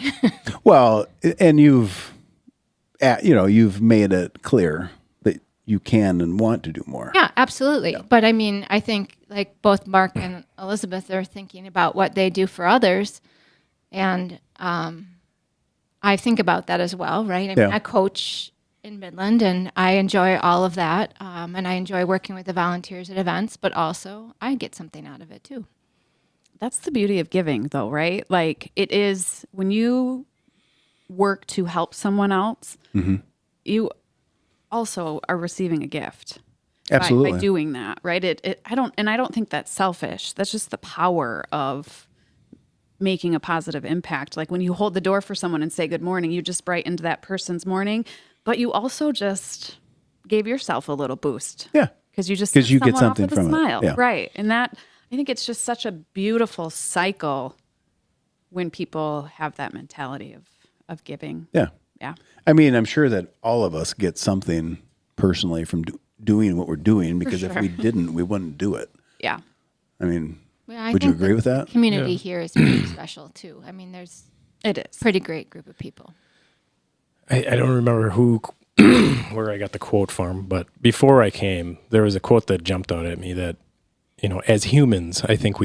Well, and you've made it clear that you can and want to do more. Yeah, absolutely. But I mean, I think like both Mark and Elizabeth are thinking about what they do for others, and I think about that as well, right? I mean, Yeah. I coach in Midland, and I enjoy all of that, and I enjoy working with the volunteers at events, but also I get something out of it too. That's the beauty of giving, though, right? Like, it is when you work to help someone else, you also are receiving a gift. Absolutely. By doing that, right? I don't think that's selfish. That's just the power of making a positive impact. Like when you hold the door for someone and say good morning, you just brightened that person's morning, but you also just gave yourself a little boost. Yeah. Because you just 'Cause you set get someone off something with a from it. smile. Yeah. Right. And that, I think it's just such a beautiful cycle when people have that mentality of giving. Yeah. Yeah. I mean, I'm sure that all of us get something personally from doing what we're doing, because if sure. we didn't, we wouldn't do it. Yeah. I mean, Well, I would you think agree the with that? Community here is pretty special too. I mean, there's It is. a pretty great group of people. I don't remember where I got the quote from, but before I came, there was a quote that jumped out at me that, as humans, I think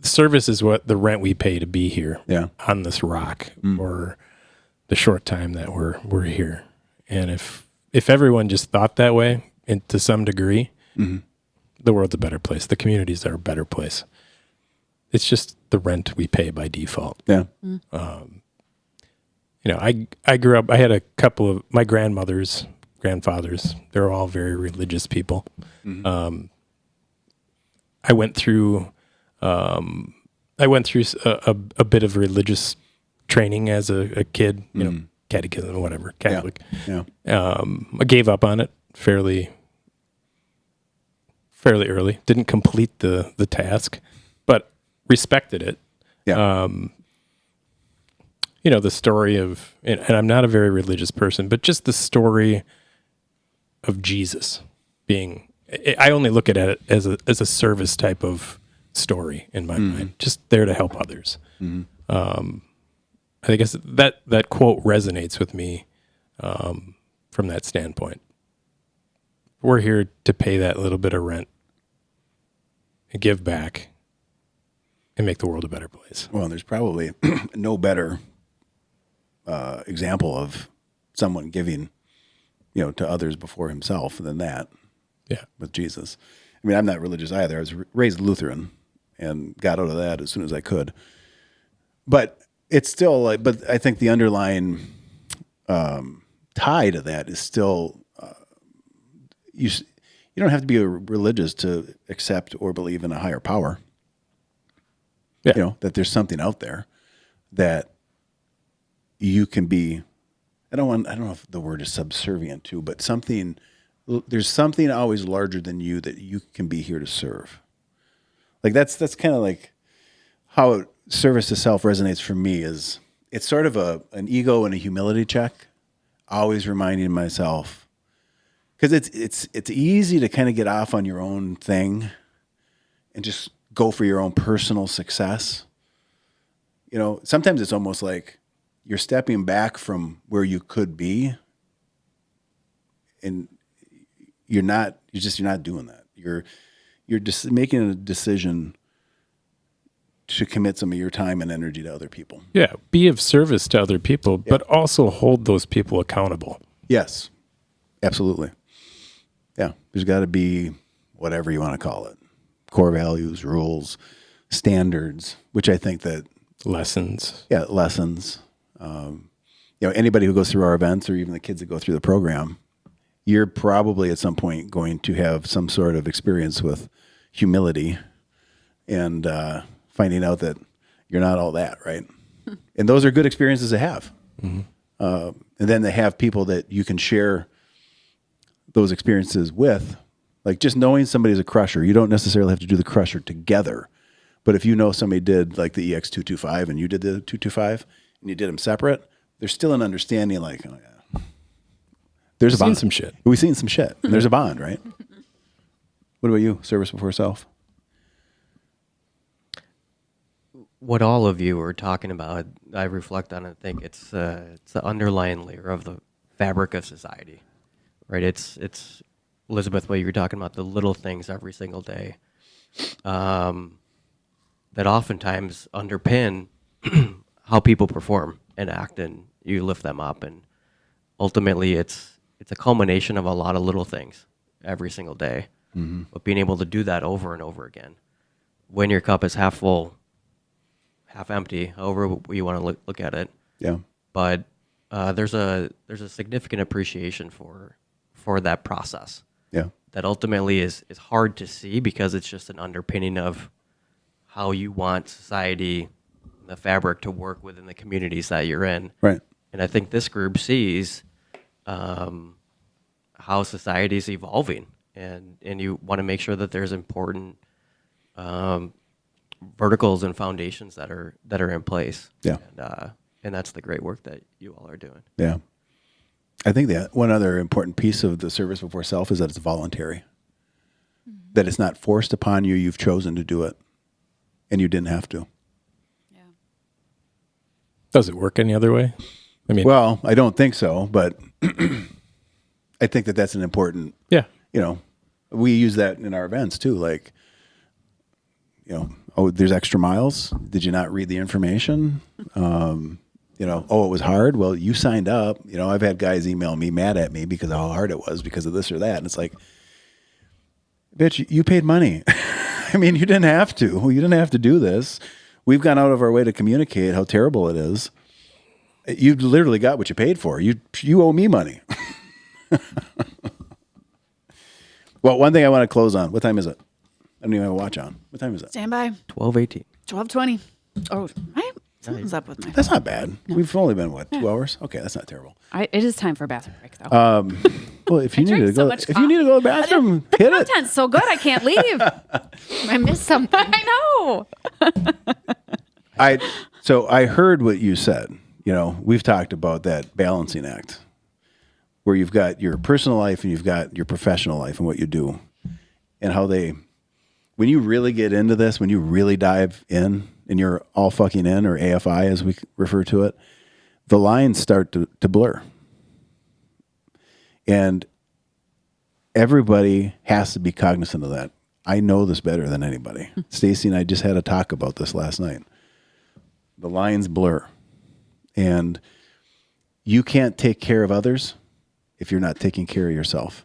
service is what the rent we pay to be here on this rock for the short time that we're here. And if everyone just thought that way, and to some degree, the world's a better place. The communities are a better place. It's just the rent we pay by default. Yeah. I grew up, I had a couple of my grandfathers, they're all very religious people. I went through a bit of religious training as a kid, catechism, whatever, Catholic. Yeah. I gave up on it fairly early. Didn't complete the task, but respected it. Yeah. The story of, and I'm not a very religious person, but just the story of Jesus being, I only look at it as a service type of story in my mind, just there to help others. I guess that quote resonates with me from that standpoint. We're here to pay that little bit of rent and give back and make the world a better place. Well, there's probably no better example of someone giving, to others before himself than that. Yeah. With Jesus. I mean, I'm not religious either. I was raised Lutheran and got out of that as soon as I could. But it's still but I think the underlying tie to that is still you don't have to be religious to accept or believe in a higher power. Yeah. That there's something out there that you can be. I don't know if the word is subservient to, but there's something always larger than you that you can be here to serve. Like that's kind of like how service to self resonates for me. Is it's sort of an ego and a humility check, always reminding myself, because it's easy to kind of get off on your own thing and just go for your own personal success. Sometimes it's almost like you're stepping back from where you could be, and you're not doing that. You're just making a decision to commit some of your time and energy to other people. Yeah, be of service to other people, but also hold those people accountable. Yes, absolutely. Yeah, there's got to be whatever you want to call it, core values, rules, standards, which I think that Lessons. Yeah, lessons. Anybody who goes through our events, or even the kids that go through the program, you're probably at some point going to have some sort of experience with humility and finding out that you're not all that, right? And those are good experiences to have. And then to have people that you can share those experiences with, like just knowing somebody's a crusher. You don't necessarily have to do the crusher together. But if you know somebody did like the EX225 and you did the 225 and you did them separate, there's still an understanding like, oh yeah. There's a bond. Some shit. We've seen some shit. And there's a bond, right? What about you? Service before self? what all of you are talking about, I reflect on it. I think it's the underlying layer of the fabric of society, right? It's Elizabeth, what you were talking about, the little things every single day, that oftentimes underpin how people perform and act, and you lift them up, and ultimately it's a culmination of a lot of little things every single day. But being able to do that over and over again, when your cup is half full, half empty, however you want to look at it. Yeah. But there's a significant appreciation for that process Yeah. that ultimately is hard to see because it's just an underpinning of how you want society, the fabric to work within the communities that you're in. Right. And I think this group sees how society is evolving, and you want to make sure that there's important verticals and foundations that are in place. Yeah. And that's the great work that you all are doing. Yeah. I think that one other important piece of the service before self is that it's voluntary. That it's not forced upon you. You've chosen to do it, and you didn't have to. Yeah. Does it work any other way? I mean, Well, I don't think so, but I think that that's an important, yeah. We use that in our events too. Like, oh, there's extra miles. Did you not read the information? Oh, it was hard. Well, you signed up. I've had guys email me mad at me because of how hard it was because of this or that. And it's like, bitch, you paid money. I mean, you didn't have to. You didn't have to do this. We've gone out of our way to communicate how terrible it is. You literally got what you paid for. You owe me money. Well, one thing I want to close on. What time is it? I don't even have a watch on. What time is it? Stand by. 12:18. 12:20. Oh, something's up with my. That's not bad. We've only been, 2 hours? Okay, that's not terrible. It is time for a bathroom break, though. Well, if you need drank to so go, much if you need to go to the bathroom, hit it. Content's so good, I can't leave. I missed something. I know. So I heard what you said. We've talked about that balancing act where you've got your personal life and you've got your professional life and what you do, and how when you really get into this, when you really dive in and you're all fucking in, or AFI as we refer to it, the lines start to blur. And everybody has to be cognizant of that. I know this better than anybody. Stacy and I just had a talk about this last night. The lines blur. And you can't take care of others if you're not taking care of yourself.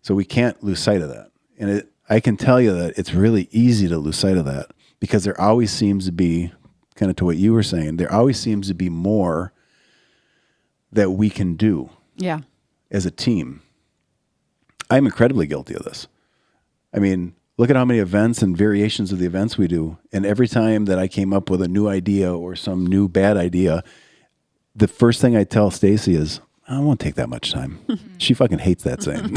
So we can't lose sight of that. And I can tell you that it's really easy to lose sight of that because there always seems to be, kind of to what you were saying, there always seems to be more that we can do Yeah. as a team. I'm incredibly guilty of this. I mean, look at how many events and variations of the events we do. And every time that I came up with a new idea or some new bad idea, the first thing I tell Stacy is, I won't take that much time. She fucking hates that saying.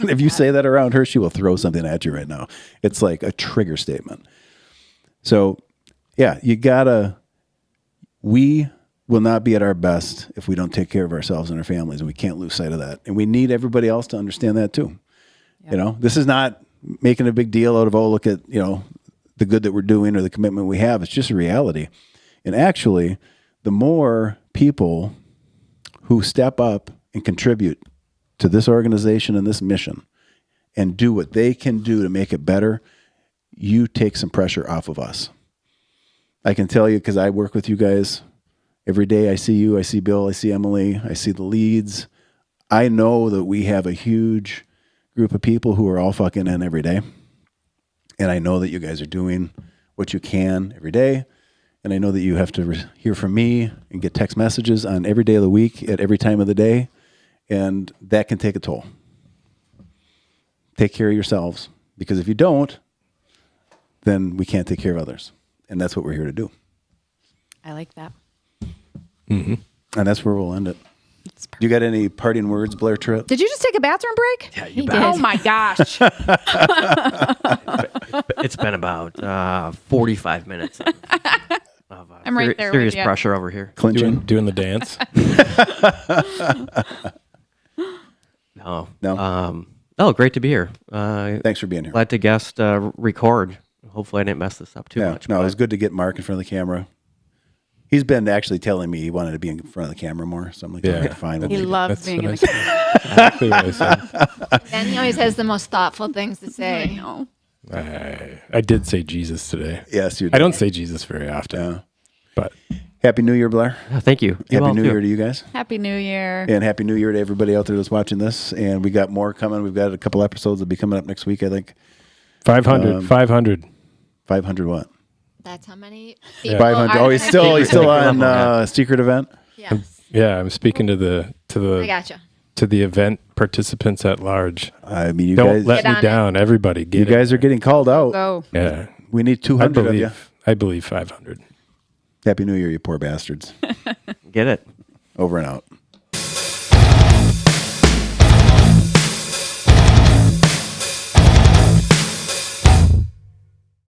If you say that around her, she will throw something at you right now. It's like a trigger statement. So, yeah, we will not be at our best if we don't take care of ourselves and our families, and we can't lose sight of that. And we need everybody else to understand that too. Yep. This is not making a big deal out of, look at, the good that we're doing or the commitment we have. It's just a reality. And actually, the more people who step up and contribute to this organization and this mission and do what they can do to make it better, you take some pressure off of us. I can tell you, because I work with you guys every day. I see you, I see Bill, I see Emily, I see the leads. I know that we have a huge group of people who are all fucking in every day. And I know that you guys are doing what you can every day. And I know that you have to hear from me and get text messages on every day of the week at every time of the day. And that can take a toll. Take care of yourselves. Because if you don't, then we can't take care of others. And that's what we're here to do. I like that. Mm-hmm. And that's where we'll end it. You got any parting words, Blair Tritt? Did you just take a bathroom break? Yeah, you He bet. did. Oh my gosh. It's been about 45 minutes of I'm right there with serious you. pressure over here. Clinching? Doing the dance. No. No? Oh, great to be here. Thanks for being here. Glad to guest record. Hopefully, I didn't mess this up too Yeah, much. no, it but was good to get Mark in front of the camera. He's been actually telling me he wanted to be in front of the camera more. So I'm like, Yeah. okay, fine. We'll He make it. loves That's being in what the I camera. Exactly what I said. And he always has the most thoughtful things to I say. know. I did say Jesus today. Yes, you I don't say Jesus very often, Yeah. but Happy New Year, Blair. Thank you. You Happy all New too. Year to you guys. Happy New Year. And Happy New Year to everybody out there that's watching this. And we got more coming. We've got a couple episodes that'll be coming up next week, I think. 500. 500 what? That's how many Yeah. people 500. are Oh, he's still on Yeah. secret event. Yes. Yeah, I'm speaking to I the gotcha. to the event participants at large. I mean, you Don't guys, let Get me on down, everybody. you Get it. guys are getting called out. Go. Yeah, We need 200 of you. I believe 500. Happy New Year, you poor bastards. Get it. Over and out.